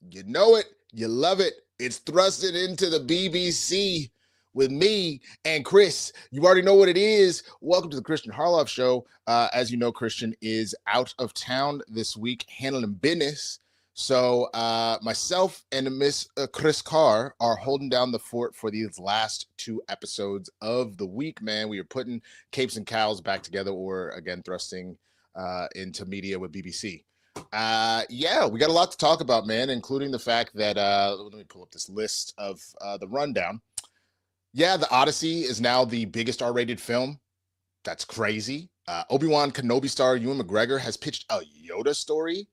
You know it. You love it. It's thrusted into the BBC with me and Kris. You already know what it is. Welcome to the Kristian Harloff Show. As you know, Kristian is out of town this week handling business. So myself and Miss Kris Carr are holding down the fort for these last two episodes of the week, man. We are putting capes and cows back together, or again, thrusting into media with BBC. Yeah, we got a lot to talk about, man, including the fact that let me pull up this list of the rundown. Yeah, the Odyssey is now the biggest R-rated film. That's crazy. Obi-Wan Kenobi star Ewan McGregor has pitched a Yoda story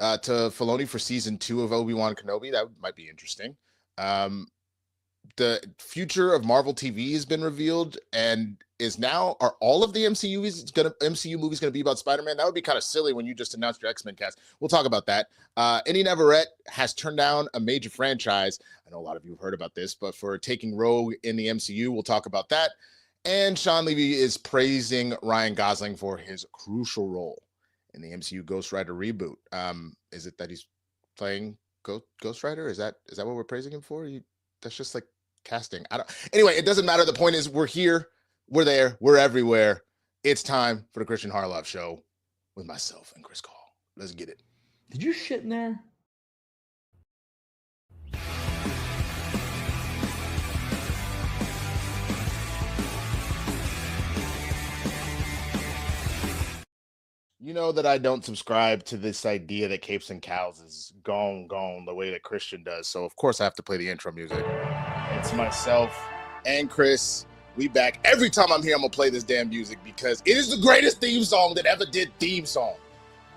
to Filoni for season 2 of Obi-Wan Kenobi. That might be interesting. The future of Marvel TV has been revealed, and are all of the MCU movies gonna be about Spider-Man? That would be kind of silly when you just announced your X-Men cast. We'll talk about that. Indy Navarrete has turned down a major franchise. I know a lot of you have heard about this, but for taking Rogue in the MCU, we'll talk about that. And Sean Levy is praising Ryan Gosling for his crucial role in the MCU Ghost Rider reboot. Is it that he's playing Ghost Rider? Is that what we're praising him for? That's just like casting. Anyway, it doesn't matter. The point is, we're here, we're there, we're everywhere. It's time for the Kristian Harloff Show with myself and Kris Carr. Let's get it. Did you shit in there? You know that I don't subscribe to this idea that capes and cows is gone the way that Kristian does. So of course I have to play the intro music. It's myself and Kris. We back. Every time I'm here, I'm gonna play this damn music because it is the greatest theme song that ever did theme song.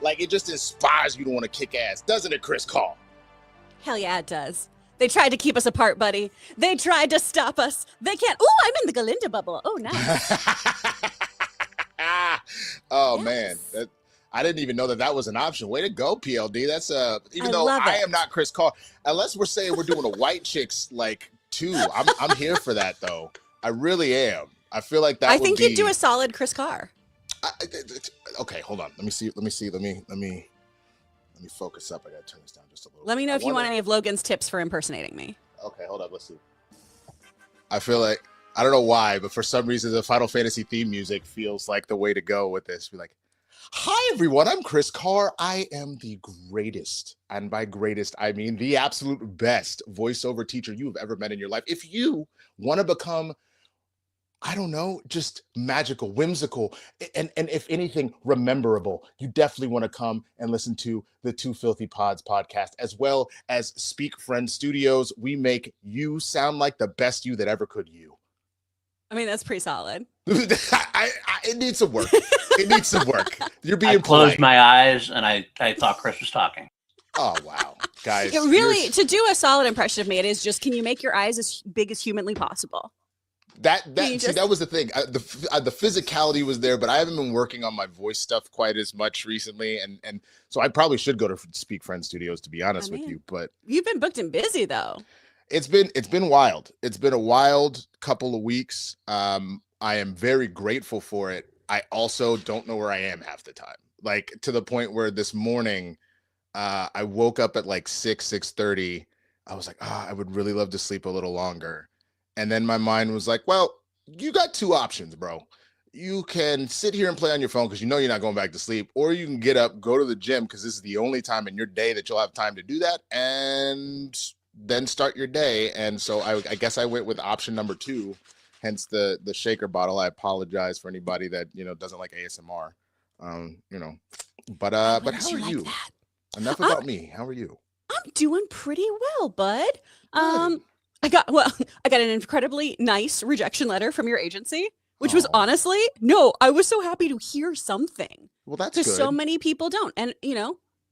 Like, it just inspires you to want to kick ass, doesn't it, Kris Carr? Hell yeah, it does. They tried to keep us apart, buddy. They tried to stop us. They can't. Ooh, I'm in the Galinda bubble. Oh, nice. Oh, yes. Man. I didn't even know that was an option. Way to go, PLD. That's even though I am not Kris Carr, unless we're saying we're doing a white chicks like 2. I'm here for that though. I really am. I feel like that. I think you'd do a solid Kris Carr. Okay, hold on. Let me see. Let me focus up. I gotta turn this down just a little. Let me know if you want any of Logan's tips for impersonating me. Okay, hold up. Let's see. I feel like, I don't know why, but for some reason the Final Fantasy theme music feels like the way to go with this. Be like, hi everyone, I'm Kris Carr. I am the greatest, and by greatest I mean the absolute best voiceover teacher you have ever met in your life. If you want to become, I don't know, just magical, whimsical, and if anything, rememberable, you definitely want to come and listen to the Two Filthy Pods podcast, as well as Speak Friend Studios. We make you sound like the best you that ever could you. I mean, that's pretty solid. It needs some work. It needs some work. You're being I closed polite. my eyes and I thought Kris was talking. Oh, wow. Guys. It really, to do a solid impression of me, it is just, can you make your eyes as big as humanly possible? That was the thing. The physicality was there, but I haven't been working on my voice stuff quite as much recently, and so I probably should go to Speak Friend Studios, to be honest with you. But you've been booked and busy though. It's been wild. It's been a wild couple of weeks. I am very grateful for it. I also don't know where I am half the time. Like, to the point where this morning, I woke up at like 6:30. I was like, I would really love to sleep a little longer. And then my mind was like, well, you got 2 options, bro. You can sit here and play on your phone because you know you're not going back to sleep, or you can get up, go to the gym, because this is the only time in your day that you'll have time to do that, and then start your day. And so I guess I went with option number 2, hence the shaker bottle. I apologize for anybody that doesn't like ASMR. But how are you? Enough about me. How are you? I'm doing pretty well, bud. I got an incredibly nice rejection letter from your agency, which was honestly, I was so happy to hear something. Well, that's good. Because so many people don't. And,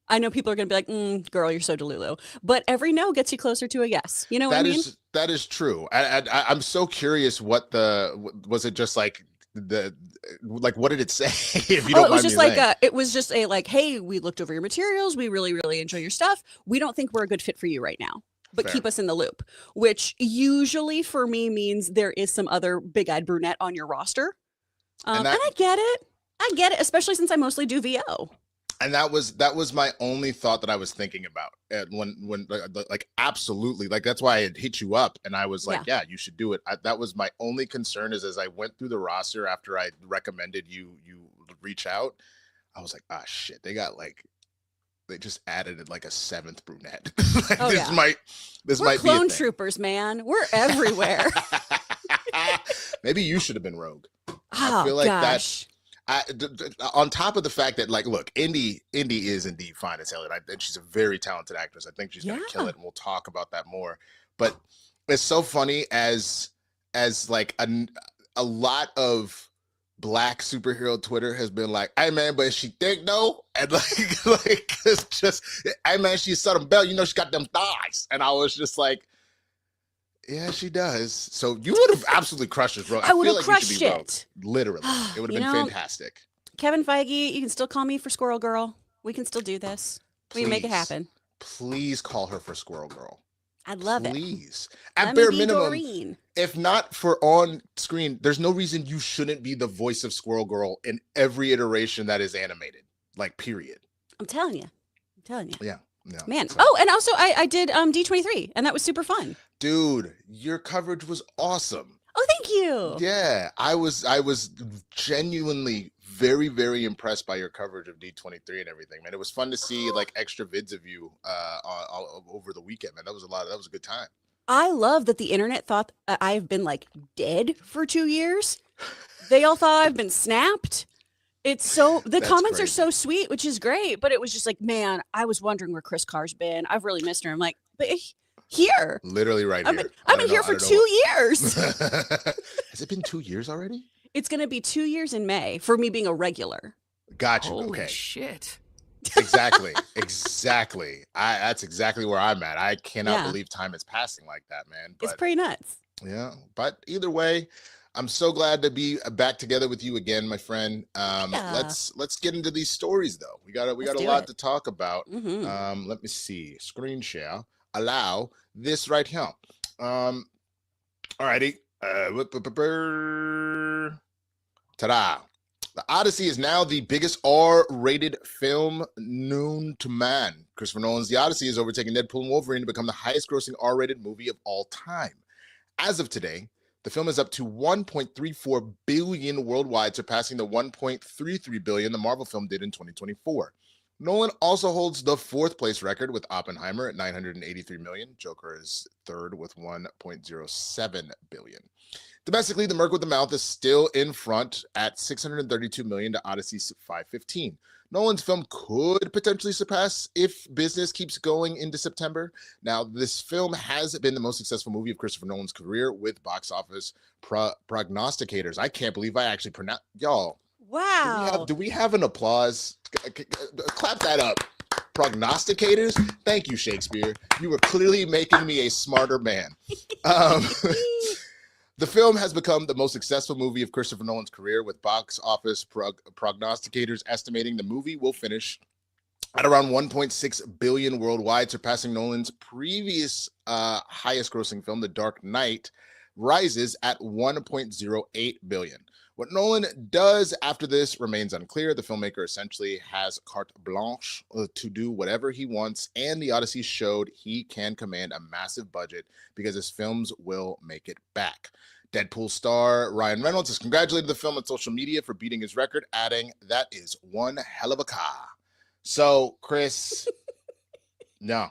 I know people are going to be like, girl, you're so delulu. But every no gets you closer to a yes. You know what I mean? That is true. I'm so curious was it just like what did it say? If you don't mind me saying. It was just hey, we looked over your materials. We really, really enjoy your stuff. We don't think we're a good fit for you right now, but Fair. Keep us in the loop, which usually for me means there is some other big-eyed brunette on your roster. And I get it. Especially since I mostly do VO. And that was my only thought that I was thinking about when like absolutely, like that's why I had hit you up and I was like, yeah, you should do it. That was my only concern is as I went through the roster after I recommended you reach out, I was like, ah, shit, they just added like a 7th brunette. Like, this might be clone troopers, man. We're everywhere. Maybe you should have been Rogue. I feel like gosh. On top of the fact that, like, look, Indy is indeed fine as hell, and she's a very talented actress. I think she's gonna kill it, and we'll talk about that more. But it's so funny as like a lot of Black superhero Twitter has been like, "Hey man, but is she thick though?" And like it's just, "Hey man, she's Southern Belle, you know she got them thighs," and I was just like, yeah, she does. So you would have absolutely crushed this, bro. I would have crushed you should be it. Rogue. Literally. It would have been fantastic. Kevin Feige, you can still call me for Squirrel Girl. We can still do this. We can make it happen. Please call her for Squirrel Girl. I'd love it. Please. At bare minimum, if not for on screen, there's no reason you shouldn't be the voice of Squirrel Girl in every iteration that is animated. Like, period. I'm telling you. Yeah. No, man. Oh, and also I did D23 and that was super fun. Dude, your coverage was awesome. Oh, thank you. Yeah, I was genuinely very, very impressed by your coverage of D23 and everything, man. It was fun to see like extra vids of you all over the weekend, man. That was a good time. I love that the internet thought I've been like dead for 2 years. They all thought I've been snapped. It's so the comments are so sweet, which is great. But it was just like, man, I was wondering where Kris Carr's been. I've really missed her. I'm like, but here, literally right here. I've been here for 2 years. Has it been 2 years already? It's going to be 2 years in May for me being a regular. Gotcha. Holy okay. Shit. Exactly. That's exactly where I'm at. I cannot believe time is passing like that, man. But, it's pretty nuts. Yeah. But either way, I'm so glad to be back together with you again, my friend. Let's get into these stories though. We got a lot to talk about. Mm-hmm. Let me see. Screen share. Allow this right here. Alrighty. Ta-da. The Odyssey is now the biggest R-rated film known to man. Christopher Nolan's The Odyssey has overtaken Deadpool and Wolverine to become the highest-grossing R-rated movie of all time. As of today, the film is up to $1.34 billion worldwide, surpassing the $1.33 billion the Marvel film did in 2024. Nolan also holds the 4th place record with Oppenheimer at $983 million. Joker is 3rd with $1.07 billion. Domestically, The Merc with the Mouth is still in front at $632 million to Odyssey's $515. Nolan's film could potentially surpass if business keeps going into September. Now, this film has been the most successful movie of Christopher Nolan's career with box office prognosticators. I can't believe I actually pronounced y'all. Wow. Do we have an applause? Clap that up. Prognosticators? Thank you, Shakespeare. You were clearly making me a smarter man. The film has become the most successful movie of Christopher Nolan's career, with box office prognosticators estimating the movie will finish at around $1.6 billion worldwide, surpassing Nolan's previous highest-grossing film, The Dark Knight Rises, at $1.08 billion. What Nolan does after this remains unclear. The filmmaker essentially has carte blanche to do whatever he wants, and The Odyssey showed he can command a massive budget because his films will make it back. Deadpool star Ryan Reynolds has congratulated the film on social media for beating his record, adding, "That is one hell of a car." So, Kris, yeah.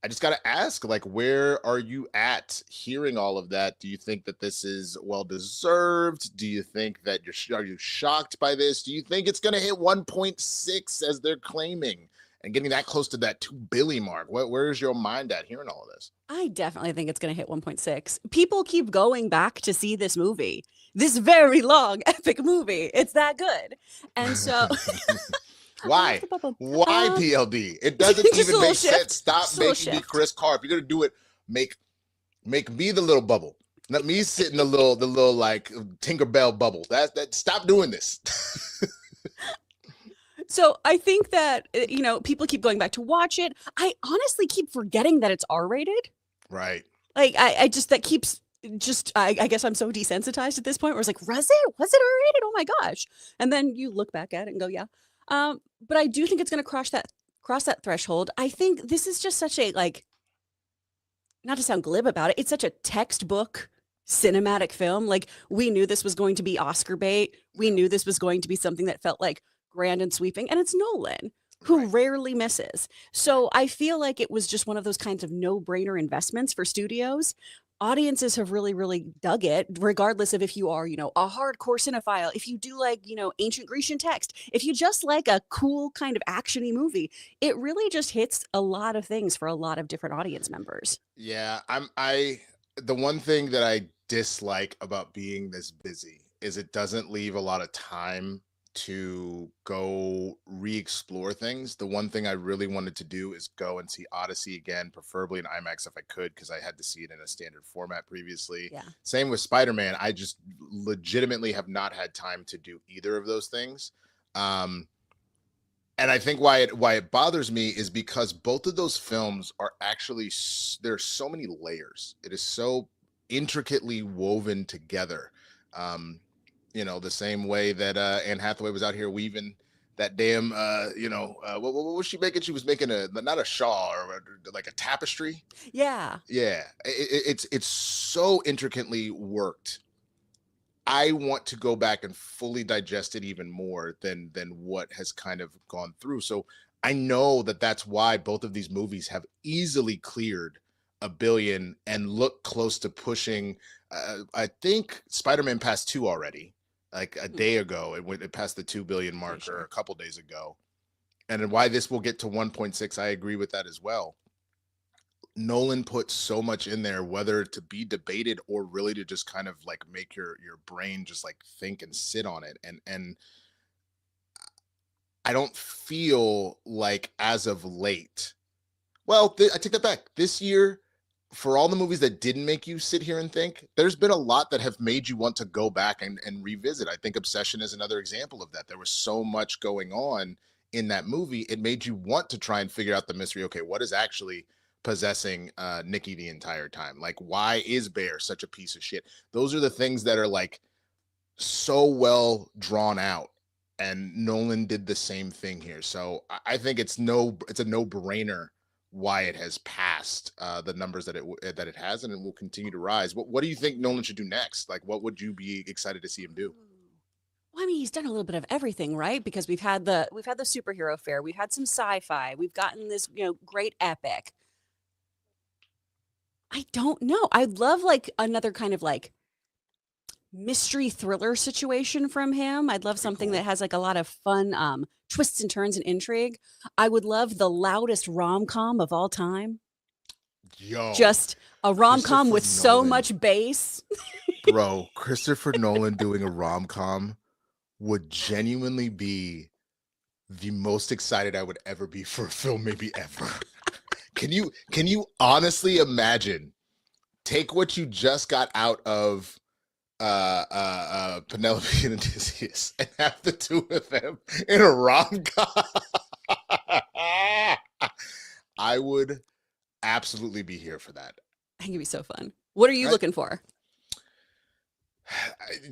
I just got to ask, like, where are you at hearing all of that? Do you think that this is well-deserved? Do you think that are you shocked by this? Do you think it's going to hit 1.6 as they're claiming and getting that close to that 2 billion mark? Where's your mind at hearing all of this? I definitely think it's going to hit 1.6. People keep going back to see this movie, this very long, epic movie. It's that good. And so... Why? Why PLD? It doesn't even make sense. Stop making me Kris Carr. If you're gonna do it, make me the little bubble. Let me sit in the little like Tinkerbell bubble. That. Stop doing this. So I think that people keep going back to watch it. I honestly keep forgetting that it's R-rated. Right. Like I just that keeps. I guess I'm so desensitized at this point where it's like, was it R-rated? Oh my gosh. And then you look back at it and go, yeah. But I do think it's going to cross that threshold. I think this is just such a, like, not to sound glib about it, it's such a textbook cinematic film. Like, we knew this was going to be Oscar bait. We knew this was going to be something that felt like grand and sweeping, and it's Nolan, who rarely misses. So I feel like it was just one of those kinds of no-brainer investments for studios. Audiences have really, really dug it, regardless of if you are, a hardcore cinephile, if you do like, ancient Grecian text, if you just like a cool kind of action-y movie. It really just hits a lot of things for a lot of different audience members. Yeah, the one thing that I dislike about being this busy is it doesn't leave a lot of time to go re-explore things. The one thing I really wanted to do is go and see Odyssey again, preferably in IMAX if I could, because I had to see it in a standard format previously. Yeah. Same with Spider-Man. I just legitimately have not had time to do either of those things. And I think why it bothers me is because both of those films are actually, there's so many layers. It is so intricately woven together. The same way that Anne Hathaway was out here weaving that damn, what was she making? She was making not a shawl or like a tapestry. Yeah. Yeah. It's so intricately worked. I want to go back and fully digest it even more than what has kind of gone through. So I know that that's why both of these movies have easily cleared $1 billion and look close to pushing. I think Spider-Man passed 2 already. Like a day ago, it passed the 2 billion marker a couple days ago. And then why this will get to 1.6, I agree with that as well. Nolan put so much in there, whether to be debated or really to just kind of like make your brain just like think and sit on it. And I don't feel like as of late, well, I take that back. This year, for all the movies that didn't make you sit here and think, there's been a lot that have made you want to go back and revisit. I think Obsession is another example of that. There was so much going on in that movie. It made you want to try and figure out the mystery. Okay, what is actually possessing Nikki the entire time? Like, why is Bear such a piece of shit? Those are the things that are like so well drawn out. And Nolan did the same thing here. So I think it's a no-brainer why it has passed the numbers that it has, and it will continue to rise. What do you think Nolan should do next? Like, what would you be excited to see him do? Well, I mean, he's done a little bit of everything, right? Because we've had the superhero fare, we've had some sci-fi, we've gotten this, great epic. I don't know. I'd love like another kind of like mystery thriller situation from him. I'd love something that has like a lot of fun twists and turns and intrigue. I would love the loudest rom-com of all time. Yo, just a rom-com with so much bass. Bro, Christopher Nolan doing a rom-com would genuinely be the most excited I would ever be for a film, maybe ever. Can you honestly imagine? Take what you just got out of Penelope and Odysseus and have the two of them in a rom-com. I would absolutely be here for that. I think it'd be so fun. What are you looking for?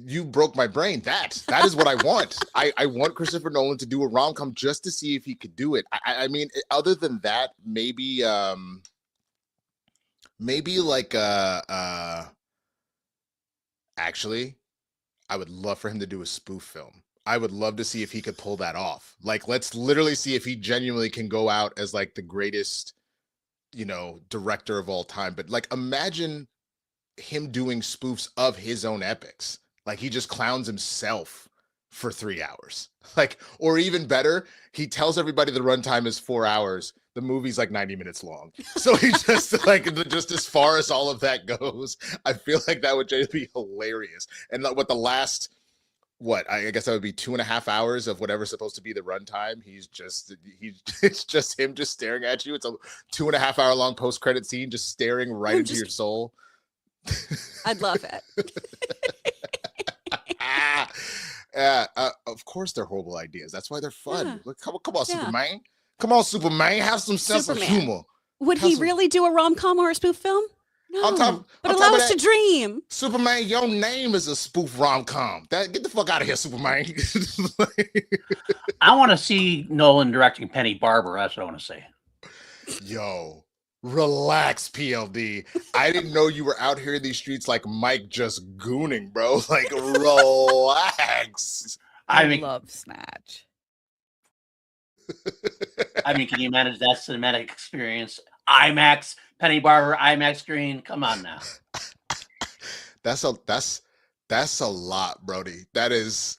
You broke my brain. That is what I want. I want Christopher Nolan to do a rom-com just to see if he could do it. I mean, other than that, maybe like actually, I would love for him to do a spoof film. I would love to see if he could pull that off. Like, let's literally see if he genuinely can go out as like the greatest, director of all time. But like, imagine him doing spoofs of his own epics. Like, he just clowns himself for 3 hours. Like, or even better, he tells everybody the runtime is 4 hours. The movie's like 90 minutes long. So he just like, just as far as all of that goes, I feel like that would just be hilarious. And what the last, I guess that would be 2.5 hours of whatever's supposed to be the runtime. It's just him just staring at you. It's a 2.5 hour long post-credit scene, just staring right into your soul. I'd love it. Of course they're horrible ideas. That's why they're fun. Yeah. Like, come on, yeah. Superman. Come on, Superman. Have some sense of humor. Would he really do a rom-com or a spoof film? No, but allow us to dream. Superman, your name is a spoof rom-com. Get the fuck out of here, Superman. I want to see Nolan directing Penny Barber. That's what I want to say. Yo, relax, PLD. I didn't know you were out here in these streets like Mike just gooning, bro. Like, relax. I love Snatch. I mean, can you manage that cinematic experience? IMAX, Penny Barber, IMAX screen. Come on now. That's a lot, Brody. That is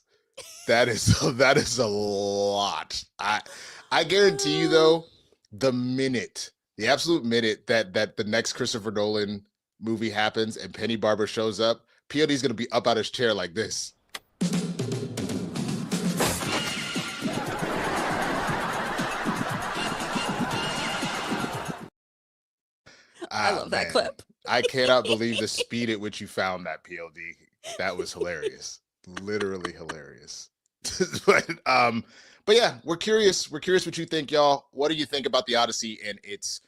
a lot. I guarantee you though, the absolute minute that the next Christopher Nolan movie happens and Penny Barber shows up, PLD's gonna be up out his chair like this. I love that clip. I cannot believe the speed at which you found that, PLD. That was hilarious. Literally hilarious. But yeah, we're curious. We're curious what you think, y'all. What do you think about the Odyssey and its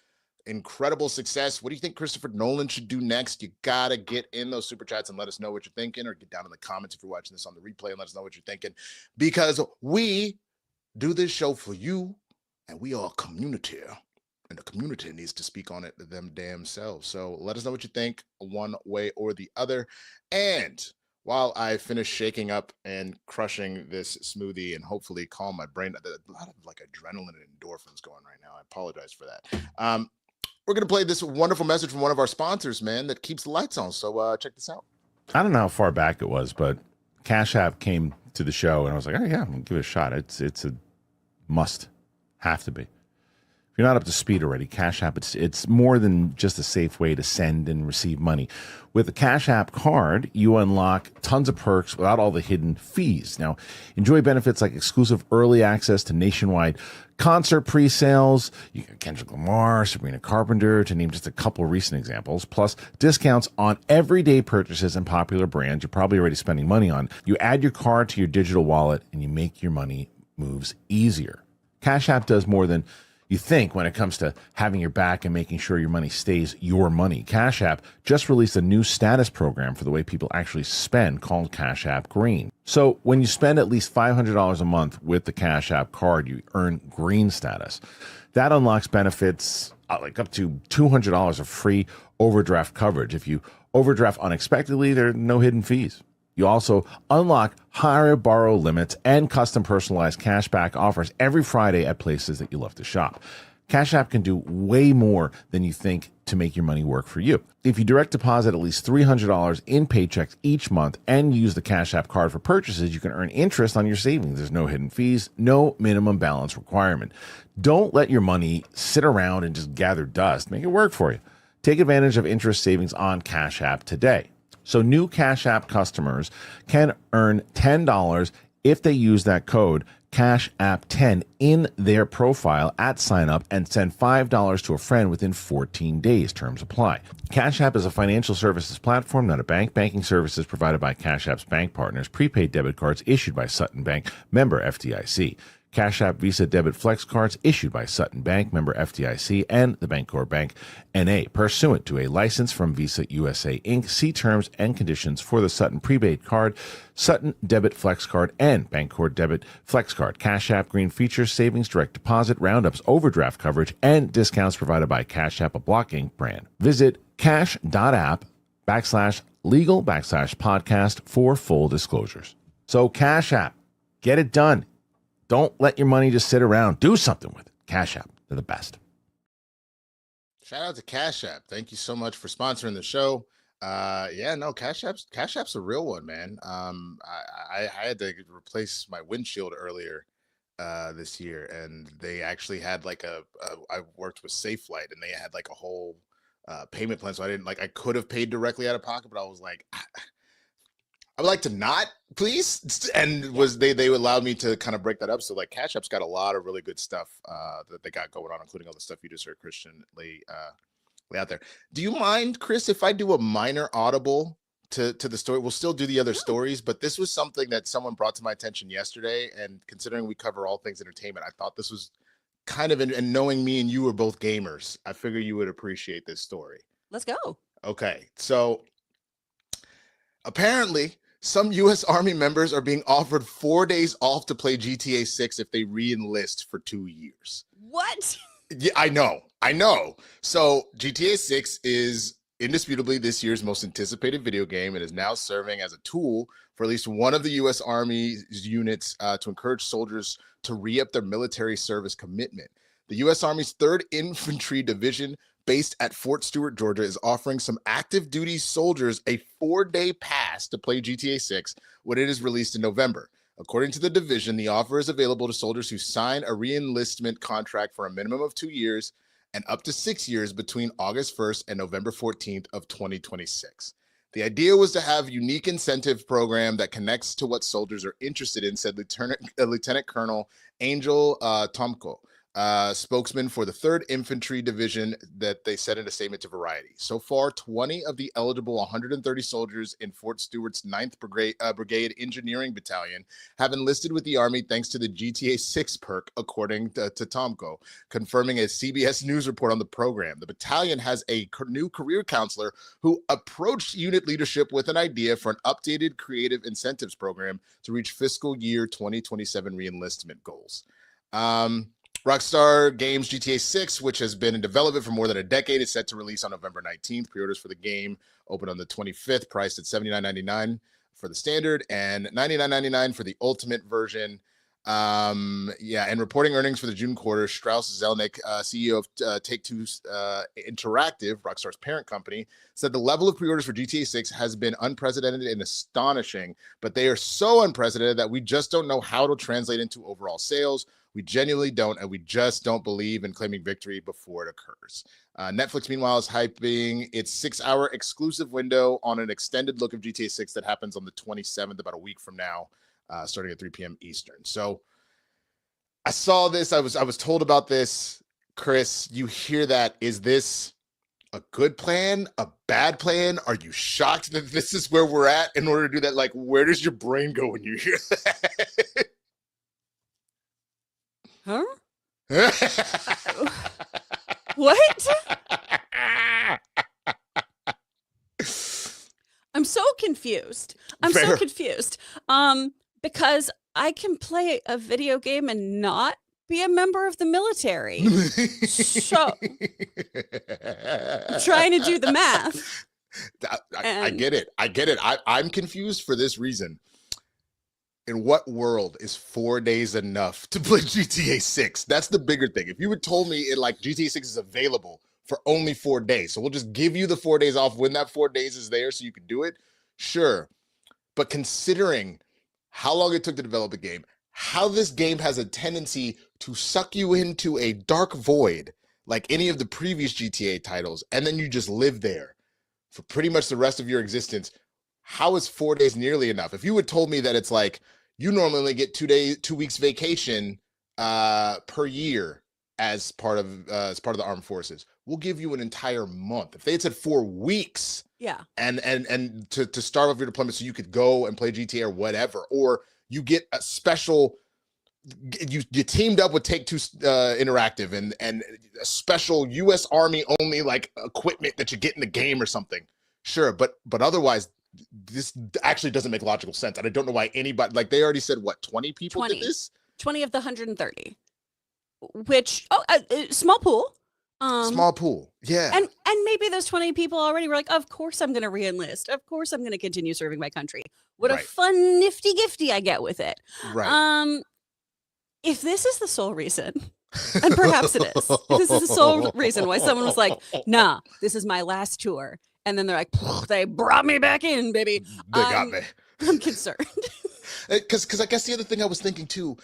incredible success? What do you think Christopher Nolan should do next? You gotta get in those super chats and let us know what you're thinking, or get down in the comments if you're watching this on the replay and let us know what you're thinking, because we do this show for you and we are a community. And the community needs to speak on it them damn selves. So let us know what you think one way or the other. And while I finish shaking up and crushing this smoothie and hopefully calm my brain, a lot of like adrenaline and endorphins going right now. I apologize for that. We're going to play this wonderful message from one of our sponsors, man, that keeps the lights on. So check this out. I don't know how far back it was, but Cash App came to the show and I was like, oh yeah, I'm gonna give it a shot. It's a must. Have to be. You're not up to speed already. Cash App, it's more than just a safe way to send and receive money. With the Cash App card, you unlock tons of perks without all the hidden fees. Now, enjoy benefits like exclusive early access to nationwide concert pre-sales. You got Kendrick Lamar, Sabrina Carpenter, to name just a couple of recent examples, plus discounts on everyday purchases and popular brands you're probably already spending money on. You add your card to your digital wallet and you make your money moves easier. Cash App does more than you think when it comes to having your back and making sure your money stays your money. Cash App just released a new status program for the way people actually spend called Cash App Green. So when you spend at least $500 a month with the Cash App card, you earn green status. That unlocks benefits like up to $200 of free overdraft coverage. If you overdraft unexpectedly, there are no hidden fees. You also unlock higher borrow limits and custom personalized cashback offers every Friday at places that you love to shop. Cash App can do way more than you think to make your money work for you. If you direct deposit at least $300 in paychecks each month and use the Cash App card for purchases, you can earn interest on your savings. There's no hidden fees, no minimum balance requirement. Don't let your money sit around and just gather dust. Make it work for you. Take advantage of interest savings on Cash App today. So new Cash App customers can earn $10 if they use that code CashApp10 in their profile at sign up and send $5 to a friend within 14 days. Terms apply. Cash App is a financial services platform, not a bank. Banking services provided by Cash App's bank partners. Prepaid debit cards issued by Sutton Bank, member FDIC. Cash App Visa Debit Flex Cards issued by Sutton Bank, member FDIC, and the Bancorp Bank, N.A., pursuant to a license from Visa USA, Inc. See terms and conditions for the Sutton Prepaid Card, Sutton Debit Flex Card, and Bancorp Debit Flex Card. Cash App Green features savings, direct deposit, roundups, overdraft coverage, and discounts provided by Cash App, a Block Inc. brand. Visit cash.app/legal/podcast for full disclosures. So Cash App, get it done. Don't let your money just sit around. Do something with it. Cash App, they're the best. Shout out to Cash App. Thank you so much for sponsoring the show. Cash App's a real one, man. I had to replace my windshield earlier this year, and they actually had like I worked with Safelight, and they had like a whole payment plan. So I could have paid directly out of pocket, but I was like, I would like to not, please. And they allowed me to kind of break that up. So like Cash App's got a lot of really good stuff that they got going on, including all the stuff you just heard Kristian lay out there. Do you mind, Kris, if I do a minor audible to the story? We'll still do the other stories, but this was something that someone brought to my attention yesterday. And considering we cover all things entertainment, I thought this was kind of, and knowing me and you are both gamers, I figure you would appreciate this story. Let's go. Okay, so apparently some U.S. Army members are being offered 4 days off to play GTA 6 if they re-enlist for 2 years. What? Yeah, I know. So GTA 6 is indisputably this year's most anticipated video game and is now serving as a tool for at least one of the U.S. Army's units to encourage soldiers to re-up their military service commitment. The U.S. Army's 3rd Infantry Division, based at Fort Stewart, Georgia, is offering some active duty soldiers a 4-day pass to play GTA 6 when it is released in November. According to the division, the offer is available to soldiers who sign a re-enlistment contract for a minimum of 2 years and up to 6 years between August 1st and November 14th of 2026. The idea was to have a unique incentive program that connects to what soldiers are interested in, said Lieutenant Colonel Angel Tomko, spokesman for the 3rd Infantry Division, that they said in a statement to Variety. So far, 20 of the eligible 130 soldiers in Fort Stewart's 9th Brigade Engineering Battalion have enlisted with the Army thanks to the GTA 6 perk, according to Tomko, confirming a CBS News report on the program. The battalion has a new career counselor who approached unit leadership with an idea for an updated creative incentives program to reach fiscal year 2027 re-enlistment goals. Rockstar Games GTA 6, which has been in development for more than a decade, is set to release on November 19th. Pre-orders for the game open on the 25th, priced at $79.99 for the standard and $99.99 for the ultimate version. And reporting earnings for the June quarter, Strauss Zelnick, CEO of Take-Two Interactive, Rockstar's parent company, said the level of pre-orders for GTA 6 has been unprecedented and astonishing, but they are so unprecedented that we just don't know how to translate into overall sales. We genuinely don't, and we just don't believe in claiming victory before it occurs. Netflix, meanwhile, is hyping its 6-hour exclusive window on an extended look of GTA 6 that happens on the 27th, about a week from now, starting at 3 p.m. Eastern. So I saw this. I was told about this. Kris, you hear that? Is this a good plan? A bad plan? Are you shocked that this is where we're at in order to do that? Like, where does your brain go when you hear that? Huh? What? I'm so confused. So confused. Because I can play a video game and not be a member of the military. So I'm trying to do the math. I get it. I'm confused for this reason. In what world is 4 days enough to play GTA 6? That's the bigger thing. If you had told me GTA 6 is available for only 4 days, so we'll just give you the 4 days off when that 4 days is there so you can do it, sure. But considering how long it took to develop a game, how this game has a tendency to suck you into a dark void like any of the previous GTA titles, and then you just live there for pretty much the rest of your existence, how is 4 days nearly enough? If you had told me that it's like, you normally get 2 weeks vacation per year as part of the armed forces, we'll give you an entire month. If they had said 4 weeks, yeah, and to start off your deployment so you could go and play GTA or whatever, or you get a special, you teamed up with Take-Two Interactive and a special U.S. Army only like equipment that you get in the game or something, sure, but otherwise, this actually doesn't make logical sense. And I don't know why anybody, like they already said, what, 20 people did this? 20 of the 130, which, small pool. Small pool. Yeah. And maybe those 20 people already were like, of course I'm going to re-enlist. Of course I'm going to continue serving my country. What right. a fun, nifty gifty I get with it. Right. If this is the sole reason, and perhaps it is, if this is the sole reason why someone was like, nah, this is my last tour. And then they're like, they brought me back in, baby. They got me. I'm concerned. Because I guess the other thing I was thinking too,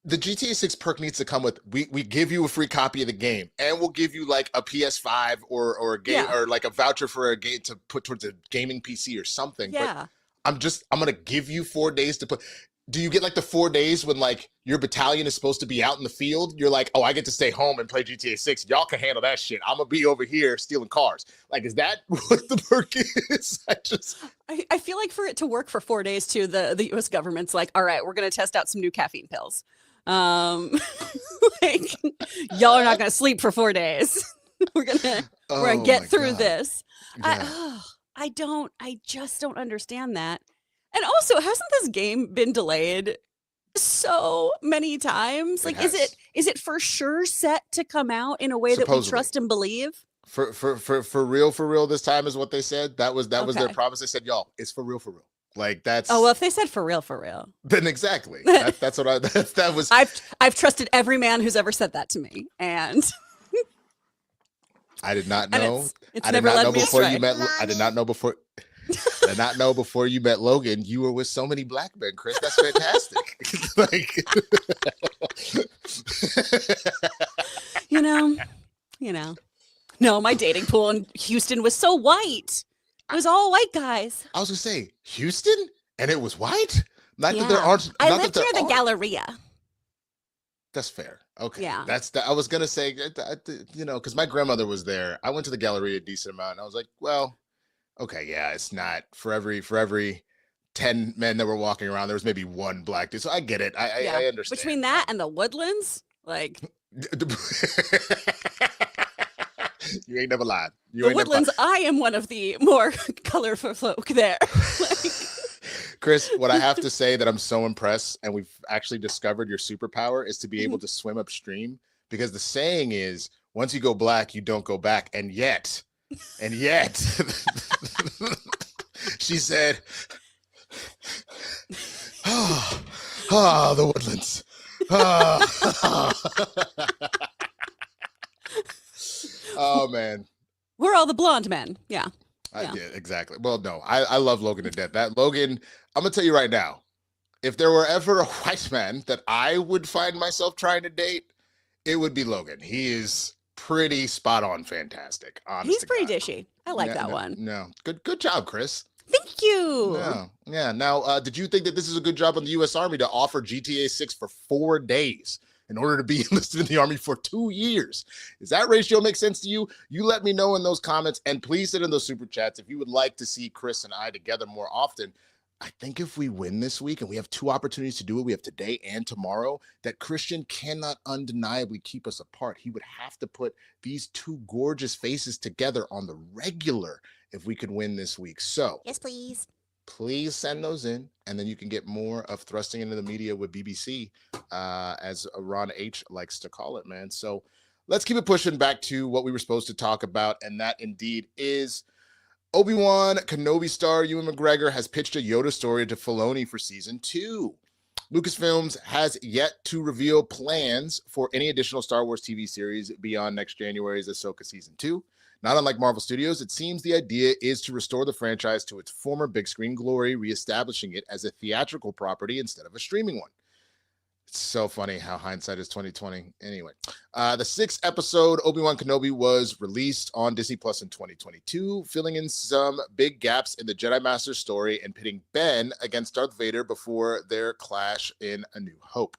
the GTA 6 perk needs to come with, we give you a free copy of the game, and we'll give you like a PS5 or a game, or like a voucher for a game to put towards a gaming PC or something. Yeah. But I'm gonna give you 4 days to put. Do you get like the 4 days when like your battalion is supposed to be out in the field? You're like, oh, I get to stay home and play GTA 6. Y'all can handle that shit. I'm gonna be over here stealing cars. Like, is that what the perk is? I feel like for it to work for 4 days too, the U.S. government's like, all right, we're gonna test out some new caffeine pills. Like, y'all are not gonna sleep for 4 days. We're gonna where I Oh get my through God. this. Yeah. I just don't understand that. And also, hasn't this game been delayed so many times? Like, is has. it for sure set to come out in a way that we Supposedly. trust and believe? For real this time is what they said. That was their Okay. promise. They said, y'all, it's for real. Like that's Oh well, if they said for real, then exactly. That's what that was. I've trusted every man who's ever said that to me, and I did not and know. it's I did never not led know me before astray. you met. I did not know before. I did not know before you met Logan. You were with so many black men, Kris. That's fantastic. Like, you know. No, my dating pool in Houston was so white. It was all white guys. I was gonna say Houston, and it was white. Not that there Yeah. aren't. I not lived that near there the aren't. Galleria. That's fair. Okay. Yeah. I was gonna say, because my grandmother was there. I went to the Galleria a decent amount, and I was like, well, okay, yeah, it's not for every 10 men that were walking around, there was maybe one black dude. So I get it. I understand. Between that and the Woodlands, like You ain't never lied. the Woodlands, I am one of the more colorful folk there. Like, Kris, what I have to say that I'm so impressed, and we've actually discovered your superpower is to be able to swim upstream, because the saying is, once you go black, you don't go back. And yet, she said, oh, the Woodlands. Oh man. we're all the blonde men. Yeah. I did, exactly. Well, no, I love Logan to death. That Logan, I'm gonna tell you right now, if there were ever a white man that I would find myself trying to date, it would be Logan. He is pretty spot on fantastic. He's pretty dishy. I like that one. No. Good job, Kris. Thank you. Yeah. Now, did you think that this is a good job on the US Army to offer GTA 6 for 4 days in order to be enlisted in the Army for 2 years? Does that ratio make sense to you? You let me know in those comments, and please send in those super chats if you would like to see Kris and I together more often. I think if we win this week, and we have 2 opportunities to do it, we have today and tomorrow, that Kristian cannot undeniably keep us apart. He would have to put these 2 gorgeous faces together on the regular if we could win this week. So Yes, please. Please send those in, and then you can get more of Thrusting into the Media with BBC, as Ron H likes to call it, man. So let's keep it pushing back to what we were supposed to talk about, and that indeed is Obi-Wan Kenobi star Ewan McGregor has pitched a Yoda story to Filoni for season 2. Lucasfilms has yet to reveal plans for any additional Star Wars TV series beyond next January's Ahsoka season 2. Not unlike Marvel Studios, it seems the idea is to restore the franchise to its former big screen glory, reestablishing it as a theatrical property instead of a streaming one. It's so funny how hindsight is 2020. Anyway, the 6th episode, Obi-Wan Kenobi, was released on Disney Plus in 2022, filling in some big gaps in the Jedi Master story and pitting Ben against Darth Vader before their clash in A New Hope.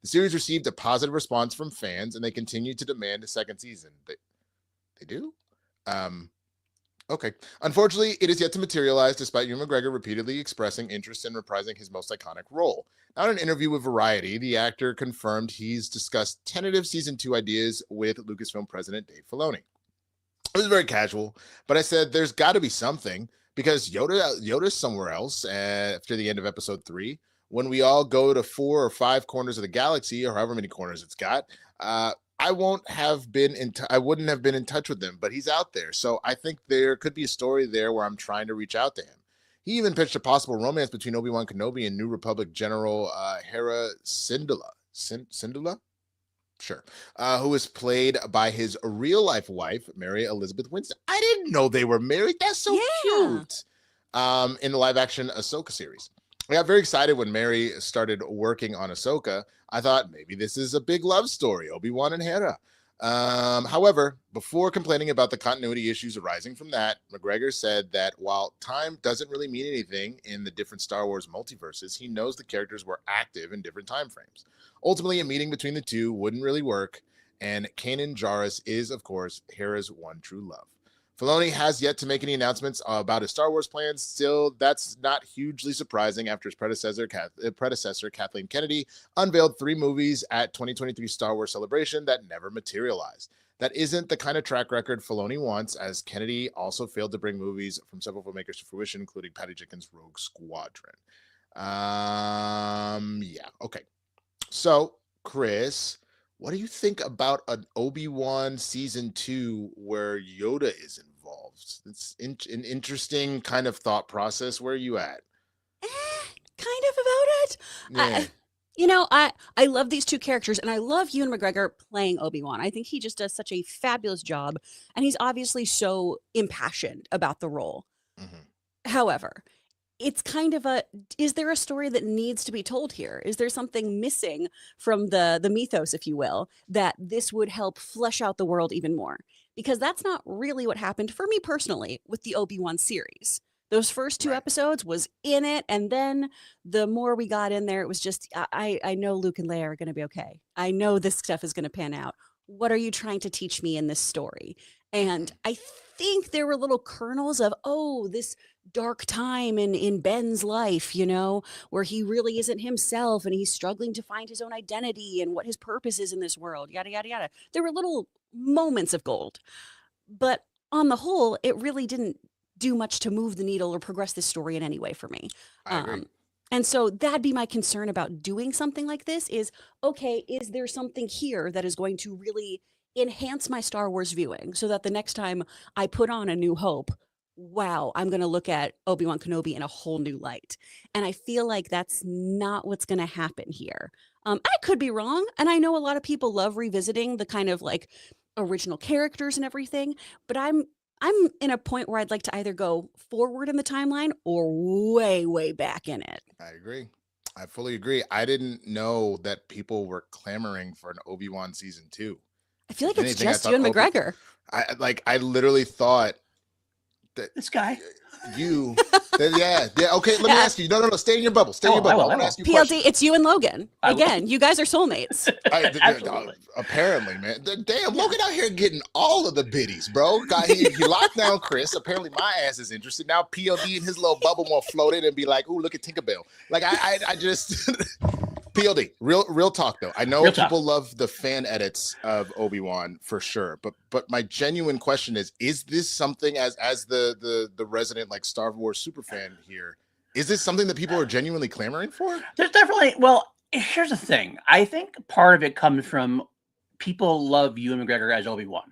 The series received a positive response from fans, and they continue to demand a second season. They do? Okay. Unfortunately, it is yet to materialize, despite Ewan McGregor repeatedly expressing interest in reprising his most iconic role. Now, in an interview with Variety, the actor confirmed he's discussed tentative season 2 ideas with Lucasfilm president Dave Filoni. It was very casual, but I said there's got to be something, because Yoda's somewhere else after the end of episode 3. When we all go to 4 or 5 corners of the galaxy, or however many corners it's got, I wouldn't have been in touch with him, but he's out there. So I think there could be a story there where I'm trying to reach out to him. He even pitched a possible romance between Obi-Wan Kenobi and New Republic General Hera Syndulla. Syndulla? Sure. Who is played by his real-life wife, Mary Elizabeth Winston. I didn't know they were married. That's so cute. In the live-action Ahsoka series. I got very excited when Mary started working on Ahsoka. I thought maybe this is a big love story, Obi-Wan and Hera. However, before complaining about the continuity issues arising from that, McGregor said that while time doesn't really mean anything in the different Star Wars multiverses, he knows the characters were active in different time frames. Ultimately, a meeting between the two wouldn't really work, and Kanan Jarrus is, of course, Hera's one true love. Filoni has yet to make any announcements about his Star Wars plans. Still, that's not hugely surprising after his predecessor, Kathleen Kennedy, unveiled 3 movies at 2023 Star Wars Celebration that never materialized. That isn't the kind of track record Filoni wants, as Kennedy also failed to bring movies from several filmmakers to fruition, including Patty Jenkins' Rogue Squadron. Yeah, okay. So, Kris, what do you think about an Obi-Wan season 2 where Yoda is involved? It's an interesting kind of thought process. Where are you at? Kind of about it. Yeah. I love these two characters, and I love Ewan McGregor playing Obi-Wan. I think he just does such a fabulous job, and he's obviously so impassioned about the role. Mm-hmm. However, it's kind of is there a story that needs to be told here? Is there something missing from the mythos, if you will, that this would help flesh out the world even more? Because that's not really what happened for me personally with the Obi-Wan series. Those first 2 episodes was in it, and then the more we got in there, it was just, I know Luke and Leia are going to be okay. I know this stuff is going to pan out. What are you trying to teach me in this story? And I think there were little kernels of, this dark time in Ben's life, where he really isn't himself, and he's struggling to find his own identity and what his purpose is in this world, yada, yada, yada. There were little moments of gold. But on the whole, it really didn't do much to move the needle or progress this story in any way for me. I agree. And so that'd be my concern about doing something like this is, okay, is there something here that is going to really enhance my Star Wars viewing so that the next time I put on A New Hope, wow, I'm going to look at Obi-Wan Kenobi in a whole new light. And I feel like that's not what's going to happen here. I could be wrong. And I know a lot of people love revisiting the kind of like original characters and everything, but I'm in a point where I'd like to either go forward in the timeline or way, way back in it. I agree. I fully agree. I didn't know that people were clamoring for an Obi-Wan season 2. I feel like it's just Ewan McGregor. I literally thought that this guy. Yeah. Okay, let me ask you. No. Stay in your bubble. Stay in your bubble. I want to ask you a question. PLD, it's you and Logan. Again, you guys are soulmates. Apparently, man. Damn, Logan out here getting all of the biddies, bro. He locked down Kris. Apparently, my ass is interested. Now PLD and his little bubble won't float in and be like, ooh, look at Tinkerbell. Like, I just... PLD, real talk though. I know people love the fan edits of Obi-Wan for sure, but my genuine question is this something as the resident like Star Wars super fan here? Is this something that people are genuinely clamoring for? There's definitely. Well, here's the thing. I think part of it comes from people love Ewan McGregor as Obi-Wan.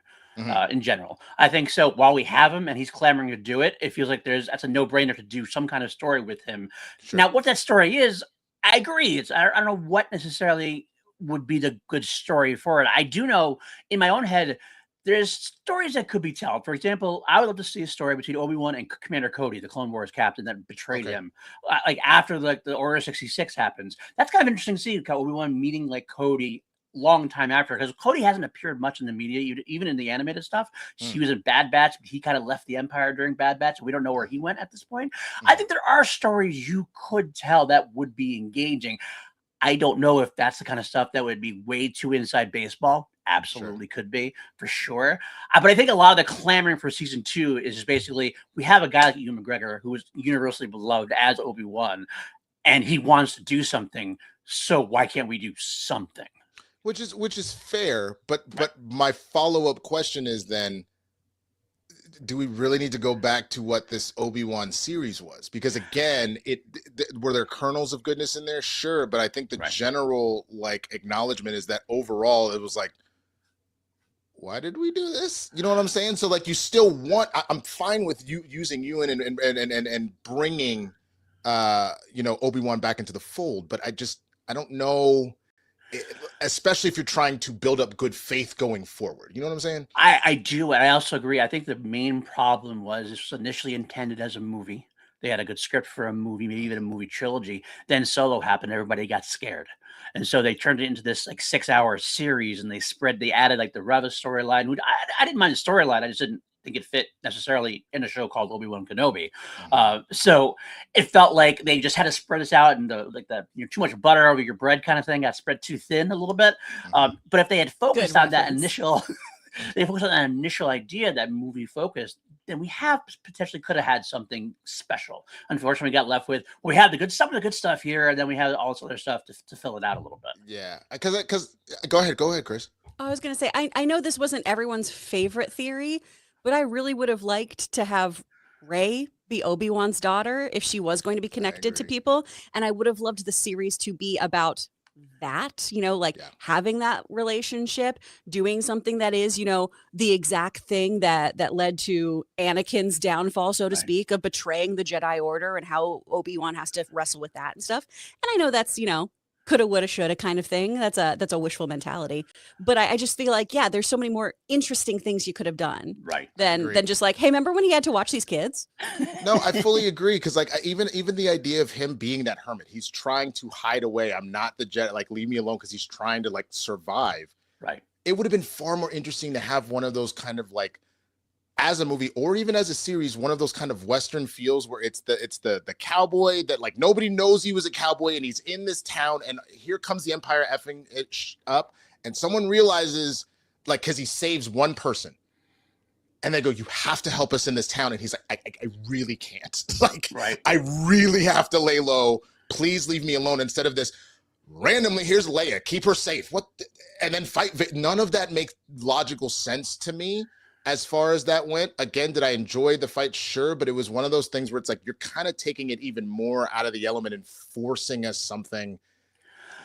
In general, I think so. While we have him and he's clamoring to do it, it feels like that's a no-brainer to do some kind of story with him. Sure. Now, what that story is, I agree. I don't know what necessarily would be the good story for it. I do know in my own head, there's stories that could be told. For example, I would love to see a story between Obi-Wan and Commander Cody, the Clone Wars captain that betrayed him. Like after the Order 66 happens. That's kind of interesting to see Obi-Wan meeting like Cody long time after, because Cody hasn't appeared much in the media, even in the animated stuff. He was in Bad Batch, but he kind of left the Empire during Bad Batch, and we don't know where he went at this point. I think there are stories you could tell that would be engaging. I don't know if that's the kind of stuff that would be way too inside baseball. Absolutely could be, for sure. But I think a lot of the clamoring for season 2 is just basically, we have a guy like Ewan McGregor who is universally beloved as Obi-Wan, and he wants to do something, so why can't we do something? Which is fair, but my follow-up question is then, do we really need to go back to what this Obi-Wan series was? Because again, were there kernels of goodness in there? Sure, but I think the general like acknowledgement is that overall it was like, why did we do this? You know what I'm saying? So like, you still want. I'm fine with you using Ewan and bringing, Obi-Wan back into the fold, but I don't know. Especially if you're trying to build up good faith going forward. You know what I'm saying? I do. And I also agree. I think the main problem was this was initially intended as a movie. They had a good script for a movie, maybe even a movie trilogy. Then Solo happened. Everybody got scared. And so they turned it into this like 6-hour series, and they added like the Reva storyline. I didn't mind the storyline. I just didn't think it fit necessarily in a show called Obi-Wan Kenobi. So it felt like they just had to spread this out, and too much butter over your bread kind of thing got spread too thin a little bit. But if they had focused on that initial, idea, that movie focused, then we potentially could have had something special. Unfortunately, we got left with, we have some of the good stuff here, and then we have all this other stuff to fill it out a little bit. Yeah, because go ahead, Kris. I was going to say, I know this wasn't everyone's favorite theory, but I really would have liked to have Rey be Obi-Wan's daughter if she was going to be connected to agree. people. And I would have loved the series to be about that, like Yeah. having that relationship, doing something that is, the exact thing that led to Anakin's downfall, so to Right. speak, of betraying the Jedi Order and how Obi-Wan has to wrestle with that and stuff. And I know that's, coulda, woulda, shoulda kind of thing. That's a wishful mentality. But I just feel like, yeah, there's so many more interesting things you could have done Right. than just like, hey, remember when he had to watch these kids? No, I fully agree because like even the idea of him being that hermit, he's trying to hide away. I'm not the Jedi, like leave me alone because he's trying to like survive. Right. It would have been far more interesting to have one of those kind of like as a movie or even as a series, one of those kind of Western feels where it's the cowboy that like nobody knows he was a cowboy and he's in this town and here comes the Empire effing it up and someone realizes like because he saves one person and they go, you have to help us in this town. And he's like, I really can't. Like, Right. I really have to lay low. Please leave me alone. Instead of this randomly, here's Leia, keep her safe. And then fight. None of that makes logical sense to me. As far as that went, again, did I enjoy the fight? Sure, but it was one of those things where it's like you're kind of taking it even more out of the element and forcing us something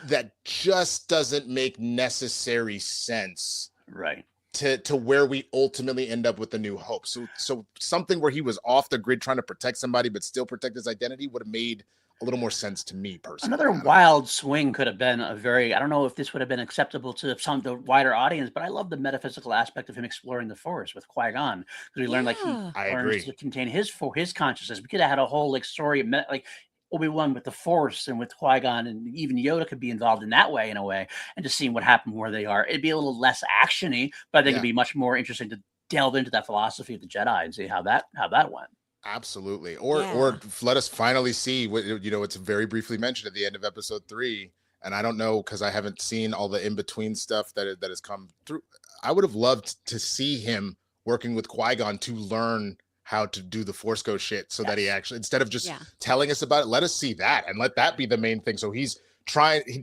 that just doesn't make necessary sense. Right. To where we ultimately end up with the New Hope. So something where he was off the grid trying to protect somebody but still protect his identity would have made a little more sense to me personally. Another wild swing could have been I don't know if this would have been acceptable to the wider audience, but I love the metaphysical aspect of him exploring the Force with Qui-Gon because we learned like he I learns agree. to contain his consciousness. We could have had a whole like story of like Obi-Wan with the Force and with Qui-Gon and even Yoda could be involved in that way in a way and just seeing what happened where they are. It'd be a little less actiony, but I think it'd be much more interesting to delve into that philosophy of the Jedi and see how that went. Absolutely. Or let us finally see what, it's very briefly mentioned at the end of episode 3. And I don't know, because I haven't seen all the in-between stuff that has come through. I would have loved to see him working with Qui-Gon to learn how to do the Force Ghost shit so that he actually, instead of just telling us about it, let us see that and let that be the main thing. So he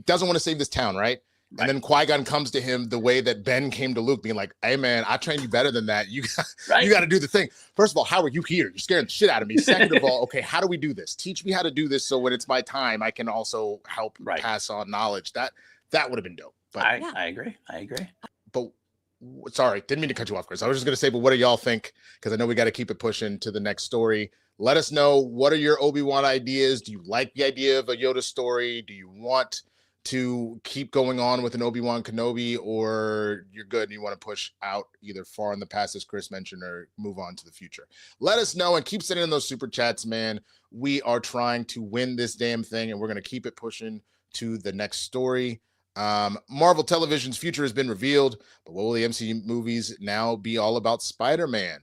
doesn't want to save this town, right? And then Qui-Gon comes to him the way that Ben came to Luke, being like, hey, man, I trained you better than that. You got to do the thing. First of all, how are you here? You're scaring the shit out of me. Second of all, okay, how do we do this? Teach me how to do this so when it's my time, I can also help pass on knowledge. That would have been dope. But I agree. But sorry, didn't mean to cut you off, Kris. I was just going to say, but what do y'all think? Because I know we got to keep it pushing to the next story. Let us know, what are your Obi-Wan ideas? Do you like the idea of a Yoda story? Do you want to keep going on with an Obi-Wan Kenobi, or you're good and you want to push out either far in the past, as Kris mentioned, or move on to the future? Let us know and keep sending in those super chats, man. We are trying to win this damn thing, and we're going to keep it pushing to the next story. Marvel Television's future has been revealed, but what will the MCU movies now be all about Spider-Man?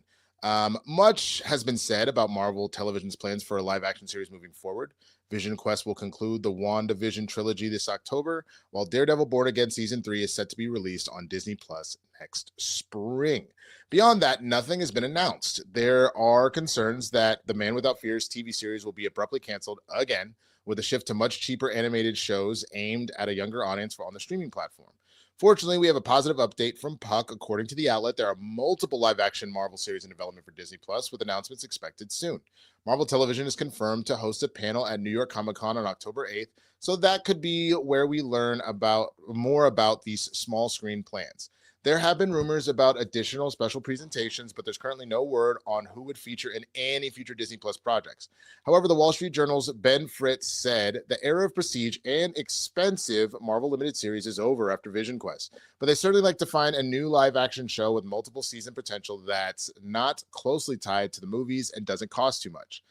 Much has been said about Marvel Television's plans for a live-action series moving forward. Vision Quest will conclude the WandaVision trilogy this October, while Daredevil Born Again Season 3 is set to be released on Disney Plus next spring. Beyond that, nothing has been announced. There are concerns that The Man Without Fears TV series will be abruptly canceled again, with a shift to much cheaper animated shows aimed at a younger audience on the streaming platform. Fortunately, we have a positive update from Puck. According to the outlet, there are multiple live-action Marvel series in development for Disney Plus, with announcements expected soon. Marvel Television is confirmed to host a panel at New York Comic-Con on October 8th, so that could be where we learn more about these small screen plans. There have been rumors about additional special presentations, but there's currently no word on who would feature in any future Disney Plus projects. However, the Wall Street Journal's Ben Fritz said the era of prestige and expensive Marvel limited series is over after Vision Quest, but they certainly like to find a new live-action show with multiple season potential that's not closely tied to the movies and doesn't cost too much.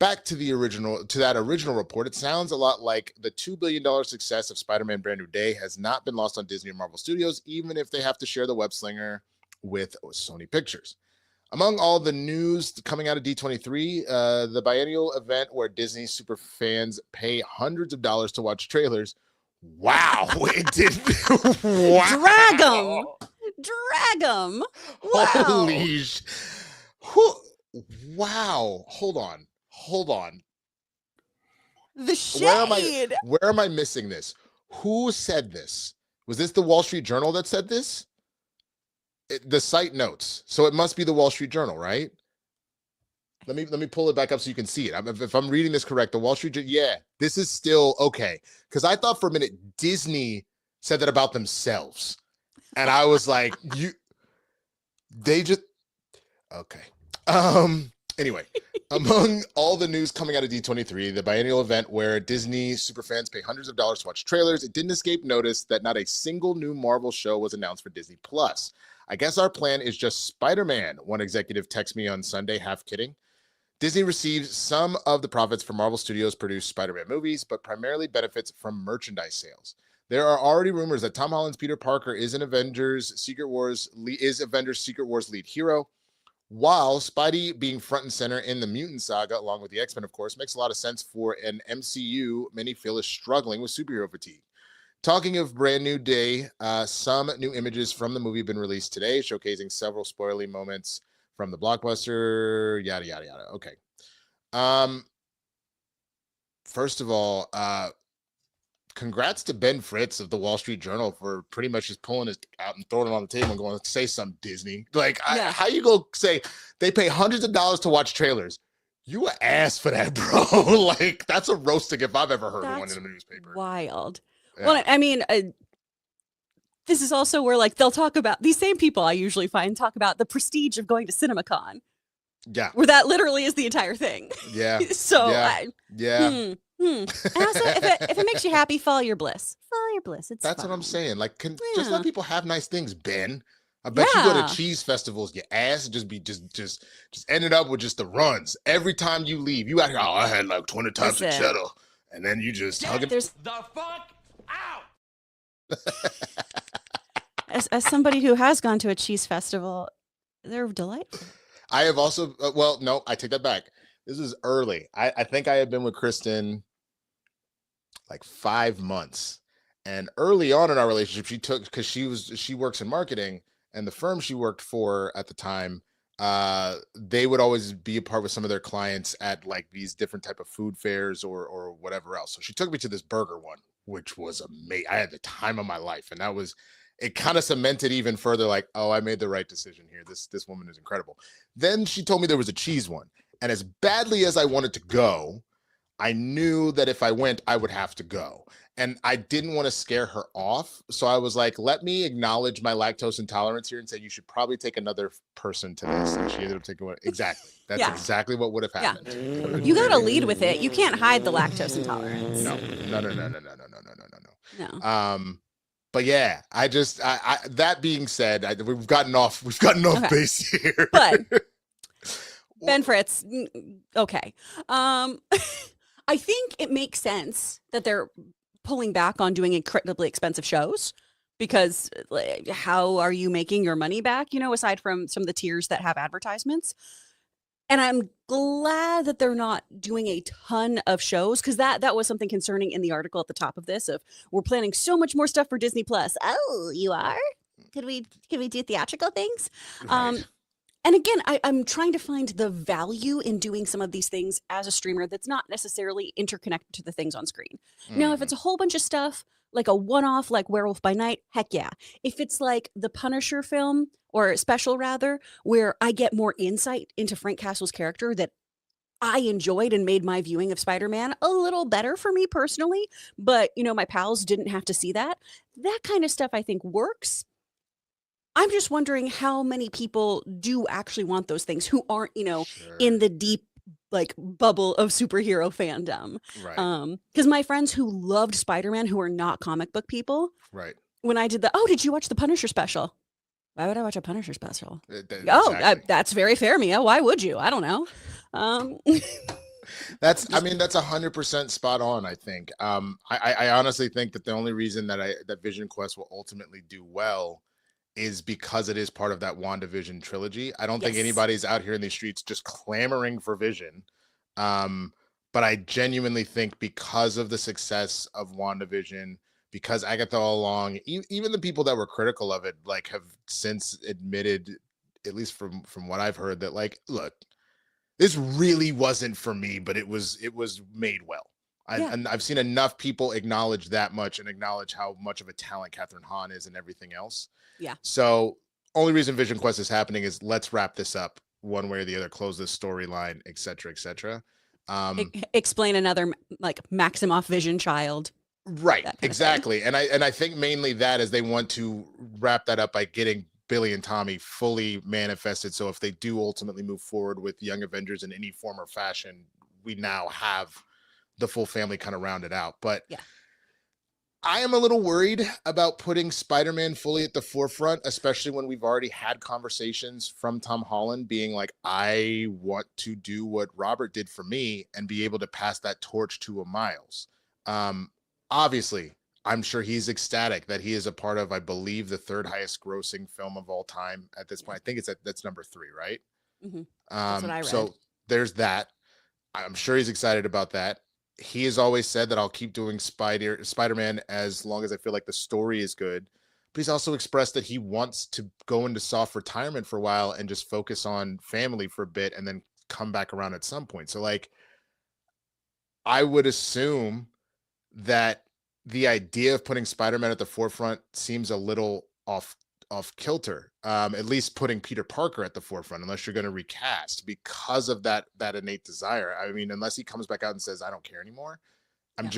Back to that original report, it sounds a lot like the $2 billion success of Spider-Man Brand New Day has not been lost on Disney or Marvel Studios, even if they have to share the web slinger with Sony Pictures. Among all the news coming out of D23, the biennial event where Disney super fans pay hundreds of dollars to watch trailers. Wow, it did. Wow. Drag 'em. Wow. Holy wow. Hold on. The shade. Where am I missing this? Who said this? Was this the Wall Street Journal that said this? the site notes. So it must be the Wall Street Journal, right? Let me pull it back up so you can see it. If I'm reading this correct, the Wall Street Journal, yeah, this is still okay. Because I thought for a minute Disney said that about themselves. And I was like, they just, okay. Anyway, among all the news coming out of D23, the biennial event where Disney superfans pay hundreds of dollars to watch trailers, it didn't escape notice that not a single new Marvel show was announced for Disney+. I guess our plan is just Spider-Man, one executive texted me on Sunday, half kidding. Disney receives some of the profits from Marvel Studios' produced Spider-Man movies, but primarily benefits from merchandise sales. There are already rumors that Tom Holland's Peter Parker is Avengers Secret Wars lead hero, while Spidey being front and center in the Mutant Saga, along with the X-Men, of course, makes a lot of sense for an MCU many feel is struggling with superhero fatigue. Talking of brand new day, some new images from the movie have been released today, showcasing several spoilery moments from the blockbuster, yada, yada, yada. Okay. First of all, congrats to Ben Fritz of the Wall Street Journal for pretty much just pulling it out and throwing it on the table and going, say something, Disney. Like, how you go say they pay hundreds of dollars to watch trailers? You an ass for that, bro. Like, that's a roasting if I've ever heard of one in the newspaper. Wild. Yeah. Well, I mean, this is also where, like, they'll talk about, these same people I usually find talk about the prestige of going to CinemaCon. Yeah. Where that literally is the entire thing. Yeah. So, yeah. And also, if it makes you happy, follow your bliss. Follow your bliss. That's fine. what I'm saying. Like, just let people have nice things, Ben. I bet you go to cheese festivals, your ass just ended up with just the runs. Every time you leave, you out here, I had like 20 times of cheddar. And then you just hug it. The fuck out. As somebody who has gone to a cheese festival, they're delightful. I have also, well, no, I take that back. This is early. I think I had been with Kristen like 5 months. And early on in our relationship, because she works in marketing, and the firm she worked for at the time, they would always be a part with some of their clients at like these different type of food fairs or whatever else. So she took me to this burger one, which was amazing. I had the time of my life. And it kind of cemented even further, like, oh, I made the right decision here. This woman is incredible. Then she told me there was a cheese one. And as badly as I wanted to go, I knew that if I went, I would have to go. And I didn't want to scare her off. So I was like, let me acknowledge my lactose intolerance here and say, you should probably take another person to this. And she ended up taking one. Exactly. That's exactly what would have happened. Yeah. You got to lead with it. You can't hide the lactose intolerance. No. But yeah, that being said, we've gotten off base here. But Ben Fritz, okay. I think it makes sense that they're pulling back on doing incredibly expensive shows, because how are you making your money back, aside from some of the tiers that have advertisements? And I'm glad that they're not doing a ton of shows, because that was something concerning in the article at the top of this of, we're planning so much more stuff for Disney+. Oh, you are? Could we do theatrical things? Right. And again, I'm trying to find the value in doing some of these things as a streamer that's not necessarily interconnected to the things on screen. Now, if it's a whole bunch of stuff, like a one-off, like Werewolf by Night, heck yeah. If it's like the Punisher film, or special rather, where I get more insight into Frank Castle's character that I enjoyed and made my viewing of Spider-Man a little better for me personally, but, my pals didn't have to see that. That kind of stuff I think works. I'm just wondering how many people do actually want those things who aren't, Sure. in the deep like bubble of superhero fandom. Right. Because my friends who loved Spider-Man, who are not comic book people, Right. when I did did you watch the Punisher special? Why would I watch a Punisher special? Exactly. That's very fair, Mia. Why would you? I don't know. That's 100% spot on. I think. I honestly think that the only reason that Vision Quest will ultimately do well is because it is part of that WandaVision trilogy. I don't think anybody's out here in these streets just clamoring for Vision. But I genuinely think because of the success of WandaVision, because Agatha all along, even the people that were critical of it, like, have since admitted, at least from what I've heard, that like, look, this really wasn't for me, but it was made well. And I've seen enough people acknowledge that much and acknowledge how much of a talent Catherine Hahn is and everything else. Yeah. So only reason Vision Quest is happening is let's wrap this up one way or the other, close this storyline, etc., etc. Explain another like Maximoff Vision child. Right, That kind of exactly. And I think mainly that is they want to wrap that up by getting Billy and Tommy fully manifested. So if they do ultimately move forward with Young Avengers in any form or fashion, we now have the full family kind of rounded out. But Yeah. I am a little worried about putting Spider-Man fully at the forefront, especially when we've already had conversations from Tom Holland being like, I want to do what Robert did for me and be able to pass that torch to a Miles. Obviously, I'm sure he's ecstatic that he is a part of, I believe, the third highest grossing film of all time at this point. I think that's number 3, right? Mm-hmm. That's what I read. So there's that. I'm sure he's excited about that. He has always said that I'll keep doing Spider-Man as long as I feel like the story is good. But he's also expressed that he wants to go into soft retirement for a while and just focus on family for a bit and then come back around at some point. So like, I would assume that the idea of putting Spider-Man at the forefront seems a little off kilter, at least putting Peter Parker at the forefront, unless you're going to recast because of that innate desire. I mean, unless he comes back out and says, I don't care anymore. I'm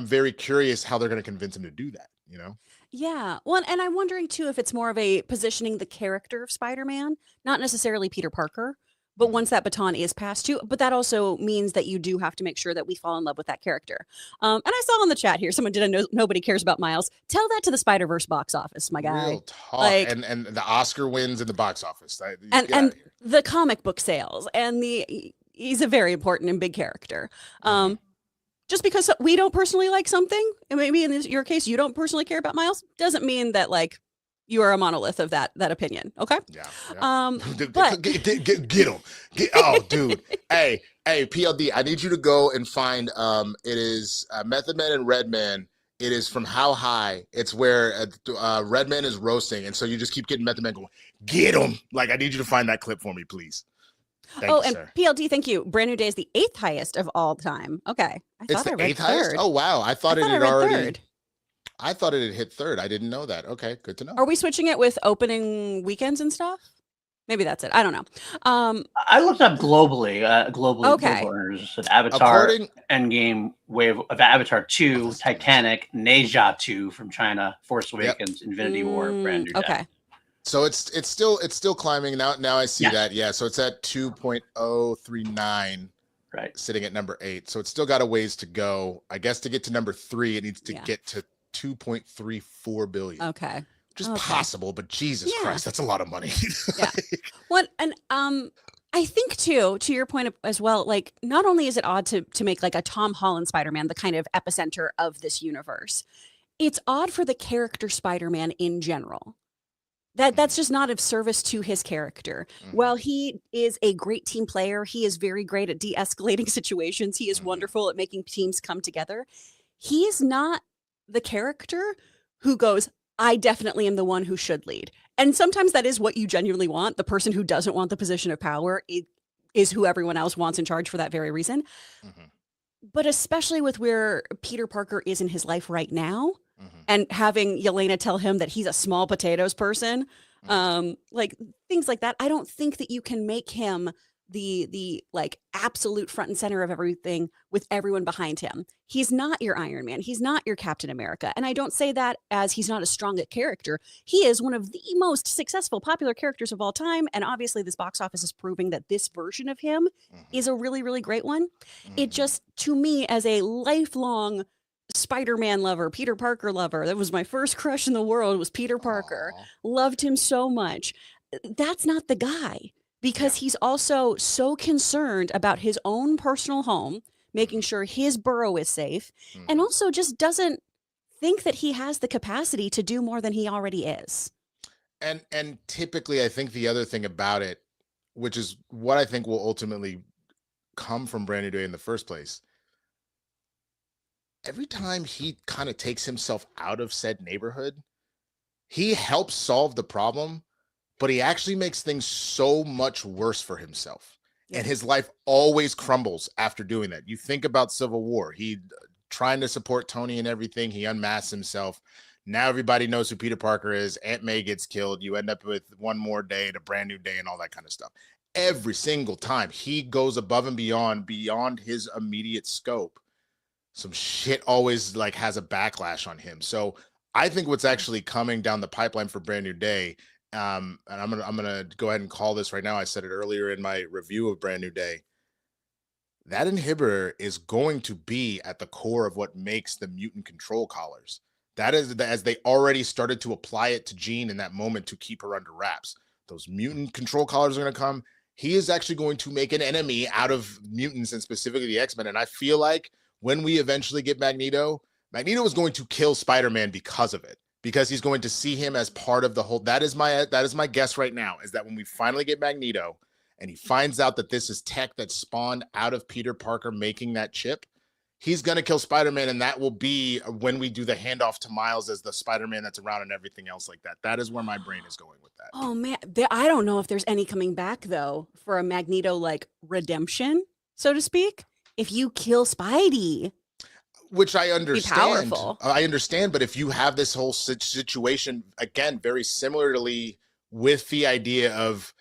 very curious how they're going to convince him to do that, you know? Yeah. Well, and I'm wondering too, if it's more of a positioning the character of Spider-Man, not necessarily Peter Parker, but once that baton is passed to, but that also means that you do have to make sure that we fall in love with that character. And I saw in the chat here, someone did nobody cares about Miles. Tell that to the Spider-Verse box office, my guy. Real talk. Like, and the Oscar wins in the box office. And the comic book sales and he's a very important and big character. Just because we don't personally like something, and maybe in your case, you don't personally care about Miles, doesn't mean that like you are a monolith of that opinion. Okay. Yeah. But get him. Oh, dude. Hey, PLD. I need you to go and find. It is Method Man and Redman. It is from How High. It's where Redman is roasting, and so you just keep getting Method Man going. Get him. Like I need you to find that clip for me, please. Thank you, and sir. PLD, thank you. Brand New Day is the 8th highest of all time. Okay. It's the 8th highest? Oh, wow. I thought it had already. Third. I thought it had hit 3rd. I didn't know that. Okay, good to know. Are we switching it with opening weekends and stuff? Maybe that's it. I don't know. I looked up globally. Okay. Avatar, Endgame, Wave of Avatar 2, Titanic, Neja 2 from China, Force Awakens, Infinity War, Brand New Day. Okay. So it's still climbing now. Now I see that. Yeah. So it's at 2.039. Right. Sitting at number 8. So it's still got a ways to go. I guess to get to number 3, it needs to get to 2.34 billion. Okay. Which is possible, but Jesus Christ, that's a lot of money. Yeah. Well, and I think too, to your point as well, like not only is it odd to make like a Tom Holland Spider-Man the kind of epicenter of this universe, it's odd for the character Spider-Man in general. That's just not of service to his character. While he is a great team player, he is very great at de-escalating situations. He is wonderful at making teams come together. He is not the character who goes, I definitely am the one who should lead. And sometimes that is what you genuinely want. The person who doesn't want the position of power is who everyone else wants in charge for that very reason. But especially with where Peter Parker is in his life right now, and having Yelena tell him that he's a small potatoes person, like things like that. I don't think that you can make him the like absolute front and center of everything with everyone behind him. He's not your Iron Man. He's not your Captain America. And I don't say that as he's not a strong character. He is one of the most successful, popular characters of all time. And obviously this box office is proving that this version of him is a really, really great one. It just, to me, as a lifelong Spider-Man lover, Peter Parker lover, that was my first crush in the world, was Peter Parker. Loved him so much. That's not the guy. Because he's also so concerned about his own personal home, making sure his burrow is safe, and also just doesn't think that he has the capacity to do more than he already is. And typically, I think the other thing about it, which is what I think will ultimately come from Brand New Day in the first place, every time he kind of takes himself out of said neighborhood, he helps solve the problem, but he actually makes things so much worse for himself. And his life always crumbles after doing that. You think about Civil War. He trying to support Tony and everything. He unmasks himself. Now everybody knows who Peter Parker is. Aunt May gets killed. You end up with one more day and a brand new day and all that kind of stuff. Every single time he goes above and beyond his immediate scope, some shit always like has a backlash on him. So I think what's actually coming down the pipeline for Brand New Day, and I'm gonna go ahead and call this right now. I said it earlier in my review of Brand New Day. That inhibitor is going to be at the core of what makes the mutant control collars. That is, as they already started to apply it to Jean in that moment to keep her under wraps. Those mutant control collars are going to come. He is actually going to make an enemy out of mutants and specifically the X-Men. And I feel like when we eventually get Magneto is going to kill Spider-Man because of it, because he's going to see him as part of the whole. That is my guess right now, is that when we finally get Magneto and he finds out that this is tech that spawned out of Peter Parker making that chip, he's going to kill Spider-Man, and that will be when we do the handoff to Miles as the Spider-Man that's around and everything else like that. That is where my brain is going with that. Oh, man. I don't know if there's any coming back, though, for a Magneto, like, redemption, so to speak. If you kill Spidey. Which I understand. Powerful. I understand, but if you have this whole situation, again, very similarly with the idea of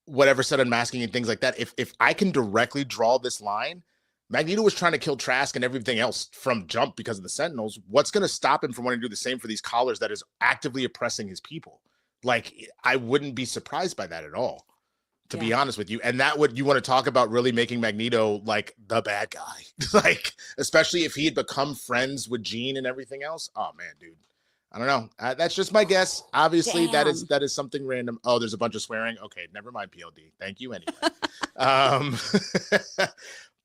whatever set unmasking and things like that, if I can directly draw this line, Magneto was trying to kill Trask and everything else from jump because of the Sentinels. What's going to stop him from wanting to do the same for these collars that is actively oppressing his people? Like, I wouldn't be surprised by that at all, to be honest with you. And that would, you want to talk about really making Magneto like the bad guy, like, especially if he had become friends with Jean and everything else. Oh man, dude, I don't know. That's just my guess. Obviously, that is something random. Oh, there's a bunch of swearing. Okay, never mind. PLD. Thank you anyway.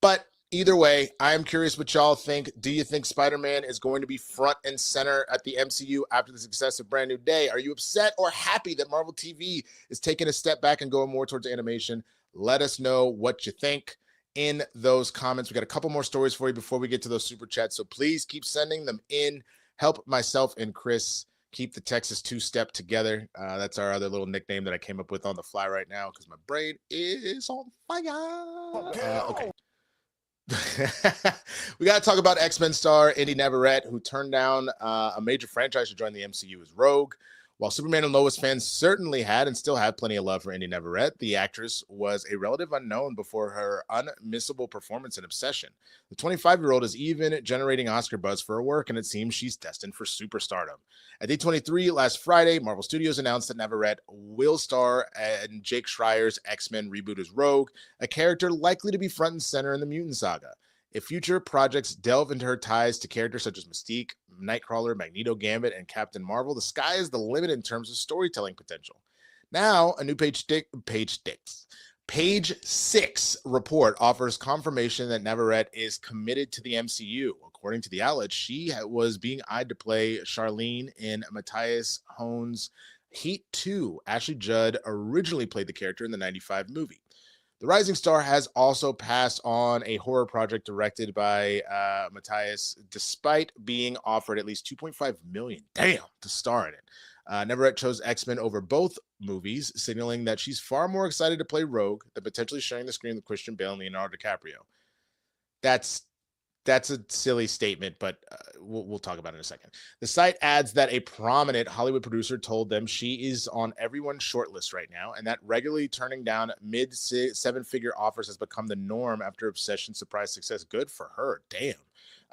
But either way, I'm curious what y'all think. Do you think Spider-Man is going to be front and center at the MCU after the success of Brand New Day? Are you upset or happy that Marvel TV is taking a step back and going more towards animation? Let us know what you think in those comments. We got a couple more stories for you before we get to those super chats, so please keep sending them in. Help myself and Chris keep the Texas two-step together. That's our other little nickname that I came up with on the fly right now because my brain is on fire. Okay. We got to talk about X-Men star Indy Navarrete, who turned down a major franchise to join the MCU as Rogue. While Superman and Lois fans certainly had and still have plenty of love for Indy Navarrete, the actress was a relative unknown before her unmissable performance in Obsession. The 25-year-old is even generating Oscar buzz for her work, and it seems she's destined for superstardom. At D23 last Friday, Marvel Studios announced that Navarrete will star in Jake Schreier's X-Men reboot as Rogue, a character likely to be front and center in the Mutant Saga. If future projects delve into her ties to characters such as Mystique, Nightcrawler, Magneto, Gambit, and Captain Marvel, the sky is the limit in terms of storytelling potential. Now, a new Page 6 report offers confirmation that Navarrete is committed to the MCU. According to the outlet, she was being eyed to play Charlene in Matthias Hohn's Heat 2. Ashley Judd originally played the character in the 95 movie. The rising star has also passed on a horror project directed by Matthias, despite being offered at least $2.5 million, to star in it. Navarrete chose X-Men over both movies, signaling that she's far more excited to play Rogue than potentially sharing the screen with Christian Bale and Leonardo DiCaprio. That's a silly statement, but we'll talk about it in a second. The site adds that a prominent Hollywood producer told them she is on everyone's shortlist right now, and that regularly turning down mid-seven-figure offers has become the norm after Obsession's surprise success. Good for her. Damn.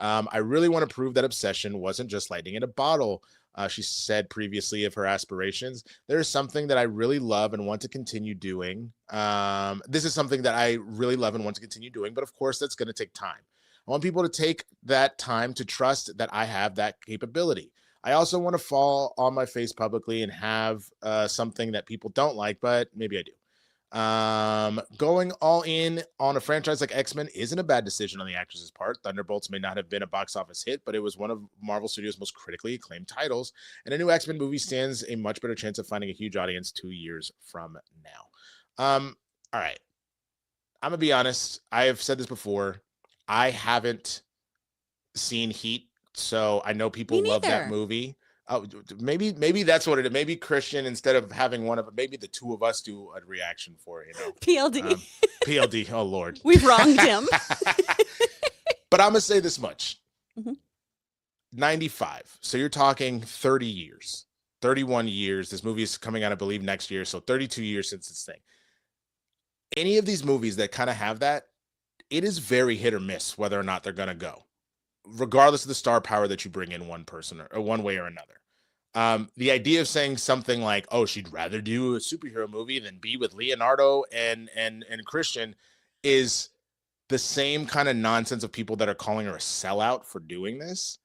I really want to prove that Obsession wasn't just lightning in a bottle. She said previously of her aspirations. There is something that I really love and want to continue doing. This is something that I really love and want to continue doing, but of course, that's going to take time. I want people to take that time to trust that I have that capability. I also want to fall on my face publicly and have something that people don't like, but maybe I do. Going all in on a franchise like X-Men isn't a bad decision on the actress's part. Thunderbolts may not have been a box office hit, but it was one of Marvel Studios' most critically acclaimed titles, and a new X-Men movie stands a much better chance of finding a huge audience 2 years from now. All right. I'm going to be honest. I have said this before. I haven't seen Heat, so I know people love that movie. Oh, maybe that's what it is. Maybe Christian, instead of having one of it, maybe the two of us do a reaction for it. PLD. PLD. Oh Lord, we've wronged him. But I'm gonna say this much: 95. So you're talking 30 years, 31 years. This movie is coming out, I believe, next year. So 32 years since this thing. Any of these movies that kind of have that, it is very hit or miss whether or not they're going to go, regardless of the star power that you bring in one person or one way or another. The idea of saying something like, oh, she'd rather do a superhero movie than be with Leonardo and Kristian is the same kind of nonsense of people that are calling her a sellout for doing this.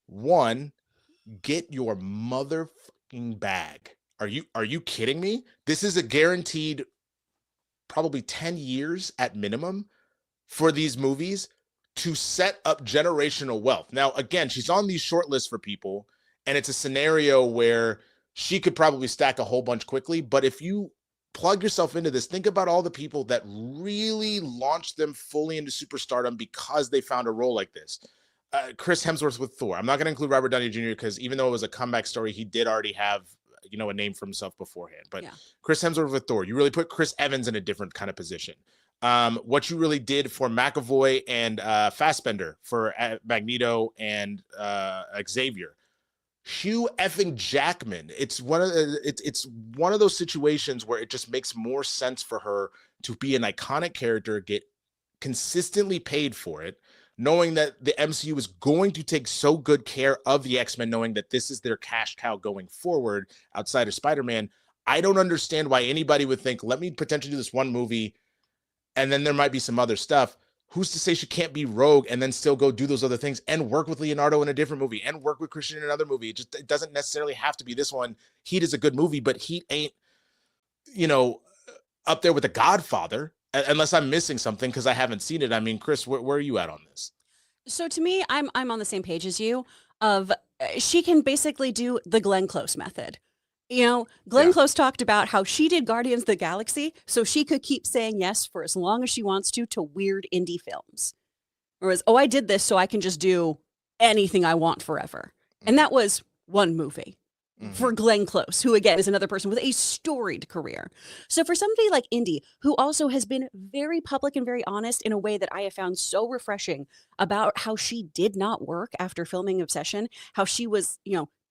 One, get your motherfucking bag. Are you kidding me? This is a guaranteed probably 10 years at minimum for these movies to set up generational wealth. Now, again, she's on these short lists for people, and it's a scenario where she could probably stack a whole bunch quickly. But if you plug yourself into this, think about all the people that really launched them fully into superstardom because they found a role like this. Chris Hemsworth with Thor. I'm not going to include Robert Downey Jr. because even though it was a comeback story, he did already have, a name for himself beforehand. But yeah. Chris Hemsworth with Thor, you really put Chris Evans in a different kind of position. What you really did for McAvoy and Fassbender for Magneto and Xavier. Hugh effing Jackman. It's one of those situations where it just makes more sense for her to be an iconic character, get consistently paid for it, knowing that the MCU is going to take so good care of the X-Men, knowing that this is their cash cow going forward outside of Spider-Man. I don't understand why anybody would think, let me potentially do this one movie and then there might be some other stuff. Who's to say she can't be Rogue and then still go do those other things and work with Leonardo in a different movie and work with Kristian in another movie? It doesn't necessarily have to be this one. Heat is a good movie, but Heat ain't, up there with The Godfather, unless I'm missing something because I haven't seen it. I mean, Kris, where are you at on this? So to me, I'm on the same page as you of she can basically do the Glenn Close method. Glenn Close talked about how she did Guardians of the Galaxy so she could keep saying yes for as long as she wants to weird indie films. Whereas, I did this so I can just do anything I want forever. And that was one movie for Glenn Close, who again is another person with a storied career. So for somebody like Indy, who also has been very public and very honest in a way that I have found so refreshing about how she did not work after filming Obsession, how she was,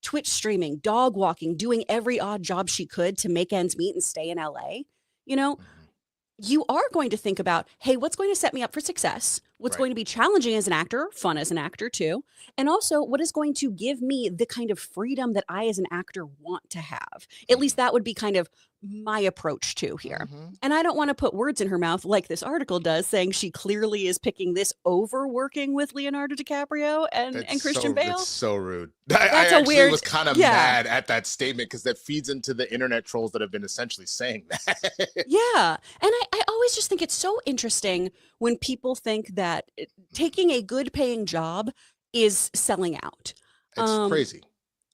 Twitch streaming, dog walking, doing every odd job she could to make ends meet and stay in LA, you are going to think about, hey, what's going to set me up for success? What's going to be challenging as an actor, fun as an actor too? And also what is going to give me the kind of freedom that I as an actor want to have? At least that would be kind of my approach to here. And I don't want to put words in her mouth like this article does, saying she clearly is picking this over working with Leonardo DiCaprio and Christian Bale. That's so rude. I actually was kind of mad at that statement because that feeds into the internet trolls that have been essentially saying that. Yeah. And I always just think it's so interesting when people think that taking a good paying job is selling out. It's crazy.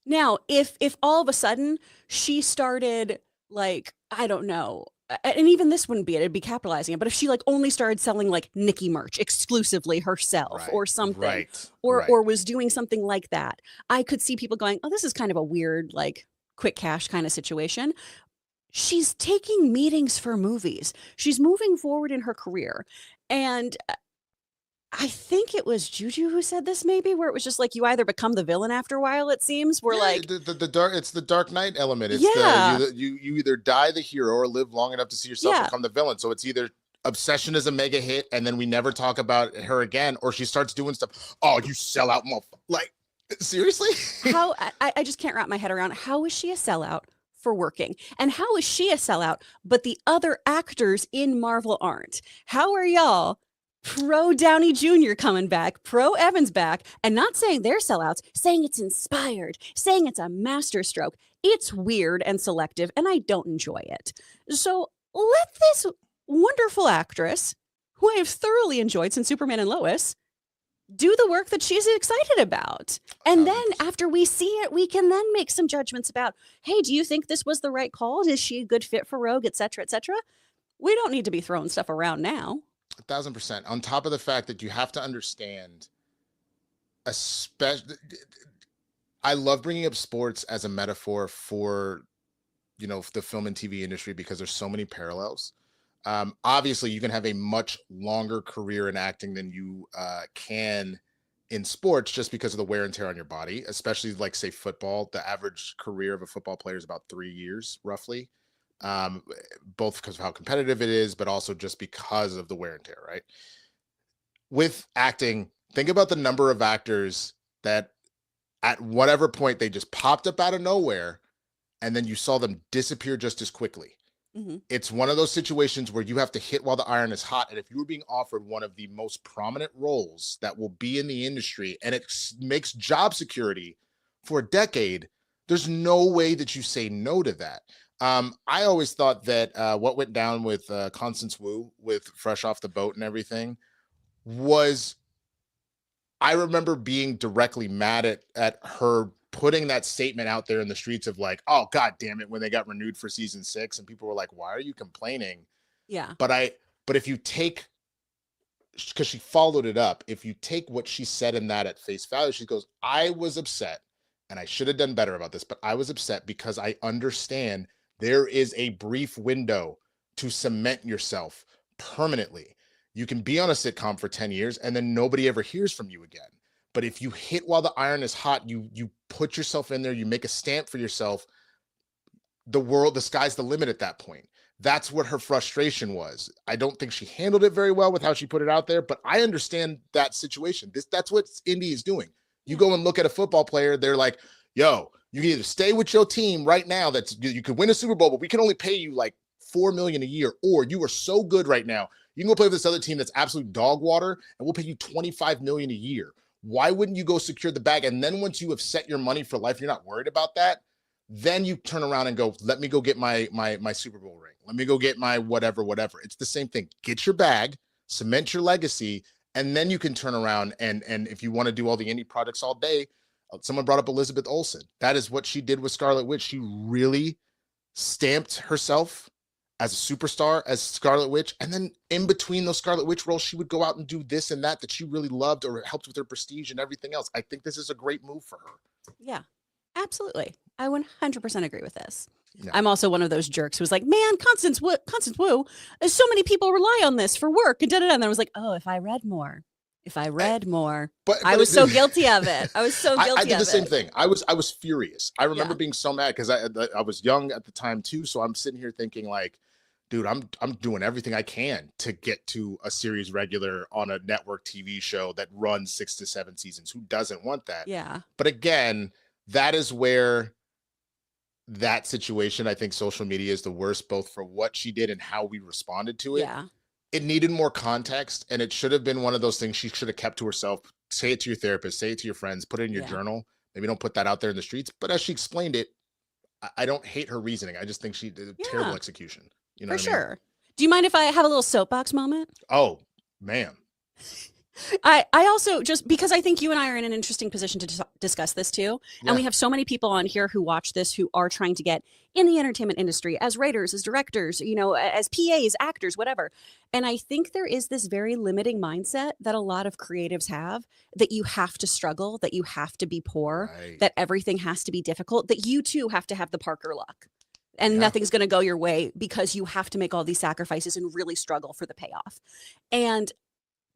Now, if all of a sudden she started like, I don't know, and even this wouldn't be it, it'd be capitalizing it, but if she only started selling Nikki merch exclusively herself or something, or was doing something like that, I could see people going, oh, this is kind of a weird, quick cash kind of situation. She's taking meetings for movies. She's moving forward in her career. And I think it was Juju who said this maybe, where it was just you either become the villain after a while, it seems. We're the dark, it's the Dark Knight element. It's you either die the hero or live long enough to see yourself become the villain. So it's either Obsession is a mega hit and then we never talk about her again, or she starts doing stuff. Oh, you sell out, motherfucker. Seriously? How I just can't wrap my head around, how is she a sellout for working? And how is she a sellout, but the other actors in Marvel aren't? How are y'all pro Downey Jr. coming back, pro Evans back, and not saying they're sellouts, saying it's inspired, saying it's a masterstroke? It's weird and selective, and I don't enjoy it. So let this wonderful actress, who I have thoroughly enjoyed since Superman and Lois, do the work that she's excited about. And then after we see it, we can then make some judgments about, hey, do you think this was the right call? Is she a good fit for Rogue, et cetera, et cetera? We don't need to be throwing stuff around now. 1,000%. On top of the fact that you have to understand, I love bringing up sports as a metaphor for, the film and TV industry because there's so many parallels. Obviously, you can have a much longer career in acting than you can in sports just because of the wear and tear on your body, especially like say football. The average career of a football player is about 3 years roughly, both because of how competitive it is, but also just because of the wear and tear, right? With acting, think about the number of actors that at whatever point they just popped up out of nowhere and then you saw them disappear just as quickly. Mm-hmm. It's one of those situations where you have to hit while the iron is hot. And if you were being offered one of the most prominent roles that will be in the industry and it makes job security for a decade, there's no way that you say no to that. I always thought that what went down with Constance Wu with Fresh Off the Boat and everything was, I remember being directly mad at her putting that statement out there in the streets of like, oh, God damn it, when they got renewed for season 6 and people were like, why are you complaining? Yeah. But if you take, because she followed it up, if you take what she said in that at face value, she goes, I was upset and I should have done better about this, but I was upset because I understand there is a brief window to cement yourself permanently. You can be on a sitcom for 10 years and then nobody ever hears from you again. But if you hit while the iron is hot, you put yourself in there, you make a stamp for yourself, the sky's the limit at that point. That's what her frustration was. I don't think she handled it very well with how she put it out there, but I understand that situation. That's what indie is doing. You go and look at a football player, they're like, yo, you can either stay with your team right now, you could win a Super Bowl, but we can only pay you like $4 million a year, or you are so good right now, you can go play with this other team that's absolute dog water, and we'll pay you $25 million a year. Why wouldn't you go secure the bag? And then once you have set your money for life, you're not worried about that. Then you turn around and go, let me go get my Super Bowl ring. Let me go get my whatever. It's the same thing. Get your bag, cement your legacy, and then you can turn around and if you want to do all the indie projects all day, someone brought up Elizabeth Olsen. That is what she did with Scarlet Witch. She really stamped herself as a superstar, as Scarlet Witch. And then in between those Scarlet Witch roles, she would go out and do this and that she really loved or helped with her prestige and everything else. I think this is a great move for her. Yeah, absolutely. I 100% agree with this. Yeah. I'm also one of those jerks who was like, man, Constance Wu, so many people rely on this for work and da-da-da. And I was like, oh, if I read more. But I was so guilty of it. I was so guilty of it. I did the same thing. I was furious. I remember being so mad because I was young at the time too. So I'm sitting here thinking like, dude, I'm doing everything I can to get to a series regular on a network TV show that runs 6 to 7 seasons. Who doesn't want that? Yeah. But again, that is where that situation, I think social media is the worst, both for what she did and how we responded to it. Yeah. It needed more context, and it should have been one of those things she should have kept to herself. Say it to your therapist, say it to your friends, put it in your journal. Maybe don't put that out there in the streets. But as she explained it, I don't hate her reasoning. I just think she did a terrible execution. You know for what I mean? sure. Do you mind if I have a little soapbox moment? Oh, man. I also, just because I think you and I are in an interesting position to discuss this too. Yeah. And we have so many people on here who watch this, who are trying to get in the entertainment industry as writers, as directors, as PAs, actors, whatever. And I think there is this very limiting mindset that a lot of creatives have, that you have to struggle, that you have to be poor, Right. that everything has to be difficult, that you too have to have the Parker luck. And nothing's going to go your way because you have to make all these sacrifices and really struggle for the payoff. And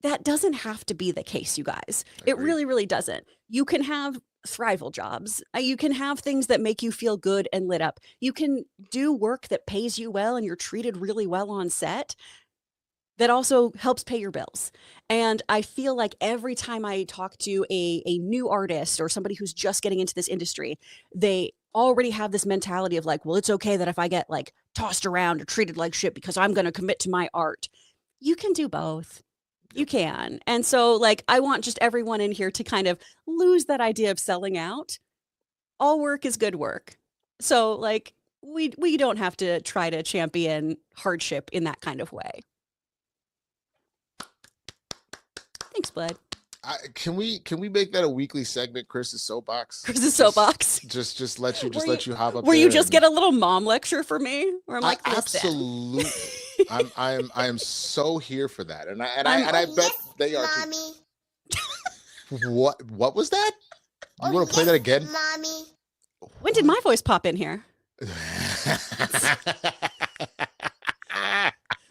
that doesn't have to be the case, you guys. It really, really doesn't. You can have thrival jobs. You can have things that make you feel good and lit up. You can do work that pays you well and you're treated really well on set that also helps pay your bills. And I feel like every time I talk to a new artist or somebody who's just getting into this industry, they already have this mentality of like, well, it's okay that if I get like tossed around or treated like shit because I'm going to commit to my art. You can do both. You can. And so like, I want just everyone in here to kind of lose that idea of selling out. All work is good work. So like, we don't have to try to champion hardship in that kind of way. Thanks, bud. Can we make that a weekly segment, Chris's Soapbox? Chris's Soapbox. Just let you hop up. Where there you just get a little mom lecture for me? Where I'm like, absolutely. I am so here for that, and I bet they are Mommy. too. What was that? You want to play that again, Mommy? When did my voice pop in here?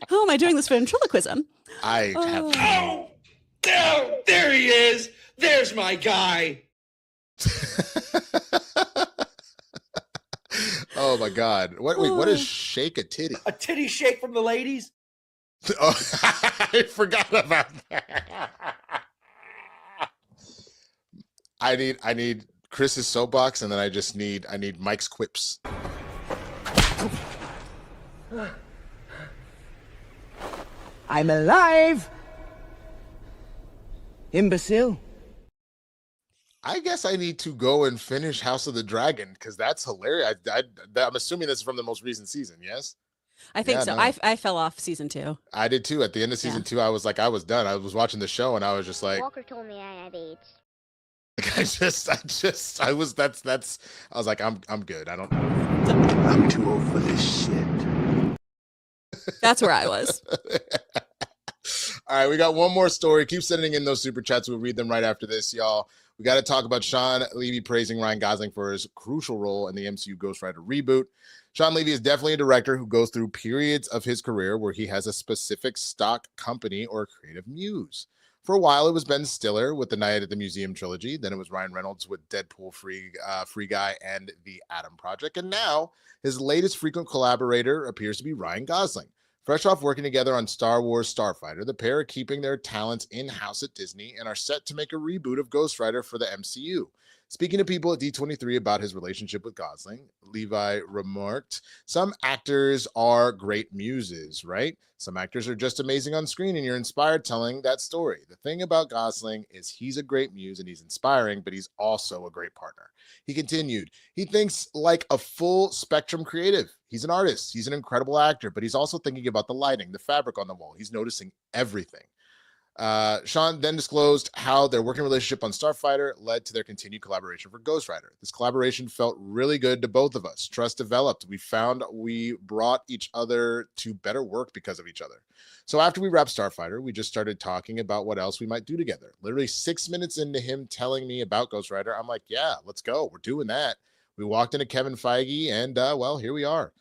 How am I doing this ventriloquism? I have. Oh, there he is. There's my guy. Oh my God! What is shake a titty? A titty shake from the ladies. Oh, I forgot about that. I need Chris's soapbox, and then I need Mike's quips. I'm alive, imbecile. I guess I need to go and finish House of the Dragon because that's hilarious. I'm assuming this is from the most recent season. Yes, I think Yeah, so. no. I fell off season 2. I did too. At the end of season 2, I was done. I was watching the show, and I was just like, Walker told me I had AIDS. I was like, I'm good. I don't. I'm too old for this shit. That's where I was. All right, we got one more story. Keep sending in those super chats. We'll read them right after this, y'all. We got to talk about Sean Levy praising Ryan Gosling for his crucial role in the MCU Ghost Rider reboot. Sean Levy is definitely a director who goes through periods of his career where he has a specific stock company or creative muse. For a while, it was Ben Stiller with the Night at the Museum trilogy. Then it was Ryan Reynolds with Deadpool, Free Guy, and The Atom Project. And now his latest frequent collaborator appears to be Ryan Gosling. Fresh off working together on Star Wars Starfighter, the pair are keeping their talents in-house at Disney and are set to make a reboot of Ghost Rider for the MCU. Speaking to people at D23 about his relationship with Gosling, Levi remarked, "Some actors are great muses, right? Some actors are just amazing on screen and you're inspired telling that story. The thing about Gosling is he's a great muse and he's inspiring, but he's also a great partner." He continued, "He thinks like a full spectrum creative. He's an artist, he's an incredible actor, but he's also thinking about the lighting, the fabric on the wall. He's noticing everything." Sean then disclosed how their working relationship on Starfighter led to their continued collaboration for Ghost Rider. "This collaboration felt really good to both of us. Trust developed. We found we brought each other to better work because of each other. So after we wrapped Starfighter, we just started talking about what else we might do together. Literally 6 minutes into him telling me about Ghost Rider, I'm like, yeah, let's go. We're doing that. We walked into Kevin Feige and, well, here we are."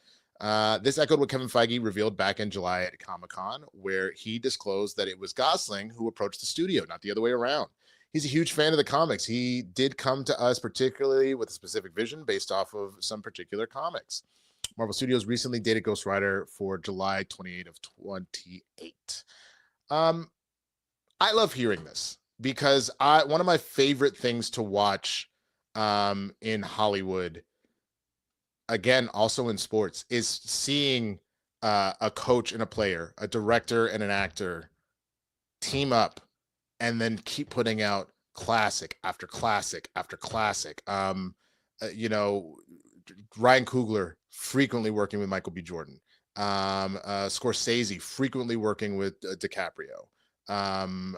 This echoed what Kevin Feige revealed back in July at Comic-Con, where he disclosed that it was Gosling who approached the studio, not the other way around. He's a huge fan of the comics. He did come to us particularly with a specific vision based off of some particular comics. Marvel Studios recently dated Ghost Rider for July 28 of 28. I love hearing this because one of my favorite things to watch in Hollywood, again, also in sports, is seeing a coach and a player, a director and an actor team up and then keep putting out classic after classic after classic. Ryan Coogler frequently working with Michael B. Jordan. Scorsese frequently working with DiCaprio. I'm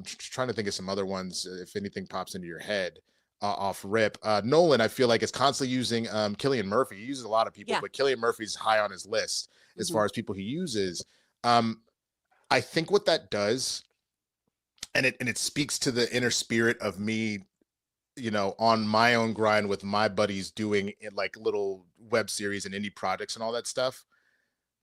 trying to think of some other ones, if anything pops into your head. Off rip. Nolan, I feel like, is constantly using Cillian Murphy. He uses a lot of people, but Cillian Murphy's high on his list as far as people he uses. I think what that does, and it speaks to the inner spirit of me, on my own grind with my buddies doing it, like little web series and indie projects and all that stuff.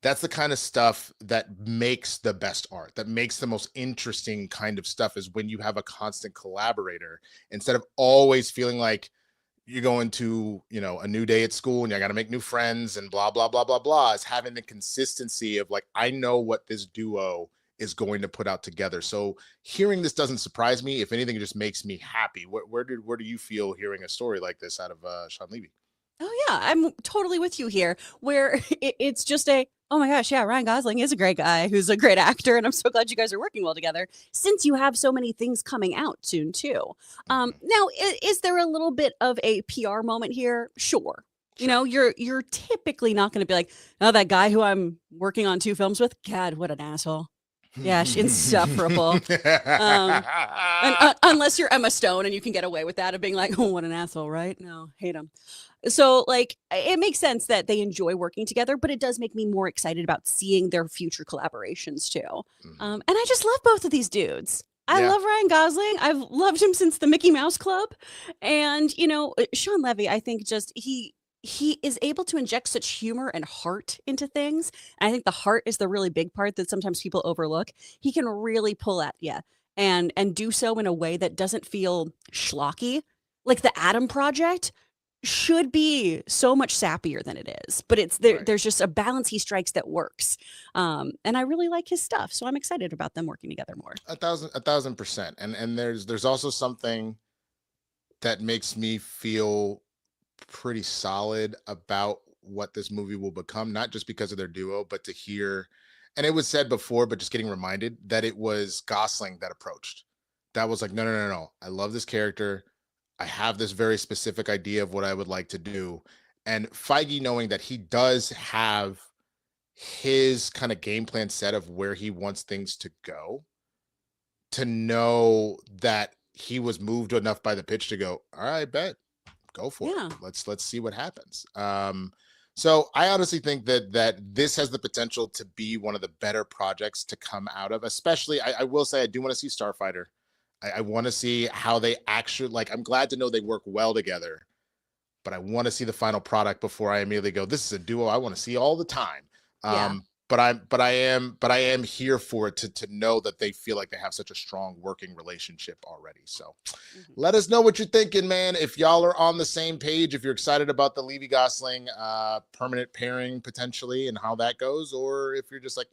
That's the kind of stuff that makes the best art, that makes the most interesting kind of stuff, is when you have a constant collaborator instead of always feeling like you're going to, a new day at school and you got to make new friends and blah, blah, blah, blah, blah. Is having the consistency of like, I know what this duo is going to put out together. So hearing this doesn't surprise me. If anything, it just makes me happy. Where do you feel hearing a story like this out of Sean Levy? Oh yeah, I'm totally with you here, where it's just oh my gosh, yeah, Ryan Gosling is a great guy who's a great actor, and I'm so glad you guys are working well together, since you have so many things coming out soon too. Now, is there a little bit of a PR moment here? Sure. You're typically not going to be like, oh, that guy who I'm working on 2 films with, God, what an asshole. Yeah, she's insufferable. Unless you're Emma Stone and you can get away with that of being like, oh, what an asshole, right? No, hate him. So like, it makes sense that they enjoy working together, but it does make me more excited about seeing their future collaborations too. And I just love both of these dudes. I love Ryan Gosling. I've loved him since the Mickey Mouse Club. And, Sean Levy, I think just he is able to inject such humor and heart into things. And I think the heart is the really big part that sometimes people overlook. He can really pull at and do so in a way that doesn't feel schlocky. Like the Adam Project should be so much sappier than it is, but it's there. Right. There's just a balance he strikes that works, and I really like his stuff. So I'm excited about them working together more. 1,000%. And there's also something that makes me feel pretty solid about what this movie will become, not just because of their duo, but to hear, and it was said before, but just getting reminded that it was Gosling that approached. That was like, no. I love this character. I have this very specific idea of what I would like to do. And Feige, knowing that he does have his kind of game plan set of where he wants things to go, to know that he was moved enough by the pitch to go, all right, bet, go for it. Let's see what happens. So I honestly think that this has the potential to be one of the better projects to come out of, especially, I will say, I do want to see Starfighter. I want to see how they actually, like, I'm glad to know they work well together, but I want to see the final product before I immediately go, this is a duo I want to see all the time. But I am here for it to know that they feel like they have such a strong working relationship already. So let us know what you're thinking, man. If y'all are on the same page, if you're excited about the Levy Gosling permanent pairing potentially and how that goes, or if you're just like,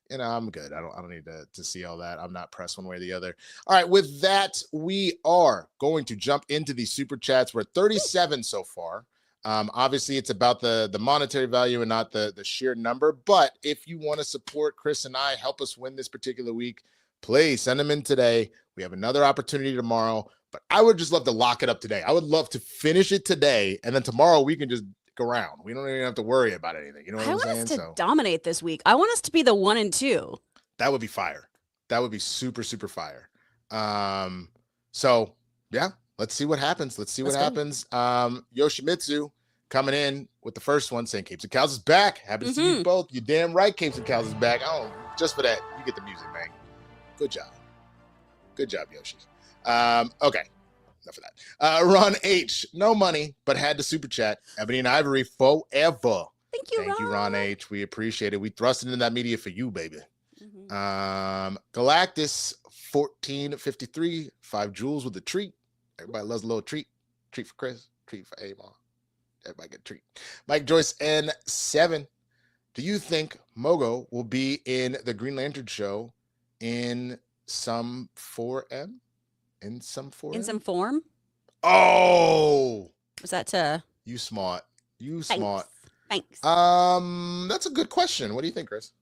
I'm good. I don't need to see all that. I'm not pressed one way or the other. All right. With that, we are going to jump into the super chats. We're at 37 so far. Obviously, it's about the monetary value and not the sheer number. But if you want to support Kris and I, help us win this particular week, please send them in today. We have another opportunity tomorrow. But I would just love to lock it up today. I would love to finish it today. And then tomorrow we can just go around. We don't even have to worry about anything. You know what I'm saying? I want us to dominate this week. I want us to be the 1 and 2. That would be fire. That would be super, super fire. So yeah, let's see what happens. Let's happens. Yoshimitsu coming in with the first one saying Capes and Cows is back. Happy to see you both. You're damn right, Capes and Cows is back. Oh, just for that, you get the music, man. Good job. Good job, Yoshi. Okay. Enough of that. Ron H, no money, but had to super chat. Ebony and Ivory forever. Thank you, Ron H. We appreciate it. We thrust into that media for you, baby. Galactus 1453, 5 jewels with a treat. Everybody loves a little treat. Treat for Kris, treat for Avon. Everybody get a treat. Mike Joyce N7. Do you think Mogo will be in the Green Lantern show in some 4M? In some form? In some form? Oh! Was that to... You smart. Thanks. That's a good question. What do you think, Kris?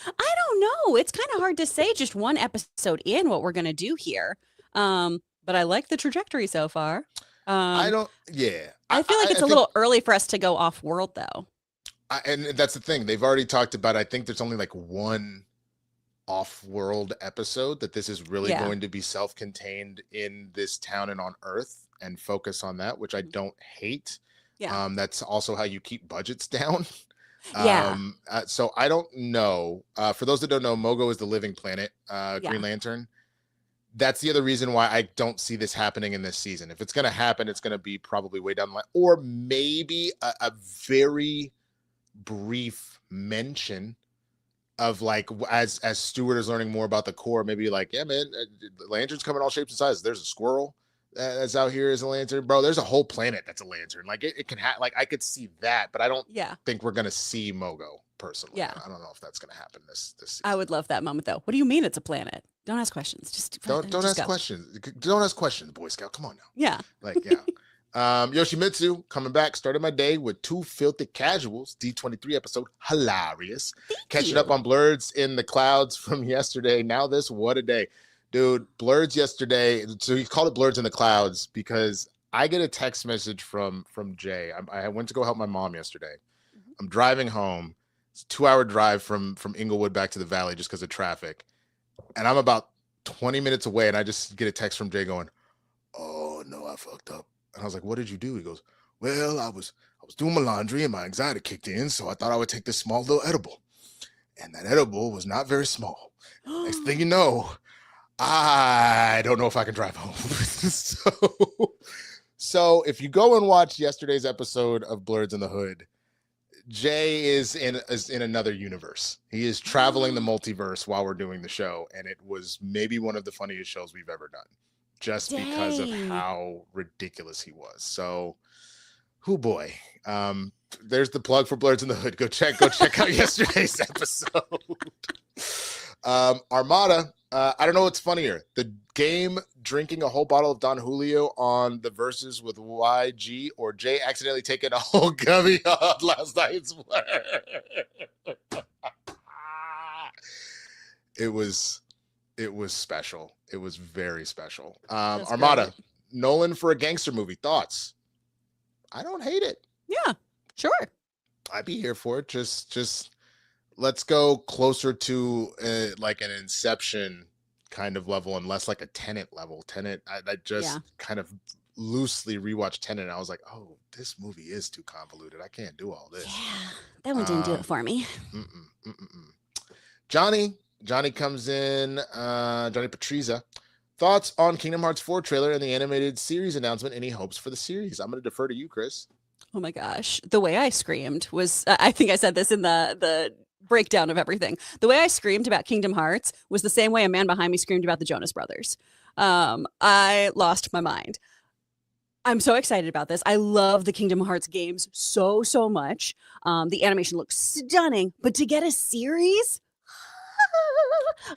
I don't know. It's kind of hard to say just one episode in what we're going to do here. But I like the trajectory so far. I feel like it's a little early for us to go off world, though. And that's the thing. They've already talked about, I think there's only like one off-world episode that this is really going to be self-contained in this town and on Earth and focus on that, which I don't hate. That's also how you keep budgets down. So I don't know. For those that don't know, Mogo is the living planet, Green Lantern. That's the other reason why I don't see this happening in this season. If it's going to happen, it's going to be probably way down the line, or maybe a very brief mention of like, as Stewart is learning more about the core, maybe like, yeah, man, lanterns come in all shapes and sizes. There's a squirrel that's out here as a lantern, bro. There's a whole planet that's a lantern. Like it can like I could see that, but I don't think we're gonna see Mogo personally. I don't know if that's gonna happen this season. I would love that moment though. What do you mean it's a planet? Don't ask questions. Don't ask questions. Don't ask questions, Boy Scout. Come on now. Yeah. Yoshimitsu coming back. Started my day with 2 filthy casuals. D23 episode, hilarious. Catching up on Blurs in the Clouds from yesterday. Now this, what a day. Dude, Blurs yesterday. So he called it Blurs in the Clouds because I get a text message from Jay. I went to go help my mom yesterday. I'm driving home. It's a 2-hour drive from Inglewood back to the Valley just because of traffic. And I'm about 20 minutes away, and I just get a text from Jay going, "Oh no, I fucked up." And I was like, "What did you do?" He goes, "Well, I was doing my laundry and my anxiety kicked in, so I thought I would take this small little edible. And that edible was not very small. Next thing you know, I don't know if I can drive home." So if you go and watch yesterday's episode of Blurs in the Hood, Jay is in another universe. He is traveling the multiverse while we're doing the show, and it was maybe one of the funniest shows we've ever done, just because of Dang. how ridiculous he was. So, who boy, there's the plug for Blurs in the Hood. Go check out yesterday's episode. Armada. I don't know what's funnier, the game drinking a whole bottle of Don Julio on the verses with YG, or Jay accidentally taking a whole gummy on last night's work. It was special. It was very special. That's Armada, great. Nolan for a gangster movie. Thoughts? I don't hate it. Yeah, sure. I'd be here for it. Just let's go closer to like an Inception kind of level and less like a Tenet level. Tenet, I just kind of loosely rewatched Tenet, and I was like, oh, this movie is too convoluted. I can't do all this. Yeah, that one didn't do it for me. Johnny comes in, Johnny Patriza. Thoughts on Kingdom Hearts 4 trailer and the animated series announcement? Any hopes for the series? I'm going to defer to you, Kris. Oh my gosh. The way I screamed was, I think I said this in the breakdown of everything. The way I screamed about Kingdom Hearts was the same way a man behind me screamed about the Jonas Brothers. I lost my mind. I'm so excited about this. I love the Kingdom Hearts games so much. The animation looks stunning, but to get a series,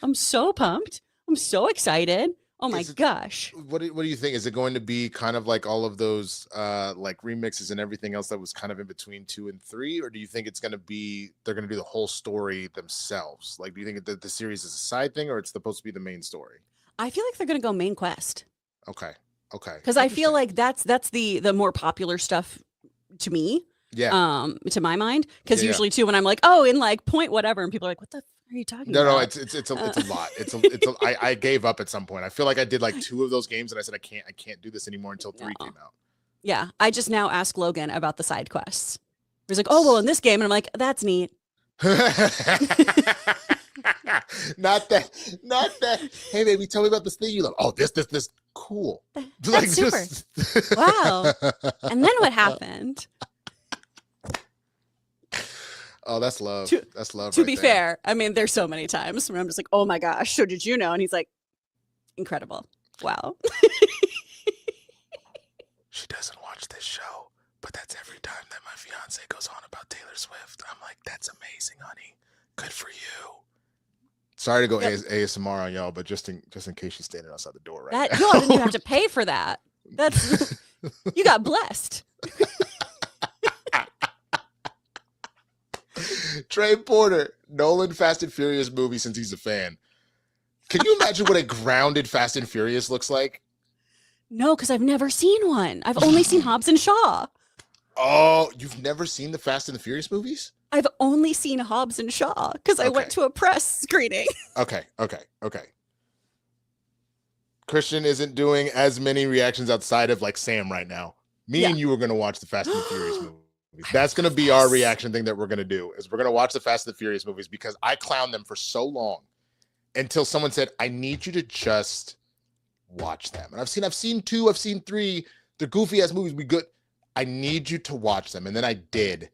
I'm so pumped. I'm so excited. Oh my gosh. What do you think? Is it going to be kind of like all of those like remixes and everything else that was kind of in between 2 and 3? Or do you think it's going to be, they're going to do the whole story themselves? Like, do you think that the series is a side thing, or it's supposed to be the main story? I feel like they're going to go main quest. Okay. Because I feel like that's the more popular stuff to me. Yeah. To my mind. Because usually too, when I'm like, oh, in like point whatever, and people are like, what the are you talking about? No, it's a lot. I gave up at some point. I feel like I did like 2 of those games, and I said I can't do this anymore until 3 came out. Yeah, I just now ask Logan about the side quests. He's like, oh well, in this game, and I'm like, that's neat. Not that. Hey baby, tell me about this thing you love. Oh, this cool. That's like super. Wow. And then what happened? Oh, that's love. That's love. To be fair, I mean, there's so many times where I'm just like, oh my gosh, so did you know? And he's like, incredible. Wow. She doesn't watch this show, but that's every time that my fiance goes on about Taylor Swift. I'm like, that's amazing, honey. Good for you. Sorry to go ASMR on y'all, but just in case she's standing outside the door right now. No, then you have to pay for that. That's you got blessed. Trey Porter, Nolan Fast and Furious movie since he's a fan. Can you imagine what a grounded Fast and Furious looks like? No, because I've never seen one. I've only seen Hobbs and Shaw. Oh, you've never seen the Fast and the Furious movies? I've only seen Hobbs and Shaw because I went to a press screening. Okay. Kristian isn't doing as many reactions outside of like Sam right now. Me and you are going to watch the Fast and the Furious movies. That's going to be our reaction thing that we're going to do, is we're going to watch the Fast and the Furious movies, because I clowned them for so long until someone said, I need you to just watch them. And I've seen 2, I've seen 3. They're goofy ass movies. We good. I need you to watch them. And then I did.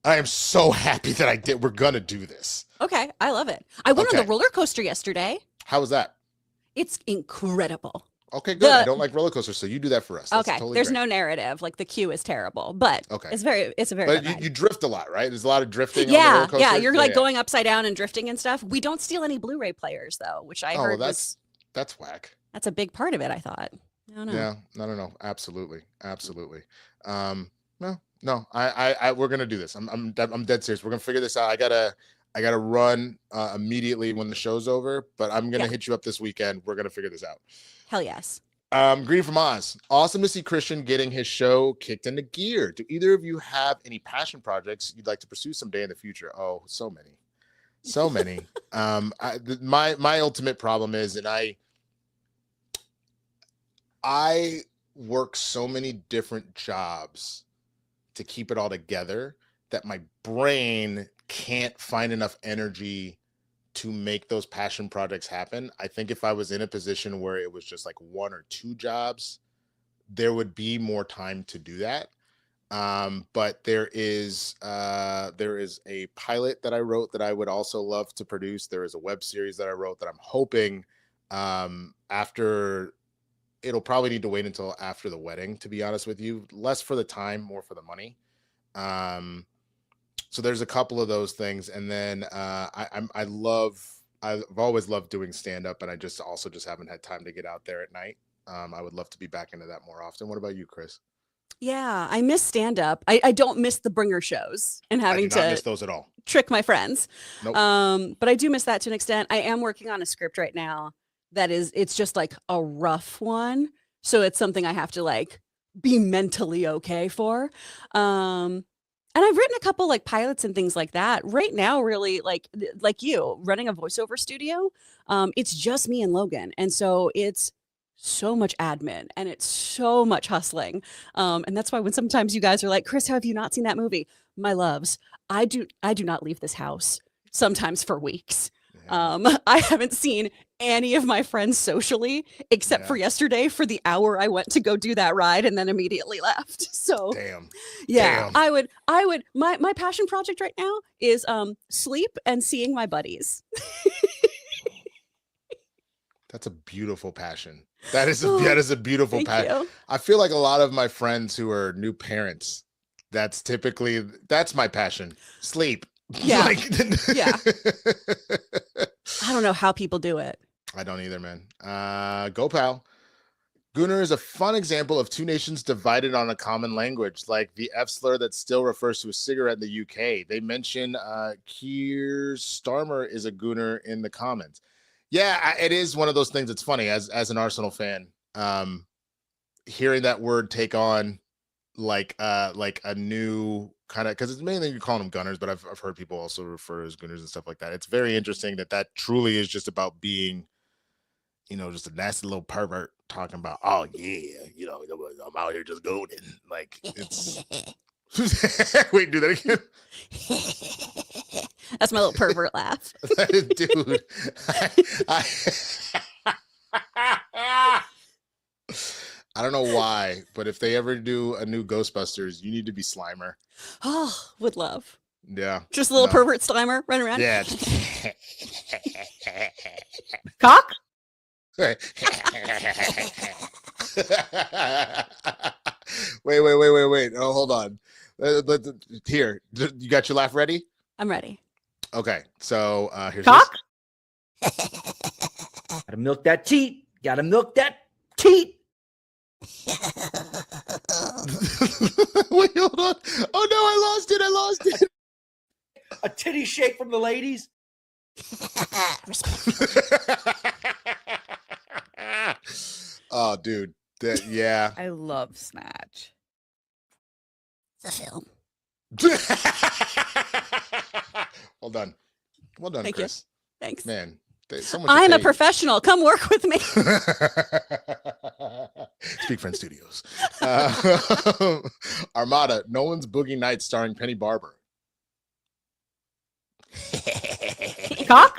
I am so happy that I did. We're going to do this. Okay. I love it. I went on the roller coaster yesterday. How was that? It's incredible. Okay, good. I don't like roller coasters, so you do that for us. That's okay, totally there's great. no narrative. Like the queue is terrible, but it's a very But you drift a lot, right? There's a lot of drifting. Yeah, on the roller coaster. yeah. You're like going upside down and drifting and stuff. We don't steal any Blu-ray players though, which I heard that's whack. That's a big part of it. I thought. Yeah, no. Absolutely. No. I we're gonna do this. I'm dead serious. We're gonna figure this out. I gotta run immediately when the show's over, but I'm gonna hit you up this weekend. We're gonna figure this out. Hell yes. Green from Oz. Awesome to see Kristian getting his show kicked into gear. Do either of you have any passion projects you'd like to pursue someday in the future? Oh, so many. My ultimate problem is, and I work so many different jobs to keep it all together that my brain can't find enough energy to make those passion projects happen. I think if I was in a position where it was just like 1 or 2 jobs, there would be more time to do that. But there is a pilot that I wrote that I would also love to produce. There is a web series that I wrote that I'm hoping after, it'll probably need to wait until after the wedding, to be honest with you. Less for the time, more for the money. So there's a couple of those things, and then I've always loved doing stand-up, and I just haven't had time to get out there at night. I would love to be back into that more often. What about you, Kris? Yeah, I miss stand-up. I don't miss the bringer shows and I having do not to miss those at all. trick my friends. Nope. But I do miss that to an extent. I am working on a script right now it's just like a rough one. So it's something I have to like be mentally okay for. And I've written a couple like pilots and things like that. Right now, really like you running a voiceover studio. It's just me and Logan. And so it's so much admin and it's so much hustling. And that's why when sometimes you guys are like, Kris, have you not seen that movie? My loves, I do not leave this house sometimes for weeks. I haven't seen any of my friends socially except for yesterday for the hour I went to go do that ride and then immediately left. So Damn. I would my passion project right now is sleep and seeing my buddies. That's a beautiful passion. That is a beautiful Thank passion. you. I feel like a lot of my friends who are new parents, that's my passion. Sleep. Yeah. Yeah. I don't know how people do it. I don't either, man. Go pal. Gooner is a fun example of two nations divided on a common language, like the F slur that still refers to a cigarette in the UK. They mention Keir Starmer is a Gooner in the comments. Yeah, it is one of those things that's funny as an Arsenal fan, hearing that word take on like a new kind of, because it's mainly you call them Gunners, but I've heard people also refer as Gooners and stuff like that. It's very interesting that truly is just about being, just a nasty little pervert talking about, oh yeah, I'm out here just goading. Like it's wait, do that again. That's my little pervert laugh. Dude. I don't know why, but if they ever do a new Ghostbusters, you need to be Slimer. Oh, would love. Yeah. Just a little pervert Slimer running around. Yeah. Cock? Wait. Oh, hold on. Here, you got your laugh ready? I'm ready. Okay, so here's Cock? Gotta milk that teat. Gotta milk that teat. Wait, hold on. Oh no, I lost it. A titty shake from the ladies. Oh, dude. Yeah. I love Snatch. The film. Well done. Well done, Thank Kris. you. Thanks. Man, I'm a professional. Come work with me. Speak Friend Studios. Armada, Nolan's Boogie Nights starring Penny Barber. Cock?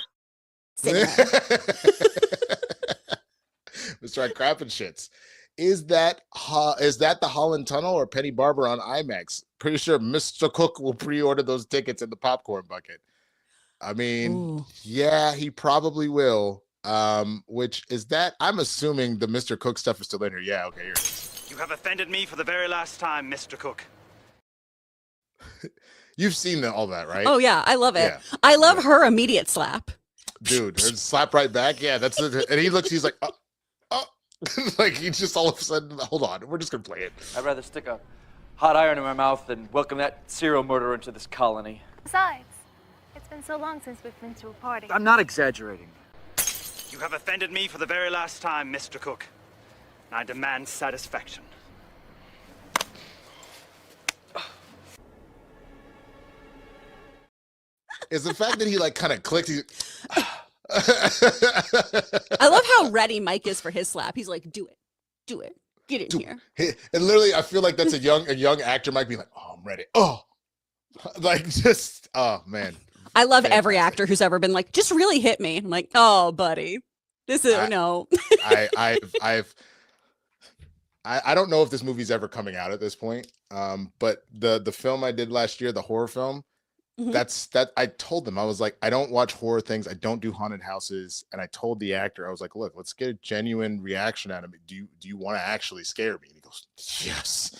Mr. Crap and Shits. Is that the Holland Tunnel or Penny Barber on IMAX? Pretty sure Mr. Cook will pre-order those tickets in the popcorn bucket. I mean, Ooh. Yeah, he probably will. Which is that? I'm assuming the Mr. Cook stuff is still in here. Yeah, okay, here it is. You have offended me for the very last time, Mr. Cook. You've seen all that, right? Oh yeah, I love it. Yeah. I love her immediate slap. Dude, her slap right back. Yeah, that's it. And he's like, oh. Like he just all of a sudden, hold on, we're just gonna play it. I'd rather stick a hot iron in my mouth than welcome that serial murderer into this colony. Besides, it's been so long since we've been to a party. I'm not exaggerating. You have offended me for the very last time, Mr. Cook. And I demand satisfaction. Is the fact that he like kind of clicked. I love how ready Mike is for his slap. He's like, do it, get in here. And literally, I feel like that's a young actor might be like, oh, I'm ready. Oh, like just, oh man. I love Fantastic. every actor who's ever been like, just really hit me. I'm like, oh, buddy, this is no. I don't know if this movie's ever coming out at this point. But the film I did last year, the horror film, that I told them, I was like, I don't watch horror things. I don't do haunted houses. And I told the actor, I was like, look, let's get a genuine reaction out of it. Do you want to actually scare me? And he goes, yes.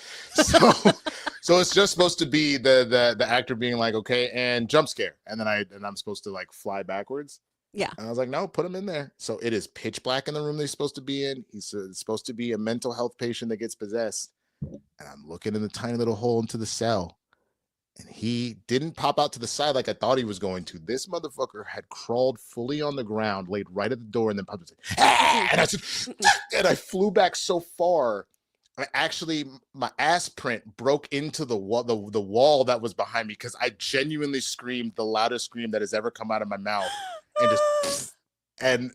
So it's just supposed to be the actor being like, okay, and jump scare. And then I'm supposed to like fly backwards. Yeah. And I was like, no, put him in there. So it is pitch black in the room that he's supposed to be in. He's supposed to be a mental health patient that gets possessed. And I'm looking in the tiny little hole into the cell. And he didn't pop out to the side like I thought he was going to. This motherfucker had crawled fully on the ground, laid right at the door, and then popped up. And I flew back so far. My ass print broke into the wall that was behind me because I genuinely screamed the loudest scream that has ever come out of my mouth. And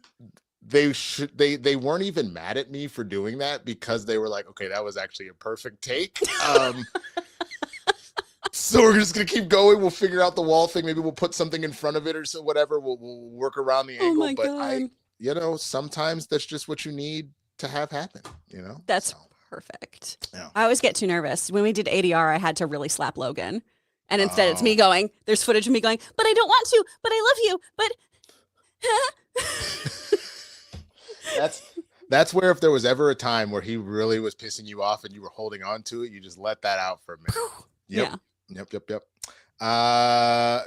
they weren't even mad at me for doing that because they were like, okay, that was actually a perfect take. So we're just gonna keep going. We'll figure out the wall thing. Maybe we'll put something in front of it or so, whatever. We'll work around the angle. My God. Sometimes that's just what you need to have happen. That's perfect. Yeah. I always get too nervous. When we did ADR, I had to really slap Logan. And instead it's me going, there's footage of me going, but I don't want to, but I love you, but That's where if there was ever a time where he really was pissing you off and you were holding on to it, you just let that out for a minute. Yep. Yeah. Yep.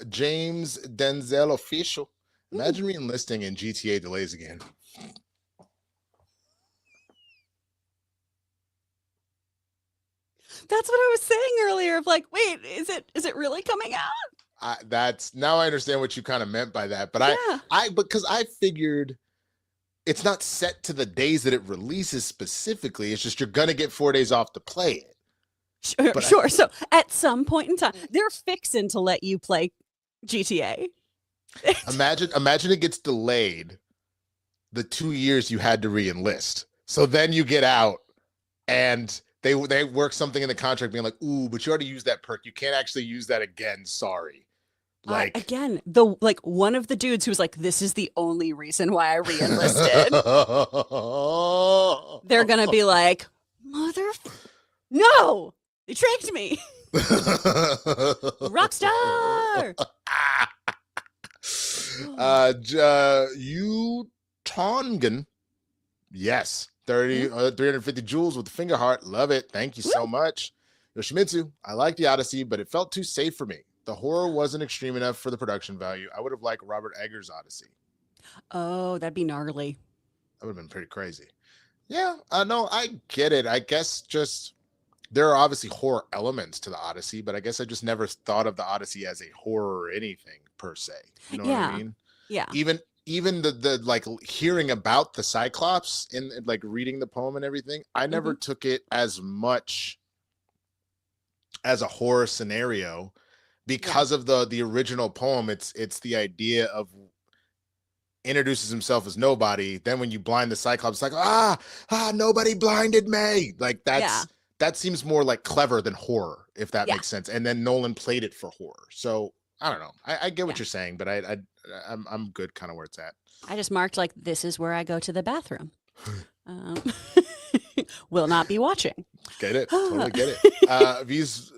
James Denzel official. Imagine re-enlisting in GTA delays again. That's what I was saying earlier of like, wait, is it really coming out? Now I understand what you kind of meant by that. But because I figured it's not set to the days that it releases specifically. It's just you're gonna get 4 days off to play it. Sure. So at some point in time, they're fixing to let you play GTA. Imagine it gets delayed the 2 years you had to re-enlist. So then you get out and they work something in the contract being like, ooh, but you already used that perk. You can't actually use that again. Sorry. Again, one of the dudes who was like, this is the only reason why I re-enlisted. They're gonna be like, no, they tricked me. Rockstar. You Tongan. Yes. 350 jewels with the finger heart. Love it. Thank you so much. Yoshimitsu, I like the Odyssey, but it felt too safe for me. The horror wasn't extreme enough for the production value. I would have liked Robert Eggers' Odyssey. Oh, that'd be gnarly. That would have been pretty crazy. Yeah, no, I get it. I guess just there are obviously horror elements to the Odyssey, but I guess I just never thought of the Odyssey as a horror or anything per se. You know what I mean? Yeah. Even the like hearing about the Cyclops and like reading the poem and everything, I never took it as much as a horror scenario because of the original poem. It's the idea of introduces himself as nobody. Then when you blind the Cyclops, it's like, nobody blinded me. Like that seems more like clever than horror, if that makes sense. And then Nolan played it for horror. So I don't know. I get what you're saying, but I'm good kind of where it's at. I just marked like, this is where I go to the bathroom. Will not be watching. Get it. Totally get it.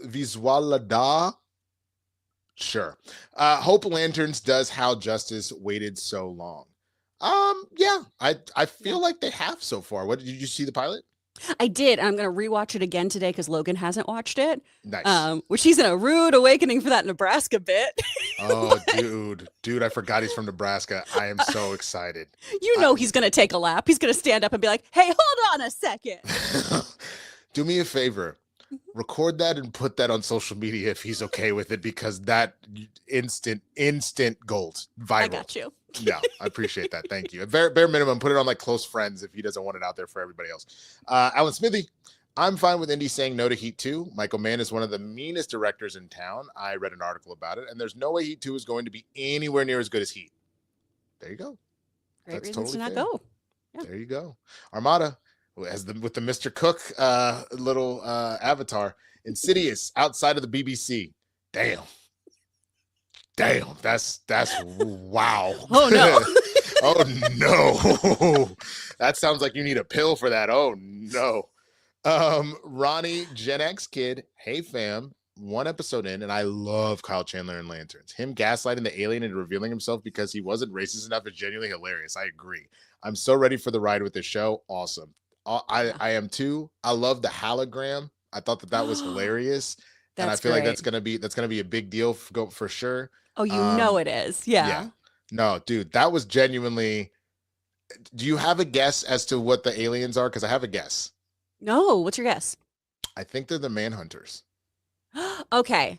Visualada. Sure. Hope Lanterns does How Justice waited so long. Yeah, I feel like they have so far. Did you see the pilot? I did. I'm going to rewatch it again today because Logan hasn't watched it. Nice. Which he's in a rude awakening for that Nebraska bit. Oh, dude, I forgot he's from Nebraska. I am so excited. He's going to take a lap. He's going to stand up and be like, hey, hold on a second. Do me a favor. Record that and put that on social media if he's okay with it, because that instant gold, viral. I got you. Yeah, I appreciate that. Thank you. At bare minimum, put it on like close friends if he doesn't want it out there for everybody else. Alan Smithy, I'm fine with Indy saying no to Heat 2. Michael Mann is one of the meanest directors in town. I read an article about it, and there's no way Heat 2 is going to be anywhere near as good as Heat. There you go. Great That's reasons totally to not fair. go. Yeah. There you go. Armada, with the Mr. Cook little avatar. Insidious, outside of the BBC. Damn, that's wow. Oh no. Oh no. That sounds like you need a pill for that. Oh no. Ronnie, Gen X kid. Hey fam. One episode in, and I love Kyle Chandler in Lanterns. Him gaslighting the alien and revealing himself because he wasn't racist enough is genuinely hilarious. I agree. I'm so ready for the ride with this show. Awesome. I am too. I love the hologram. I thought that was hilarious, and I feel like that's gonna be a big deal for sure. Oh, you know it is. Yeah. No, dude, that was genuinely. Do you have a guess as to what the aliens are? Because I have a guess. No, what's your guess? I think they're the Manhunters. Okay.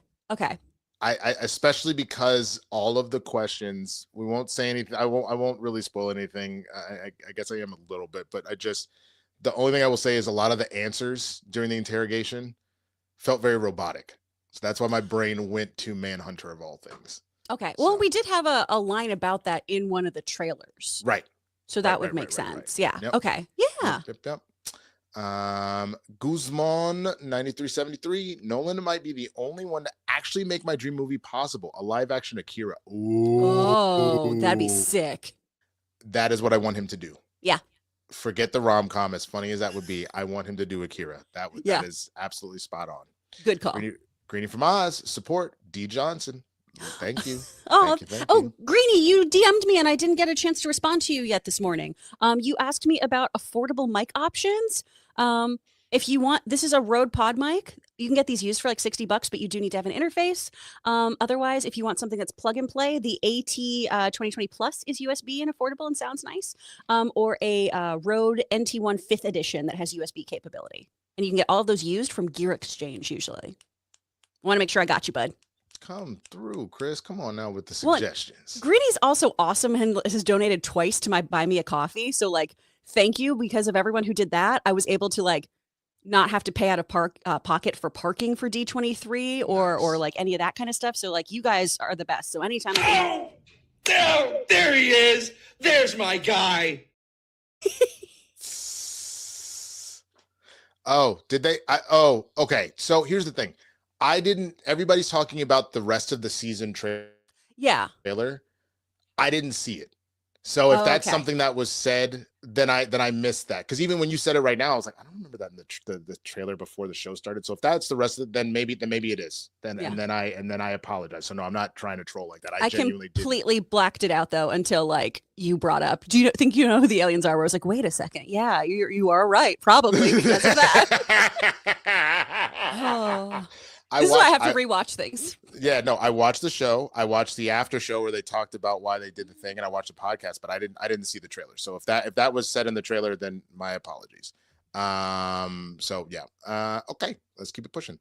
I especially because all of the questions, we won't say anything. I won't really spoil anything. I guess I am a little bit, but the only thing I will say is a lot of the answers during the interrogation felt very robotic. So that's why my brain went to Manhunter of all things. Okay. Well, we did have a line about that in one of the trailers. Right. So that would make sense. Yeah. Yep. Okay. Yeah. Yep. Guzman 9373. Nolan might be the only one to actually make my dream movie possible. A live action Akira. Ooh. Oh, that'd be sick. That is what I want him to do. Yeah. Forget the rom-com, as funny as that would be. I want him to do Akira. That is absolutely spot on. Good call. Greenie from Oz, support D Johnson. Thank you. Thank you. Greenie, you DM'd me and I didn't get a chance to respond to you yet this morning. You asked me about affordable mic options. If you want, this is a Rode Pod mic. You can get these used for like $60, but you do need to have an interface. Otherwise, if you want something that's plug and play, the AT 2020 Plus is USB and affordable and sounds nice. Or a Rode NT1 5th edition that has USB capability. And you can get all of those used from Gear Exchange usually. I want to make sure I got you, bud. Come through, Kris. Come on now with the suggestions. Greenie's also awesome and has donated twice to my Buy Me a Coffee. So like, thank you, because of everyone who did that. I was able to like not have to pay out of pocket for parking for D23 or like any of that kind of stuff. So like, you guys are the best. So anytime I can... there he is. There's my guy. Oh, did they? Okay. So here's the thing. Everybody's talking about the rest of the season trailer. I didn't see it. So if that's something that was said, then I missed that. Because even when you said it right now, I was like, I don't remember that in the trailer before the show started. So if that's the rest of it, then maybe it is. And then I apologize. So no, I'm not trying to troll like that. I genuinely completely blacked it out though until like you brought up. Do you think you know who the aliens are? Where I was like, wait a second, yeah, you are right, probably because of that. This is why I have to rewatch things. Yeah, no, I watched the show. I watched the after show where they talked about why they did the thing, and I watched the podcast, but I didn't see the trailer. So if that was said in the trailer, then my apologies. So yeah. Okay, let's keep it pushing.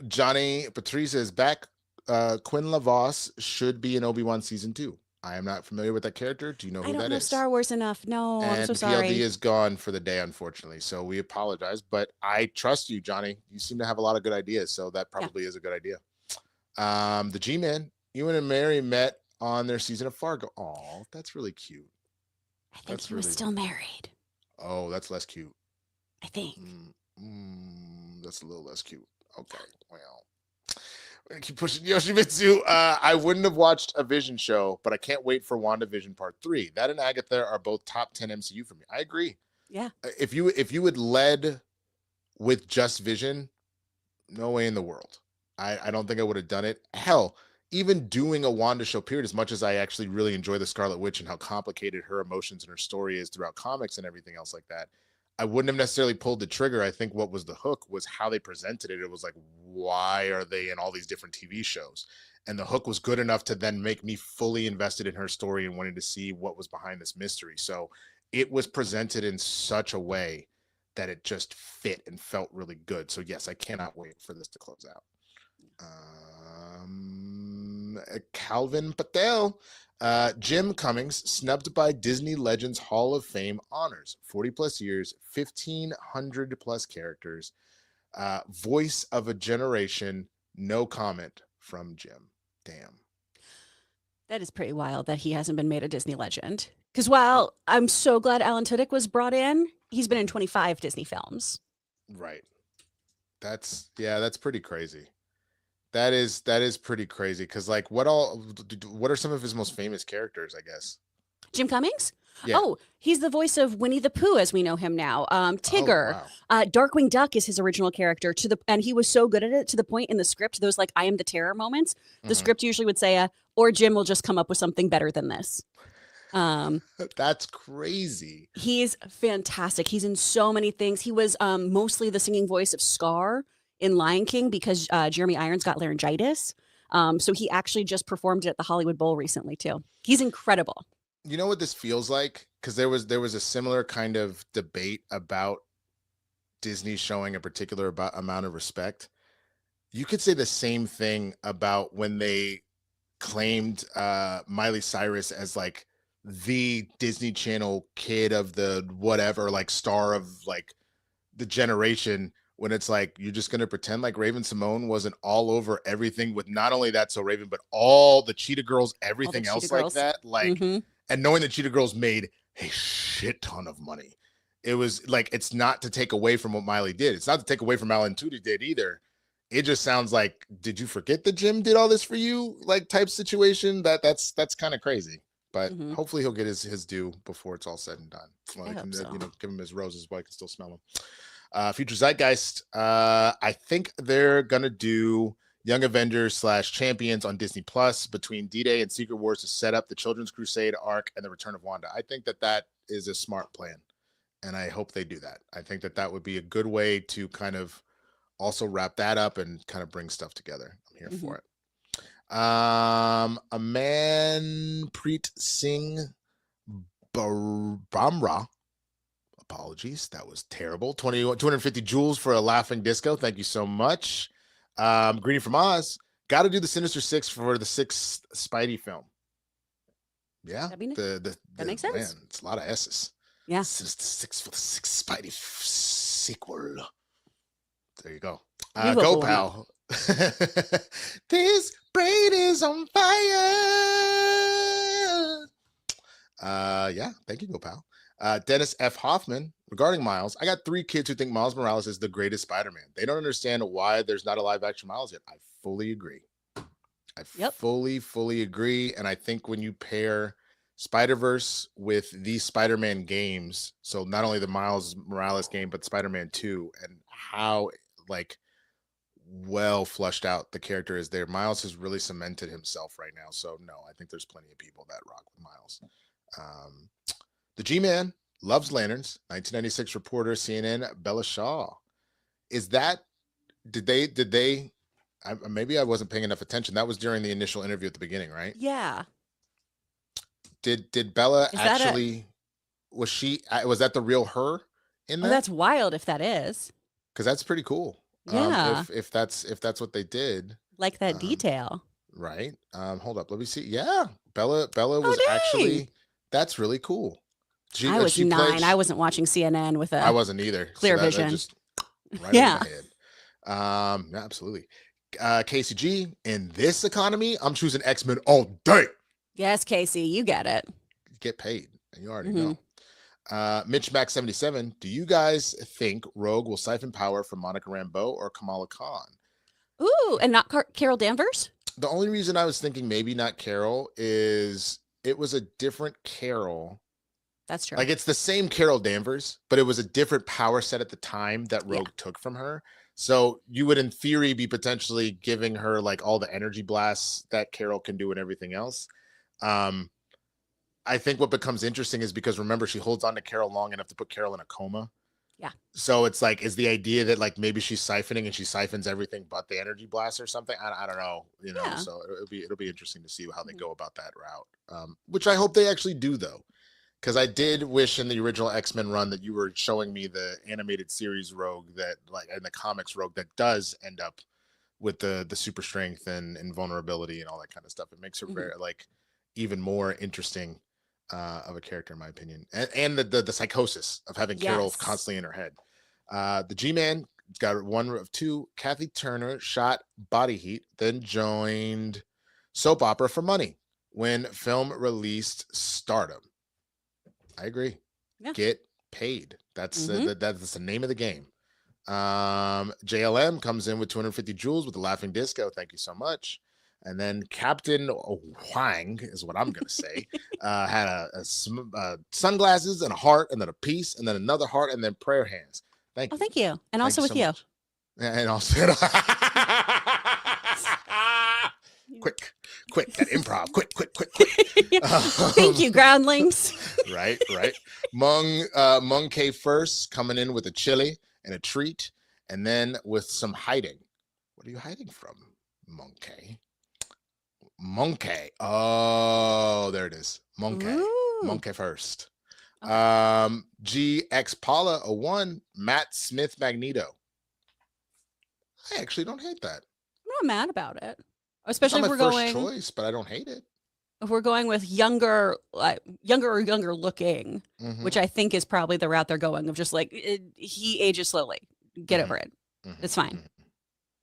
Johnny Patrice is back. Quinn Lavos should be in Obi-Wan season 2. I am not familiar with that character. Do you know who that is? I don't know Star Wars enough. No, and I'm so sorry. PLD is gone for the day, unfortunately. So we apologize, but I trust you, Johnny. You seem to have a lot of good ideas, so that probably is a good idea. The G-Man, Ewan and Mary met on their season of Fargo. Oh, that's really cute. I think he was still married. Oh, that's less cute. I think. That's a little less cute. Okay, well. Keep pushing Yoshimitsu. I wouldn't have watched a Vision show, but I can't wait for WandaVision Part 3. That and Agatha are both top 10 MCU for me. I agree. Yeah. If you had led with just Vision, no way in the world. I don't think I would have done it. Hell, even doing a Wanda show, period, as much as I actually really enjoy the Scarlet Witch and how complicated her emotions and her story is throughout comics and everything else like that, I wouldn't have necessarily pulled the trigger. I think what was the hook was how they presented it. It was like, why are they in all these different TV shows? And the hook was good enough to then make me fully invested in her story and wanting to see what was behind this mystery. So it was presented in such a way that it just fit and felt really good. So yes, I cannot wait for this to close out. Calvin Patel. Jim Cummings, snubbed by Disney Legends Hall of Fame honors. 40 plus years, 1,500 plus characters, voice of a generation, no comment from Jim. Damn. That is pretty wild that he hasn't been made a Disney legend. Because while I'm so glad Alan Tudyk was brought in, he's been in 25 Disney films. Right. That's pretty crazy. That is pretty crazy because like what are some of his most famous characters, I guess? Jim Cummings? Yeah. Oh, he's the voice of Winnie the Pooh as we know him now. Tigger. wow. Darkwing Duck is his original character and he was so good at it to the point in the script, those like I am the terror moments, the script usually would say, or Jim will just come up with something better than this. That's crazy. He's fantastic. He's in so many things. He was mostly the singing voice of Scar in Lion King because Jeremy Irons got laryngitis. So he actually just performed it at the Hollywood Bowl recently too. He's incredible. You know what this feels like? Because there was a similar kind of debate about Disney showing a particular amount of respect. You could say the same thing about when they claimed Miley Cyrus as like the Disney Channel kid of the whatever, like star of like the generation, when it's like you're just gonna pretend like Raven Simone wasn't all over everything with not only That's So Raven, but all the Cheetah Girls, everything else Cheetah Girls. like that. Like and knowing the Cheetah Girls made a shit ton of money. It was like, it's not to take away from what Miley did. It's not to take away from Alan Tudyk did either. It just sounds like, did you forget that Jim did all this for you? Like type situation. That's kind of crazy. But hopefully he'll get his due before it's all said and done. Well, I hope so. You know, give him his roses while I can still smell them. Future Zeitgeist. I think they're gonna do Young Avengers / Champions on Disney Plus between D-Day and Secret Wars to set up the Children's Crusade arc and the Return of Wanda. I think that is a smart plan, and I hope they do that. I think that would be a good way to kind of also wrap that up and kind of bring stuff together. I'm here for it. Amanpreet Singh Bamra. Apologies, that was terrible. 250 joules for a laughing disco. Thank you so much. Greeny from Oz. Got to do the Sinister Six for the sixth Spidey film. Yeah, that makes sense. Man, it's a lot of S's. Yeah, Sinister Six for the sixth Spidey sequel. There you go. You Go, vote pal. This brain is on fire. Yeah, thank you, Go, pal. Dennis F. Hoffman, regarding Miles, I got 3 kids who think Miles Morales is the greatest Spider-Man. They don't understand why there's not a live-action Miles yet. I fully agree. Fully agree. And I think when you pair Spider-Verse with these Spider-Man games, so not only the Miles Morales game, but Spider-Man 2, and how like well flushed out the character is there. Miles has really cemented himself right now. So no, I think there's plenty of people that rock with Miles. The G-Man loves lanterns. 1996 reporter, CNN, Bella Shaw. Is that, did they, maybe I wasn't paying enough attention. That was during the initial interview at the beginning, right? Yeah. Did Bella actually, was that the real her in that? Oh, that's wild if that is. Because that's pretty cool. Yeah. If that's what they did. Like that detail. Right. Hold up. Let me see. Yeah. Bella was actually, that's really cool. I was 9. I wasn't watching CNN with I wasn't either. Clear vision. That just right over my head. Absolutely. KCG, in this economy, I'm choosing X-Men all day. Yes, Casey, you get it. Get paid. And you already know. Mitch Mac 77, do you guys think Rogue will siphon power from Monica Rambeau or Kamala Khan? Ooh, and not Carol Danvers? The only reason I was thinking maybe not Carol is it was a different Carol. That's true. Like it's the same Carol Danvers, but it was a different power set at the time that Rogue took from her. So you would, in theory, be potentially giving her like all the energy blasts that Carol can do and everything else. I think what becomes interesting is because remember, she holds on to Carol long enough to put Carol in a coma. Yeah. So it's like, is the idea that like maybe she's siphoning and she siphons everything but the energy blast or something? I don't know. You know, so it'll be interesting to see how they go about that route. Which I hope they actually do though. Because I did wish in the original X-Men run that you were showing me the animated series Rogue that like in the comics Rogue that does end up with the super strength and invulnerability and all that kind of stuff. It makes her very like even more interesting of a character in my opinion. And the psychosis of having Carol constantly in her head. The G-Man got 1 of 2. Kathy Turner shot Body Heat, then joined Soap Opera for Money when film released Stardom. I agree. Yeah. Get paid. That's that's the name of the game. JLM comes in with 250 joules with the laughing disco. Thank you so much. And then Captain Huang is what I'm going to say. Had sunglasses and a heart, and then a piece, and then another heart, and then prayer hands. Thank you. Oh, thank you. And also with you. Much. And also, quick, that improv, quick. Thank you, groundlings. Right. Mung K first, coming in with a chili and a treat, and then with some hiding. What are you hiding from, Mung K? Oh, there it is. Monkey first. GX Paula a 1, Matt Smith Magneto. I actually don't hate that. I'm not mad about it, especially it's if not we're my first going. choice, but I don't hate it. If we're going with younger looking, which I think is probably the route they're going of just like he ages slowly. Get over it. It's fine.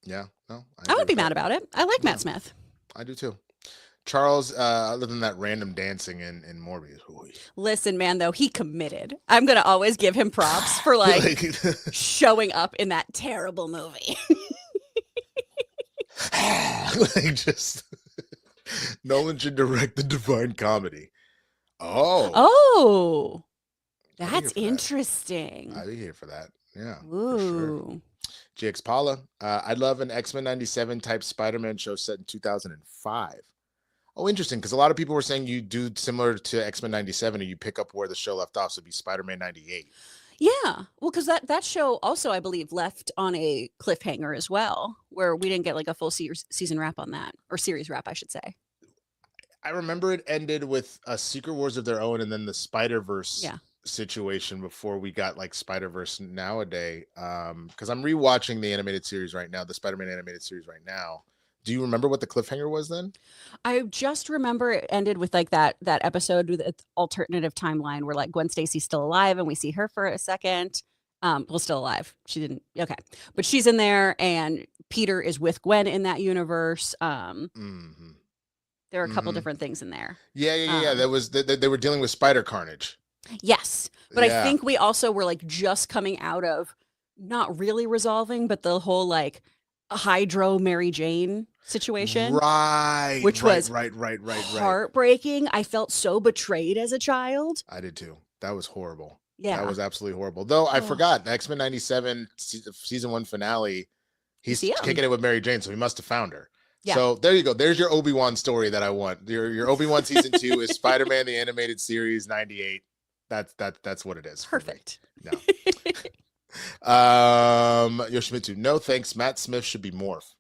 Yeah, no, I wouldn't be mad about it. I like Matt Smith. I do too. Charles, other than that random dancing in Morbius. Listen, man, though, he committed. I'm going to always give him props for like showing up in that terrible movie. Nolan should direct the Divine Comedy. Oh, that's interesting. I'd be here for that. Yeah. Ooh. For sure. GX Paula, I'd love an X-Men 97 type Spider-Man show set in 2005. Oh, interesting, because a lot of people were saying you do similar to X-Men 97 and you pick up where the show left off, so it'd be Spider-Man 98. Yeah, well, because that show also, I believe, left on a cliffhanger as well, where we didn't get like a full season wrap on that, or series wrap, I should say. I remember it ended with a Secret Wars of their own and then the Spider-Verse situation before we got like Spider-Verse nowadays. Because I'm rewatching the animated series right now, the Spider-Man animated series right now. Do you remember what the cliffhanger was then? I just remember it ended with like that episode with its alternative timeline where like Gwen Stacy's still alive and we see her for a second. Well, still alive. She didn't. Okay. But she's in there and Peter is with Gwen in that universe. There are a couple different things in there. Yeah. That was they were dealing with spider carnage. Yes. But I think we also were like just coming out of not really resolving, but the whole like Hydro Mary Jane situation, right? Which was right. heartbreaking. I felt so betrayed as a child. I did too. That was horrible. Yeah, that was absolutely horrible. Though I forgot the X-Men 97 season 1 finale. He's kicking it with Mary Jane, so he must have found her. Yeah. So there you go. There's your Obi-Wan story that I want. Your Obi-Wan season 2 is Spider-Man the Animated Series 98. That's what it is. Perfect. No. Yoshimitsu, no thanks. Matt Smith should be Morph.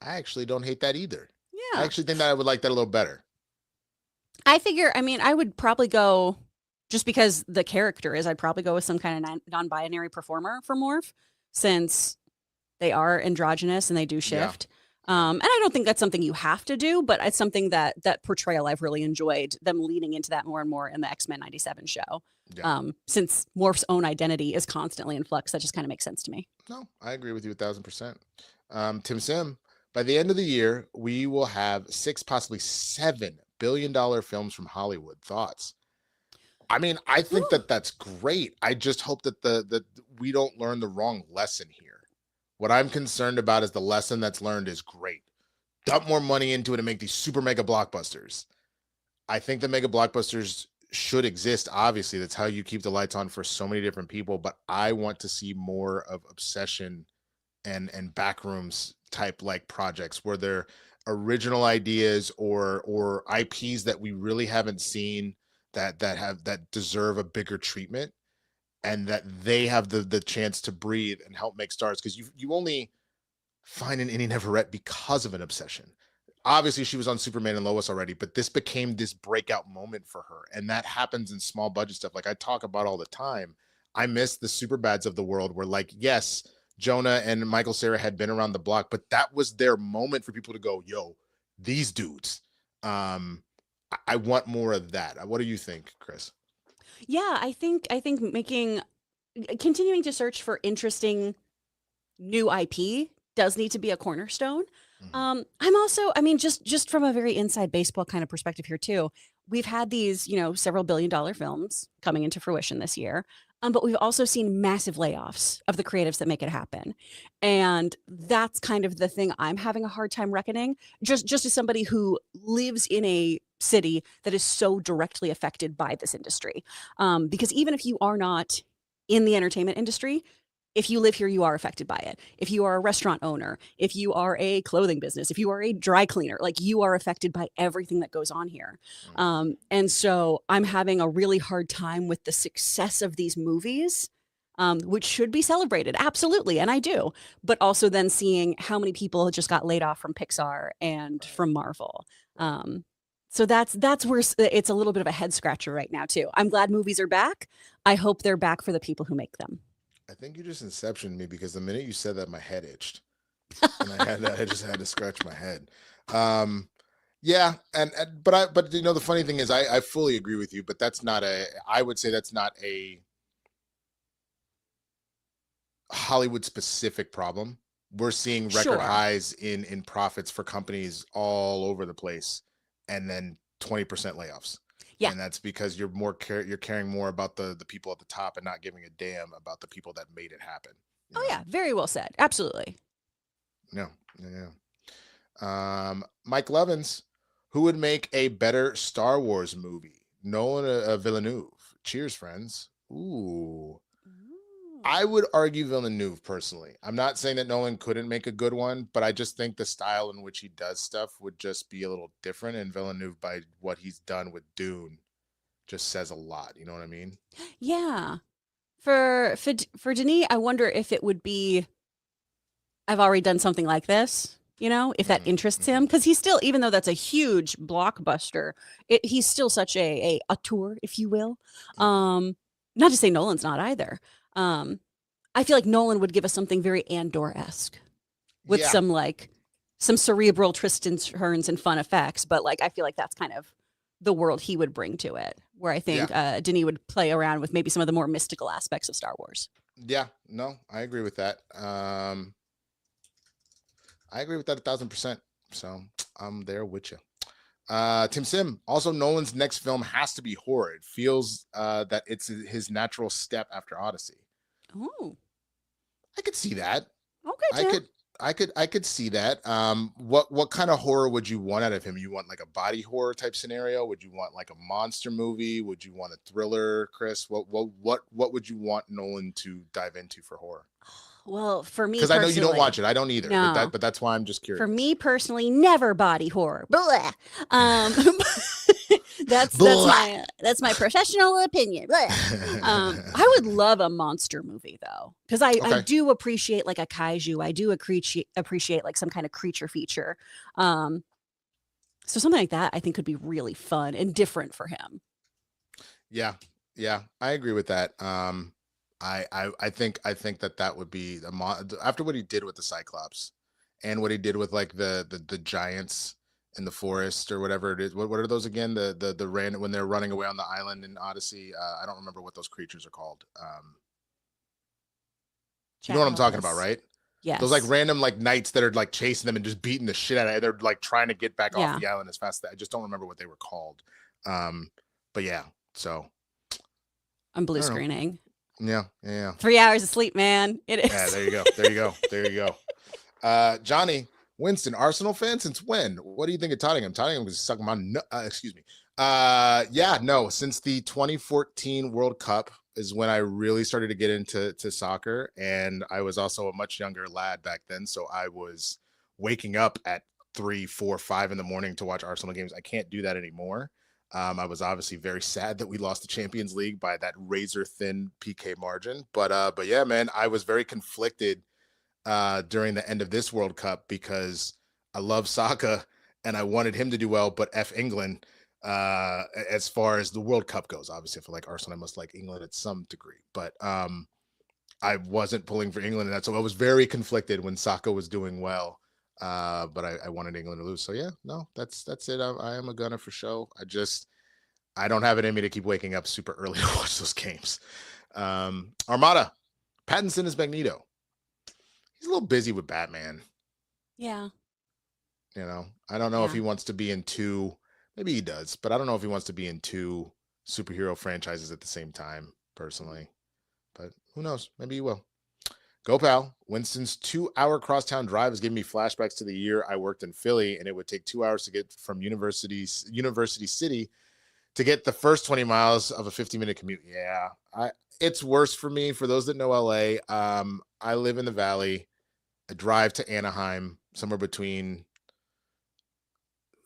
I actually don't hate that either. Yeah. I actually think that I would like that a little better. I would probably go, just because the character is, I'd probably go with some kind of non-binary performer for Morph, since they are androgynous and they do shift. And I don't think that's something you have to do, but it's something that portrayal I've really enjoyed, them leaning into that more and more in the X-Men 97 show. Yeah. Since Morph's own identity is constantly in flux, that just kind of makes sense to me. No, I agree with you 1,000%. Tim Sim, by the end of the year, we will have 6, possibly $7 billion films from Hollywood. Thoughts? I mean, I think that's great. I just hope that we don't learn the wrong lesson here. What I'm concerned about is the lesson that's learned is great. Dump more money into it and make these super mega blockbusters. I think the mega blockbusters should exist. Obviously, that's how you keep the lights on for so many different people. But I want to see more of obsession and backrooms type like projects where they're original ideas or IPs that we really haven't seen that deserve a bigger treatment. And that they have the chance to breathe and help make stars, because you only find an Indy Neverett because of an obsession. Obviously, she was on Superman and Lois already, but this became this breakout moment for her, and that happens in small budget stuff. Like I talk about all the time. I miss the Superbads of the world, where like yes, Jonah and Michael Cera had been around the block, but that was their moment for people to go, "Yo, these dudes." I want more of that. What do you think, Kris? Yeah, I think continuing to search for interesting new IP does need to be a cornerstone. I'm also, I mean, just from a very inside baseball kind of perspective here too. We've had these, several billion-dollar films coming into fruition this year, but we've also seen massive layoffs of the creatives that make it happen, and that's kind of the thing I'm having a hard time reckoning. Just as somebody who lives in a city that is so directly affected by this industry, because even if you are not in the entertainment industry, if you live here, you are affected by it. If you are a restaurant owner, if you are a clothing business, if you are a dry cleaner, like you are affected by everything that goes on here. And so I'm having a really hard time with the success of these movies, which should be celebrated. Absolutely. And I do. But also then seeing how many people just got laid off from Pixar and from Marvel. So that's where it's a little bit of a head scratcher right now, too. I'm glad movies are back. I hope they're back for the people who make them. I think you just inceptioned me because the minute you said that, my head itched, and I just had to scratch my head. Yeah, but the funny thing is, I fully agree with you, but that's not I would say that's not a Hollywood specific problem. We're seeing record highs in profits for companies all over the place, and then 20% layoffs. Yeah. And that's because you're caring more about the people at the top and not giving a damn about the people that made it happen. Oh, yeah. Very well said. Absolutely. Yeah. Mike Levins, who would make a better Star Wars movie? Nolan or Villeneuve? Cheers, friends. Ooh. I would argue Villeneuve personally. I'm not saying that Nolan couldn't make a good one, but I just think the style in which he does stuff would just be a little different. And Villeneuve, by what he's done with Dune, just says a lot. You know what I mean? Yeah. For Denis, I wonder if it would be, I've already done something like this, if that interests him. Because he's still, even though that's a huge blockbuster, he's still such a auteur, if you will. Not to say Nolan's not either. I feel like Nolan would give us something very Andor-esque with some cerebral twists and turns and fun effects. But I feel like that's kind of the world he would bring to it, where I think Denis would play around with maybe some of the more mystical aspects of Star Wars. Yeah, no, I agree with that. I agree with that 1,000%. So I'm there with you. Tim Sim, also Nolan's next film has to be horror. It feels that it's his natural step after Odyssey. Oh, I could see that. Okay, Tim. I could see that. What kind of horror would you want out of him? You want like a body horror type scenario? Would you want like a monster movie? Would you want a thriller, Kris? What would you want Nolan to dive into for horror? Well, for me, because I know you don't watch it. I don't either. No. But that's why I'm just curious. For me personally, never body horror. Blah. That's my professional opinion. I would love a monster movie though, because I do appreciate like a kaiju. I do appreciate like some kind of creature feature. So something like that I think could be really fun and different for him. Yeah, I agree with that. I think that would be after what he did with the Cyclops and what he did with like the giants in the forest or whatever it is. What are those again? The random when they're running away on the island in Odyssey. I don't remember what those creatures are called. You know what I'm talking about, right? Yes. Those like random like knights that are like chasing them and just beating the shit out of it. They're like trying to get back off the island as fast as I just don't remember what they were called. But yeah, so I'm blue screening. Yeah. 3 hours of sleep, man. It is. Yeah, there you go. Johnny Winston, Arsenal fan since when? What do you think of Tottenham? Tottenham was sucking my excuse me. Since the 2014 World Cup is when I really started to get into soccer, and I was also a much younger lad back then, so I was waking up at 3, 4, 5 in the morning to watch Arsenal games. I can't do that anymore. I was obviously very sad that we lost the Champions League by that razor thin PK margin. But yeah, man, I was very conflicted during the end of this World Cup because I love Saka and I wanted him to do well, but F England as far as the World Cup goes. Obviously, if I like Arsenal, I must like England at some degree. But I wasn't pulling for England, and so I was very conflicted when Saka was doing well. But I wanted England to lose. So yeah, no, that's it. I am a gunner for show. I don't have it in me to keep waking up super early to watch those games. Armada, Pattinson is Magneto. He's a little busy with Batman. Yeah. You know, I don't know if he wants to be in two. Maybe he does, but I don't know if he wants to be in two superhero franchises at the same time, personally. But who knows? Maybe he will. Go, pal. Winston's 2-hour crosstown drive is giving me flashbacks to the year I worked in Philly, and it would take 2 hours to get from University City to get the first 20 miles of a 50-minute commute. Yeah, it's worse for me. For those that know LA, I live in the Valley. I drive to Anaheim somewhere between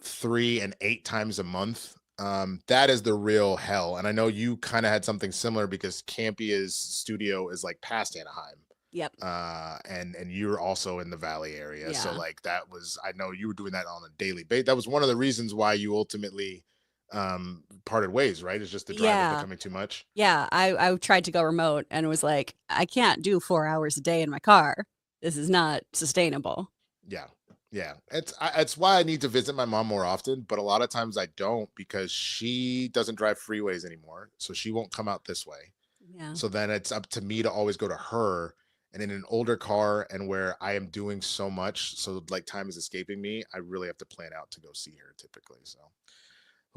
3 and 8 times a month. That is the real hell. And I know you kind of had something similar because Campia's studio is like past Anaheim. Yep. And you're also in the Valley area. Yeah. So like that was, I know you were doing that on a daily basis. That was one of the reasons why you ultimately parted ways, right? It's just the drive was becoming too much. Yeah. I tried to go remote and was like, I can't do 4 hours a day in my car. This is not sustainable. Yeah. Yeah. It's why I need to visit my mom more often, but a lot of times I don't because she doesn't drive freeways anymore. So she won't come out this way. Yeah. So then it's up to me to always go to her. And in an older car and where I am doing so much, so like time is escaping me, I really have to plan out to go see her typically. So,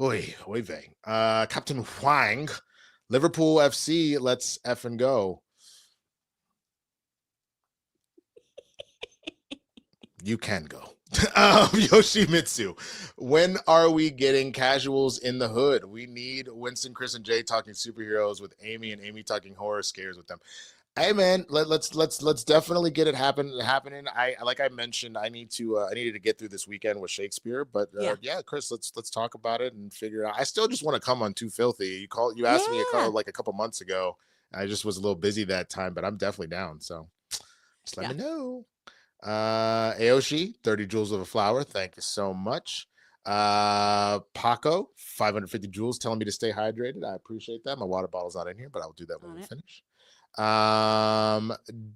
oy vey. Captain Huang, Liverpool FC, let's effing go. You can go. Yoshimitsu, when are we getting casuals in the hood? We need Winston, Kris, and Jay talking superheroes with Amy, and Amy talking horror scares with them. Hey man, let's definitely get it happening. I like I mentioned, I needed to get through this weekend with Shakespeare, but yeah, Kris, let's talk about it and figure it out. I still just want to come on Too Filthy. You asked me a call like a couple months ago. I just was a little busy that time, but I'm definitely down. So just let me know. Aoshi, 30 joules of a flower. Thank you so much. Paco, 550 joules telling me to stay hydrated. I appreciate that. My water bottle's not in here, but I'll do that when we finish.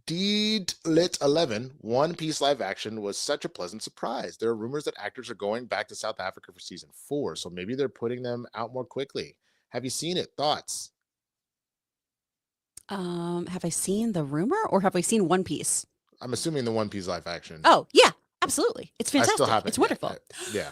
Deed Lit 11, One Piece live action was such a pleasant surprise. There are rumors that actors are going back to South Africa for season 4, so maybe they're putting them out more quickly. Have you seen it? Thoughts? Have I seen the rumor or have I seen One Piece? I'm assuming the One Piece live action. Oh yeah, absolutely. It's fantastic. I still haven't. It's wonderful. Yeah.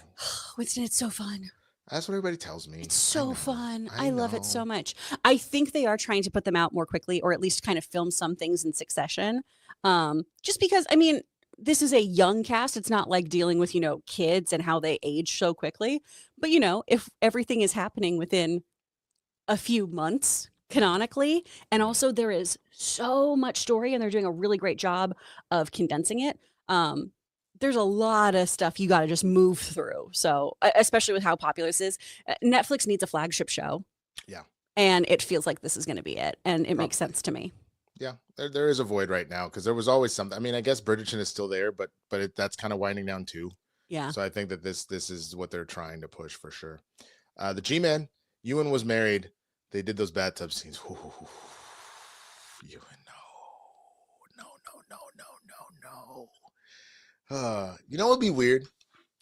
Winston, it's so fun. That's what everybody tells me. It's so fun. I love it so much. I think they are trying to put them out more quickly, or at least kind of film some things in succession. Just because, I mean, this is a young cast. It's not like dealing with, kids and how they age so quickly. But, if everything is happening within a few months canonically, and also there is so much story and they're doing a really great job of condensing it. There's a lot of stuff you got to just move through. So, especially with how popular this is, Netflix needs a flagship show. Yeah. And it feels like this is going to be it. And it makes sense to me. Yeah, there is a void right now because there was always something. I mean, I guess Bridgerton is still there, but that's kind of winding down too. Yeah. So I think that this is what they're trying to push for sure. The G-Man, Ewan was married. They did those bathtub scenes. Ooh, Ewan, no. You know what would be weird?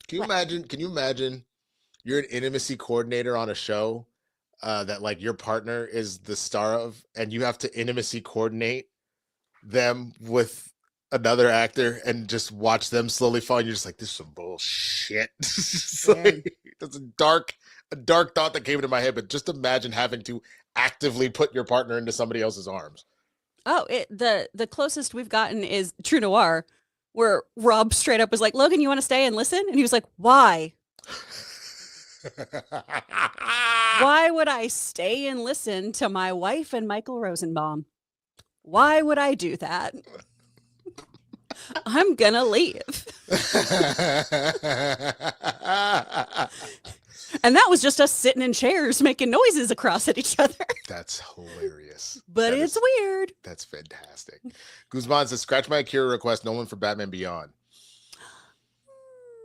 Can you imagine you're an intimacy coordinator on a show that like your partner is the star of, and you have to intimacy coordinate them with another actor and just watch them slowly fall. And you're just like, this is some bullshit. That's a dark thought that came into my head, but just imagine having to actively put your partner into somebody else's arms. Oh, the closest we've gotten is True Noir, where Rob straight up was like, Logan, you want to stay and listen? And he was like, why? Why would I stay and listen to my wife and Michael Rosenbaum? Why would I do that? I'm gonna leave. And that was just us sitting in chairs making noises across at each other. That's hilarious. But it's weird. That's fantastic. Guzman says, scratch my Akira request, Nolan for Batman Beyond.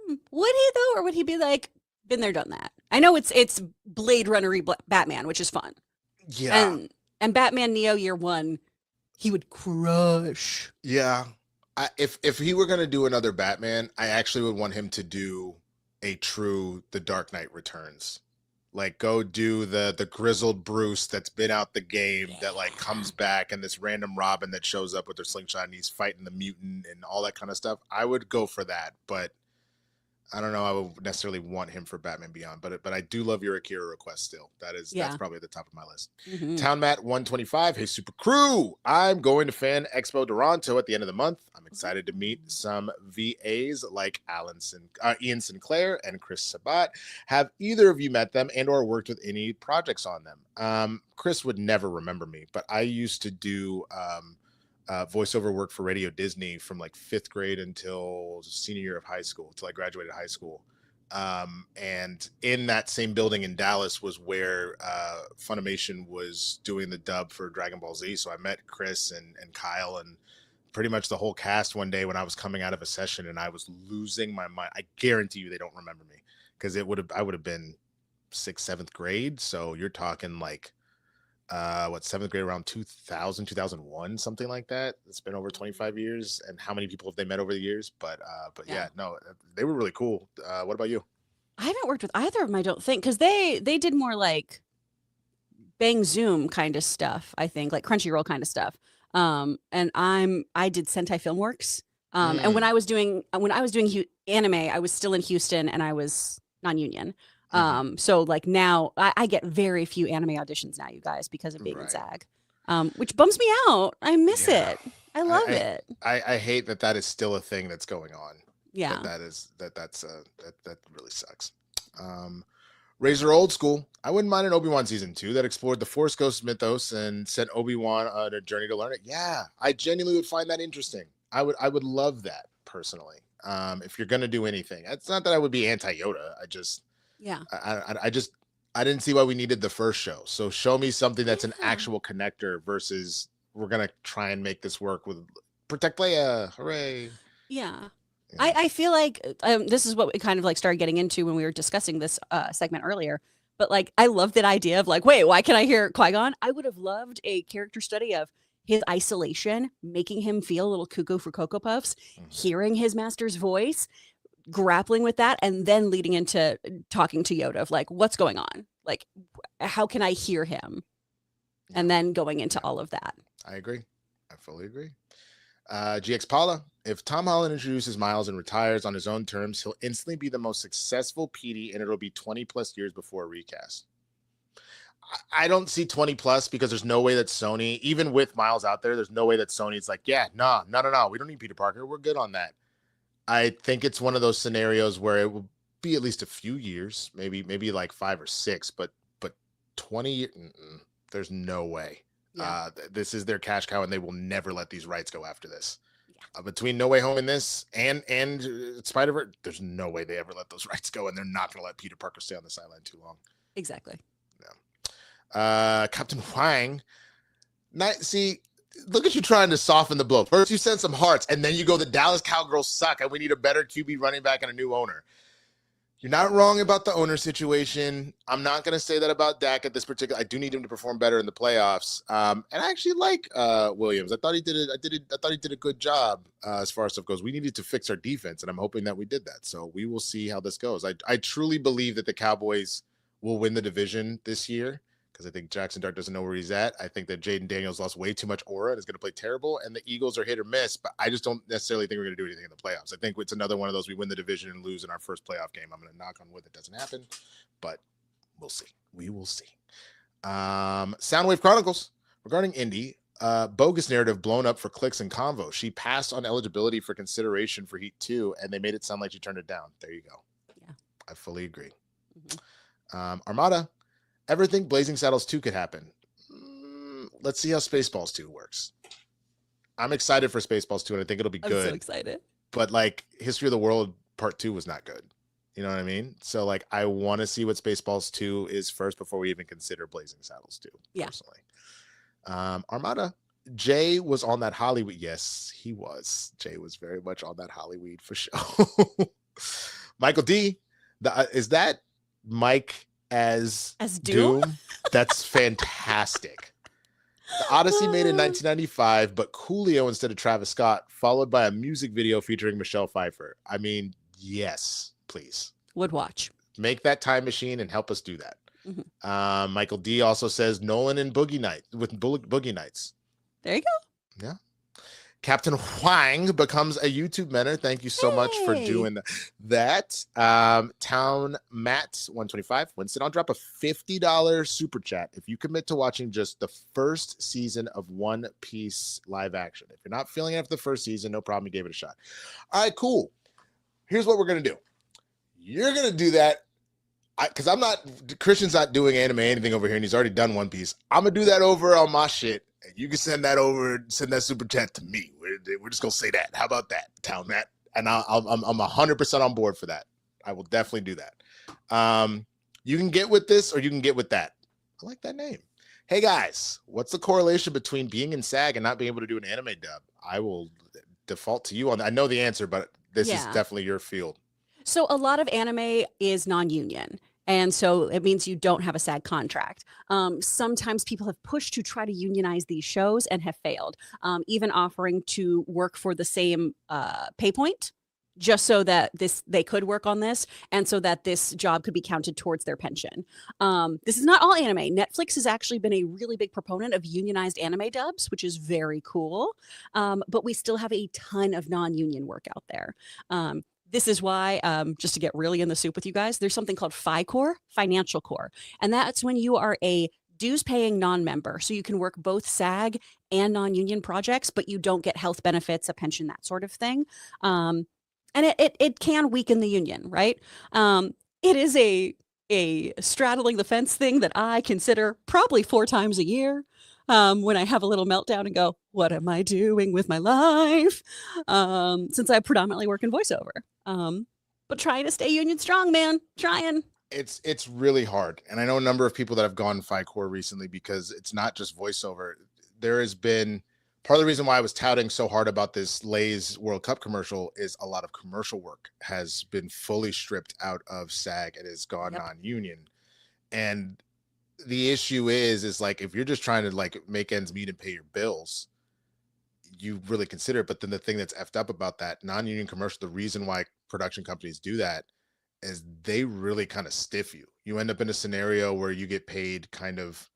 Would he though? Or would he be like, been there, done that? I know it's Blade Runner-y Batman, which is fun. Yeah. And Batman Neo Year One, he would crush. Yeah. If he were going to do another Batman, I actually would want him to do a true The Dark Knight Returns. Like go do the grizzled Bruce that's been out the game that like comes back, and this random Robin that shows up with their slingshot and he's fighting the mutant and all that kind of stuff. I would go for that, but I don't know. I would necessarily want him for Batman Beyond, but I do love your Akira request still. That's probably at the top of my list. Town Matt 125. Hey, Super Crew! I'm going to Fan Expo Toronto at the end of the month. I'm excited to meet some VAs like Ian Sinclair and Chris Sabat. Have either of you met them and/or worked with any projects on them? Chris would never remember me, but I used to do voiceover work for Radio Disney from like 5th grade until senior year of high school, till I graduated high school. And in that same building in Dallas was where Funimation was doing the dub for Dragon Ball Z. So I met Chris and Kyle and pretty much the whole cast one day when I was coming out of a session, and I was losing my mind. I guarantee you they don't remember me, because I would have been 6th, 7th grade. So you're talking like 7th grade, around 2000, 2001, something like that. It's been over 25 years. And how many people have they met over the years? But yeah, no, they were really cool. What about you? I haven't worked with either of them, I don't think, because they did more like Bang Zoom kind of stuff, I think, like Crunchyroll kind of stuff. And I did Sentai Filmworks. And when I was doing anime, I was still in Houston and I was non-union. So like now I get very few anime auditions now, you guys, because of being in SAG, which bums me out. I miss it. I love it. I hate that is still a thing that's going on. Yeah. That really sucks. Razor Old School. I wouldn't mind an Obi-Wan season 2 that explored the Force Ghost mythos and sent Obi-Wan on a journey to learn it. Yeah, I genuinely would find that interesting. I would love that personally. If you're gonna do anything, it's not that I would be anti-Yoda. I didn't see why we needed the first show. So show me something that's an actual connector versus we're gonna try and make this work with Protect Leia. Hooray! Yeah. I feel like this is what we kind of like started getting into when we were discussing this segment earlier. But like, I love that idea of like, wait, why can I hear Qui-Gon? I would have loved a character study of his isolation, making him feel a little cuckoo for Cocoa Puffs, hearing his master's voice, grappling with that, and then leading into talking to Yoda of like, what's going on? Like, how can I hear him? And then going into all of that. I agree. I fully agree. GX Paula, if Tom Holland introduces Miles and retires on his own terms, he'll instantly be the most successful PD, and it'll be 20 plus years before a recast. I don't see 20 plus because there's no way that Sony, even with Miles out there, there's no way that Sony's like, yeah, no, we don't need Peter Parker. We're good on that. I think it's one of those scenarios where it will be at least a few years, maybe like 5 or 6, but 20, there's no way. Yeah. This is their cash cow, and they will never let these rights go after this. Yeah. Between No Way Home and this and Spider-Verse, there's no way they ever let those rights go, and they're not going to let Peter Parker stay on the sideline too long. Exactly. Yeah. Captain Huang. See, look at you trying to soften the blow. First, you send some hearts, and then you go, the Dallas Cowgirls suck, and we need a better QB running back and a new owner. You're not wrong about the owner situation. I'm not going to say that about Dak at this particular. I do need him to perform better in the playoffs. And I actually like Williams. I thought he did a good job as far as stuff goes. We needed to fix our defense, and I'm hoping that we did that. So we will see how this goes. I truly believe that the Cowboys will win the division this year, because I think Jackson Dart doesn't know where he's at. I think that Jaden Daniels lost way too much aura and is going to play terrible. And the Eagles are hit or miss, but I just don't necessarily think we're going to do anything in the playoffs. I think it's another one of those, we win the division and lose in our first playoff game. I'm going to knock on wood that doesn't happen, but we'll see. We will see. Soundwave Chronicles, regarding Indy, bogus narrative blown up for clicks and convo. She passed on eligibility for consideration for Heat 2, and they made it sound like she turned it down. There you go. Yeah, I fully agree. Armada, ever think Blazing Saddles 2 could happen? Let's see how Spaceballs 2 works. I'm excited for Spaceballs 2, and I think it'll be good. I'm so excited. But like History of the World Part 2 was not good. You know what I mean? So like, I want to see what Spaceballs 2 is first before we even consider Blazing Saddles 2. Yeah. Personally. Armada, Jay was on that Hollywood. Yes, he was. Jay was very much on that Hollywood for sure. Michael D, is that Mike as Doom? That's fantastic. The Odyssey made in 1995, but Coolio instead of Travis Scott, followed by a music video featuring Michelle Pfeiffer. I mean, yes, please. Would watch. Make that time machine and help us do that. Michael D also says Nolan and Boogie Nights with Boogie Nights. There you go. Yeah. Captain Huang becomes a YouTube mentor. Thank you so much for doing that. Town Matt 125. Winston, I'll drop a $50 super chat if you commit to watching just the first season of One Piece live action. If you're not feeling it after the first season, no problem. You gave it a shot. All right, cool. Here's what we're going to do. You're going to do that because Christian's not doing anime anything over here, and he's already done One Piece. I'm going to do that over on my shit. You can send that super chat to me. We're just gonna say that. How about that, Town Matt? And I'm 100% on board for that. I will definitely do that. You can get with this or you can get with that. I like that name. Hey guys, what's the correlation between being in SAG and not being able to do an anime dub? I will default to you on that. I know the answer, but this is definitely your field. So a lot of anime is non-union. And so it means you don't have a SAG contract. Sometimes people have pushed to try to unionize these shows and have failed, even offering to work for the same pay point just so that they could work on this and so that this job could be counted towards their pension. This is not all anime. Netflix has actually been a really big proponent of unionized anime dubs, which is very cool. But we still have a ton of non-union work out there. This is why, just to get really in the soup with you guys, there's something called FICOR, Financial Core. And that's when you are a dues-paying non-member. So you can work both SAG and non-union projects, but you don't get health benefits, a pension, that sort of thing. And it can weaken the union, right? It is a straddling the fence thing that I consider probably 4 times a year. When I have a little meltdown and go, what am I doing with my life? Since I predominantly work in voiceover. But trying to stay union strong, man. Trying. It's really hard. And I know a number of people that have gone FICOR recently because it's not just voiceover. There has been part of the reason why I was touting so hard about this Lay's World Cup commercial is a lot of commercial work has been fully stripped out of SAG and has gone non-union. And the issue is like if you're just trying to like make ends meet and pay your bills, you really consider it. But then the thing that's effed up about that non-union commercial, the reason why production companies do that is they really kind of stiff you. You end up in a scenario where you get paid kind of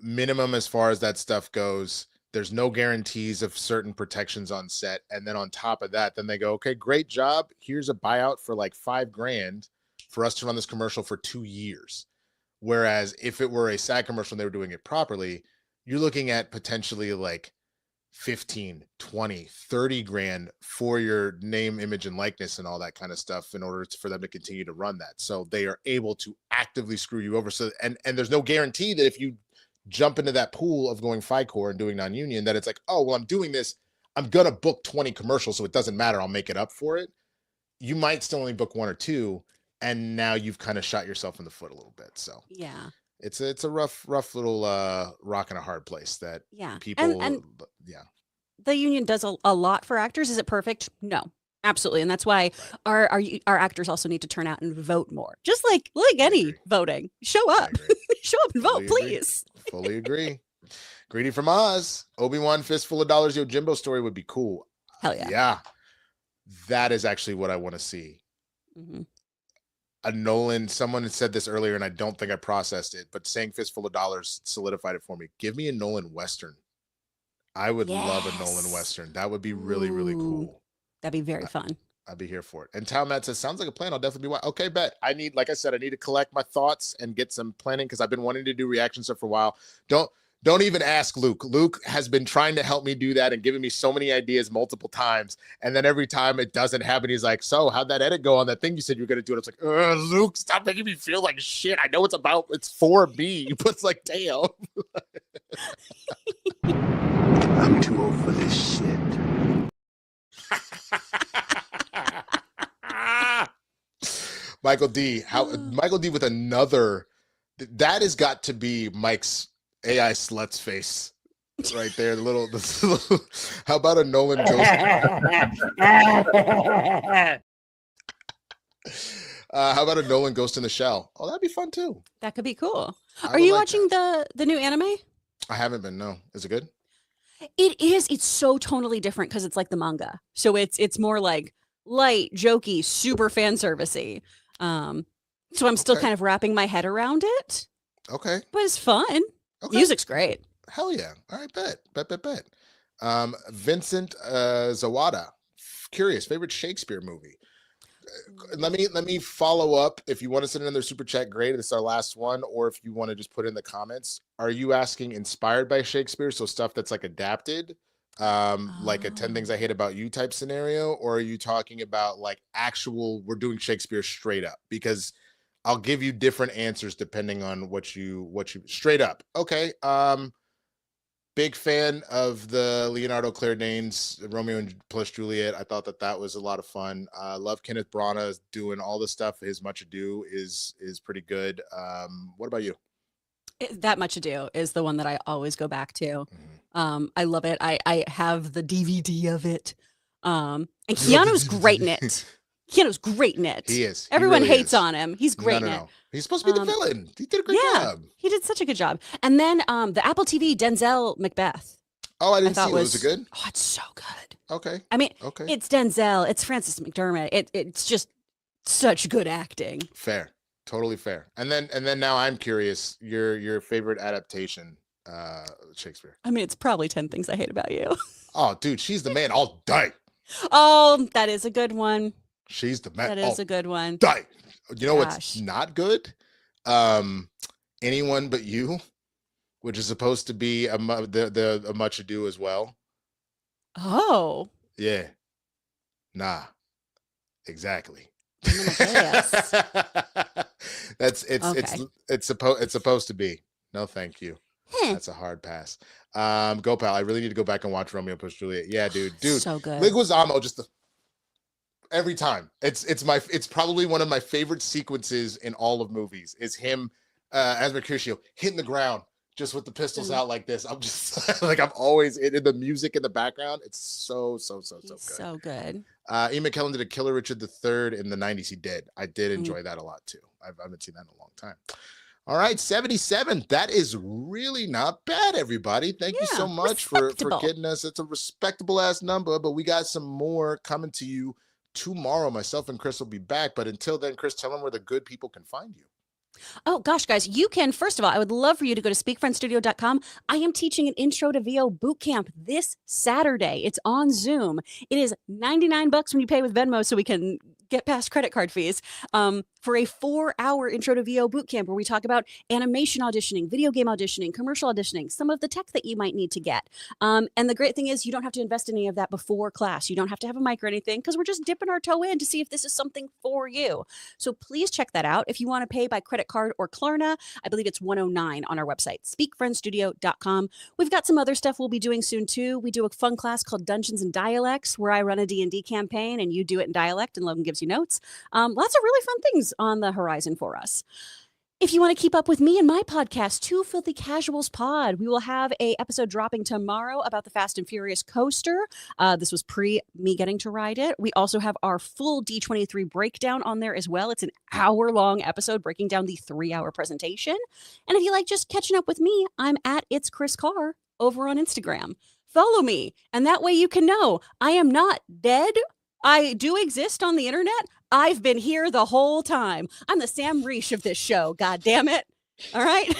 minimum as far as that stuff goes. There's no guarantees of certain protections on set. And then on top of that, then they go, okay, great job. Here's a buyout for like $5,000 for us to run this commercial for 2 years. Whereas if it were a SAG commercial and they were doing it properly, you're looking at potentially like 15, 20, 30 grand for your name, image, and likeness and all that kind of stuff in order for them to continue to run that. So they are able to actively screw you over. So, and there's no guarantee that if you jump into that pool of going FICOR and doing non-union, that it's like, oh, well, I'm doing this. I'm going to book 20 commercials. So it doesn't matter. I'll make it up for it. You might still only book 1 or 2. And now you've kind of shot yourself in the foot a little bit. So yeah, it's a rough little rock and a hard place that people and the union does a lot for actors. Is it perfect? No, absolutely. And that's why our actors also need to turn out and vote more. Just like any voting, show up, show up and vote, please. Fully agree. Greedy from Oz. Obi-Wan Fistful of Dollars Yojimbo story would be cool. Hell yeah. Yeah. That is actually what I want to see. Mm-hmm. A Nolan, someone had said this earlier, and I don't think I processed it, but saying Fistful of Dollars solidified it for me. Give me a Nolan Western. I would love a Nolan Western. That would be really, really cool. That'd be very fun. I'd be here for it. And Tal Matt says, sounds like a plan. I'll definitely be okay, bet. Like I said, I need to collect my thoughts and get some planning because I've been wanting to do reaction stuff for a while. Don't even ask Luke. Luke has been trying to help me do that and giving me so many ideas multiple times. And then every time it doesn't happen, he's like, so how'd that edit go on that thing you said you were going to do? And it's like, Luke, stop making me feel like shit. I know it's for me. But it's like, damn. I'm too old for this shit. Michael D with another, that has got to be Mike's AI slut's face right there. How about a Nolan Ghost? How about a Nolan Ghost in the Shell? Oh, that'd be fun too. That could be cool. Are you watching the new anime? I haven't been. No, is it good? It is. It's so tonally different because it's like the manga. So it's more like light, jokey, super fan servicey. So I'm still kind of wrapping my head around it. Okay, but it's fun. Okay. Music's great. Hell yeah. All right, bet. Vincent Zawada, curious, favorite Shakespeare movie? Let me follow up. If you want to send another super chat, great. This is our last one. Or if you want to just put in the comments, are you asking inspired by Shakespeare? So stuff that's like adapted, like a 10 Things I Hate About You type scenario, or are you talking about like actual, we're doing Shakespeare straight up? Because I'll give you different answers depending on what you straight up. Okay. Big fan of the Leonardo Claire Danes Romeo and plus Juliet. I thought that was a lot of fun. Love Kenneth Branagh doing all the stuff. His Much Ado is pretty good. What about you? That Much Ado is the one that I always go back to. I love it. I have the DVD of it. And Keanu's great in it. Keanu's great in it. He is. Everyone really hates is. on him. He's great in it. He's supposed to be the villain. He did a great job. He did such a good job. And then the Apple TV Denzel Macbeth. Oh, I didn't see it. Was it good? Oh, it's so good. Okay. I mean, okay. It's Denzel. It's Francis McDermott. It's just such good acting. Fair. Totally fair. And then now I'm curious, your favorite adaptation, Shakespeare. I mean, it's probably 10 Things I Hate About You. Oh, dude, she's the man all day. Oh, that is a good one. She's the man. That is a good one. Die. You know what's not good? Anyone But You, which is supposed to be a Much Ado as well. Oh. Yeah. Nah. Exactly. It's supposed to be. No, thank you. That's a hard pass. Go pal. I really need to go back and watch Romeo plus Juliet. Yeah, dude. So good. Leguizamo just every time. It's probably one of my favorite sequences in all of movies. Is him as Mercutio hitting the ground just with the pistols out like this. I'm just like I'm always in the music in the background. It's so good. So good. Ian McKellen did a Killer Richard III in the 90s. He did. I did enjoy that a lot too. I haven't seen that in a long time. All right, 77. That is really not bad, everybody. Thank you so much for getting us. It's a respectable ass number, but we got some more coming to you tomorrow. Myself and Kris will be back. But until then, Kris, tell them where the good people can find you. Oh, gosh, guys, you can, first of all, I would love for you to go to speakfriendstudio.com. I am teaching an Intro to VO boot camp this Saturday. It's on Zoom. It is $99 when you pay with Venmo so we can get past credit card fees for a 4-hour Intro to VO boot camp where we talk about animation auditioning, video game auditioning, commercial auditioning, some of the tech that you might need to get. And the great thing is you don't have to invest in any of that before class. You don't have to have a mic or anything because we're just dipping our toe in to see if this is something for you. So please check that out. If you want to pay by credit card or Klarna, I believe it's $109 on our website, speakfriendstudio.com. We've got some other stuff we'll be doing soon too. We do a fun class called Dungeons and Dialects where I run a D&D campaign and you do it in dialect and Logan gives you notes. Lots of really fun things on the horizon for us. If you want to keep up with me and my podcast, Two Filthy Casuals Pod, we will have a episode dropping tomorrow about the Fast and Furious coaster. This was pre me getting to ride it. We also have our full D23 breakdown on there as well. It's an hour-long episode breaking down the 3-hour presentation. And if you like just catching up with me, I'm at It's Kris Carr over on Instagram. Follow me, and that way you can know I am not dead. I do exist on the internet. I've been here the whole time. I'm the Sam Reich of this show. God damn it. All right.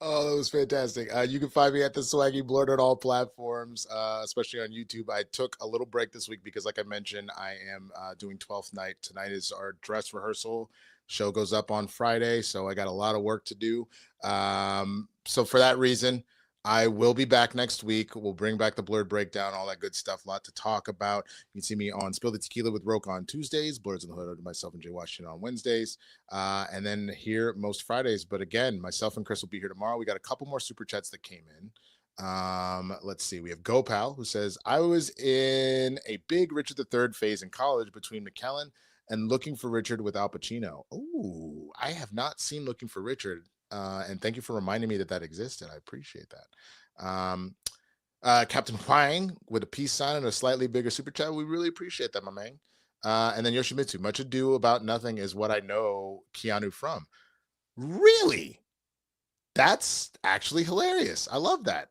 Oh, that was fantastic. You can find me at the Swaggy Blurred on all platforms, especially on YouTube. I took a little break this week because, like I mentioned, I am doing 12th night. Tonight is our dress rehearsal. Show goes up on Friday, so I got a lot of work to do. So for that reason, I will be back next week. We'll bring back the Blurred Breakdown, all that good stuff, a lot to talk about. You can see me on Spill the Tequila with Roke on Tuesdays, Blurs in the Hood, myself and Jay Washington on Wednesdays, and then here most Fridays. But again, myself and Kris will be here tomorrow. We got a couple more super chats that came in. Let's see. We have GoPal who says, I was in a big Richard III phase in college between McKellen and Looking for Richard with Al Pacino. Oh, I have not seen Looking for Richard. And thank you for reminding me that existed. I appreciate that. Captain Huang with a peace sign and a slightly bigger super chat. We really appreciate that, my man. And then Yoshimitsu, Much Ado About Nothing is what I know Keanu from. Really? That's actually hilarious. I love that.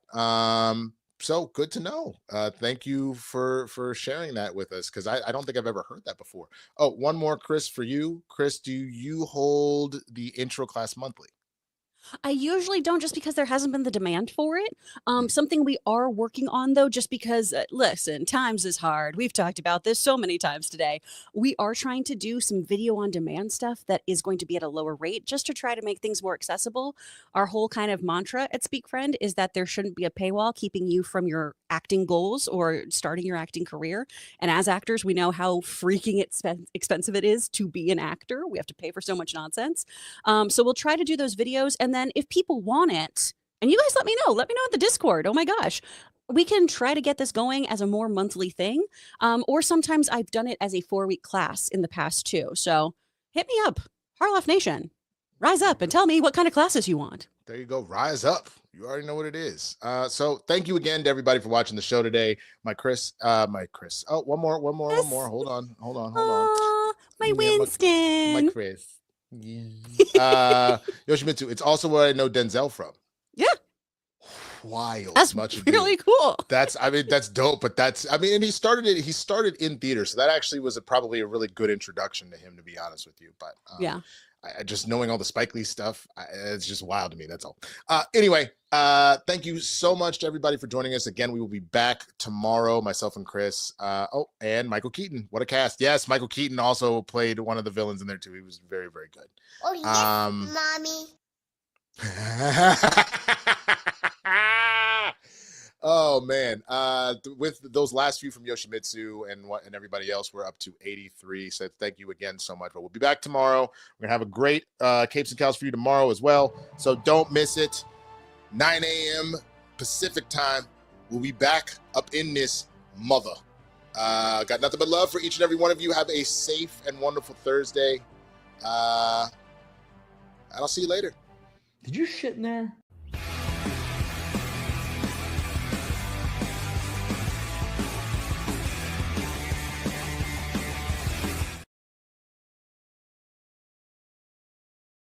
So good to know. Thank you for sharing that with us because I don't think I've ever heard that before. Oh, one more, Kris, for you. Kris, do you hold the intro class monthly? I usually don't, just because there hasn't been the demand for it. Something we are working on, though, just because, listen, times is hard. We've talked about this so many times today. We are trying to do some video on demand stuff that is going to be at a lower rate, just to try to make things more accessible. Our whole kind of mantra at Speak Friend is that there shouldn't be a paywall keeping you from your acting goals or starting your acting career. And as actors, we know how freaking expensive it is to be an actor. We have to pay for so much nonsense. So we'll try to do those videos. And then if people want it, and you guys let me know in the Discord. Oh my gosh. We can try to get this going as a more monthly thing. Or sometimes I've done it as a 4-week class in the past too. So hit me up, Harloff Nation. Rise up and tell me what kind of classes you want. There you go. Rise up. You already know what it is. So thank you again to everybody for watching the show today. My Kris. Oh, one more. Hold on. My Winston. My Kris. Yeah. Yoshimitsu. It's also where I know Denzel from. Yeah. Wild. That's really cool. That's dope. But and he started in theater. So that actually was probably a really good introduction to him, to be honest with you. But yeah. I just knowing all the Spike Lee stuff, it's just wild to me. That's all. Anyway, thank you so much to everybody for joining us. Again, we will be back tomorrow, myself and Kris. And Michael Keaton. What a cast. Yes, Michael Keaton also played one of the villains in there too. He was very, very good. Oh, yes, Mommy. Oh man, with those last few from Yoshimitsu and everybody else, we're up to 83. So thank you again so much. But we'll be back tomorrow. We're gonna have a great Capes and Cows for you tomorrow as well. So don't miss it. 9 a.m. Pacific time. We'll be back up in this mother. Got nothing but love for each and every one of you. Have a safe and wonderful Thursday. And I'll see you later. Did you shit in there?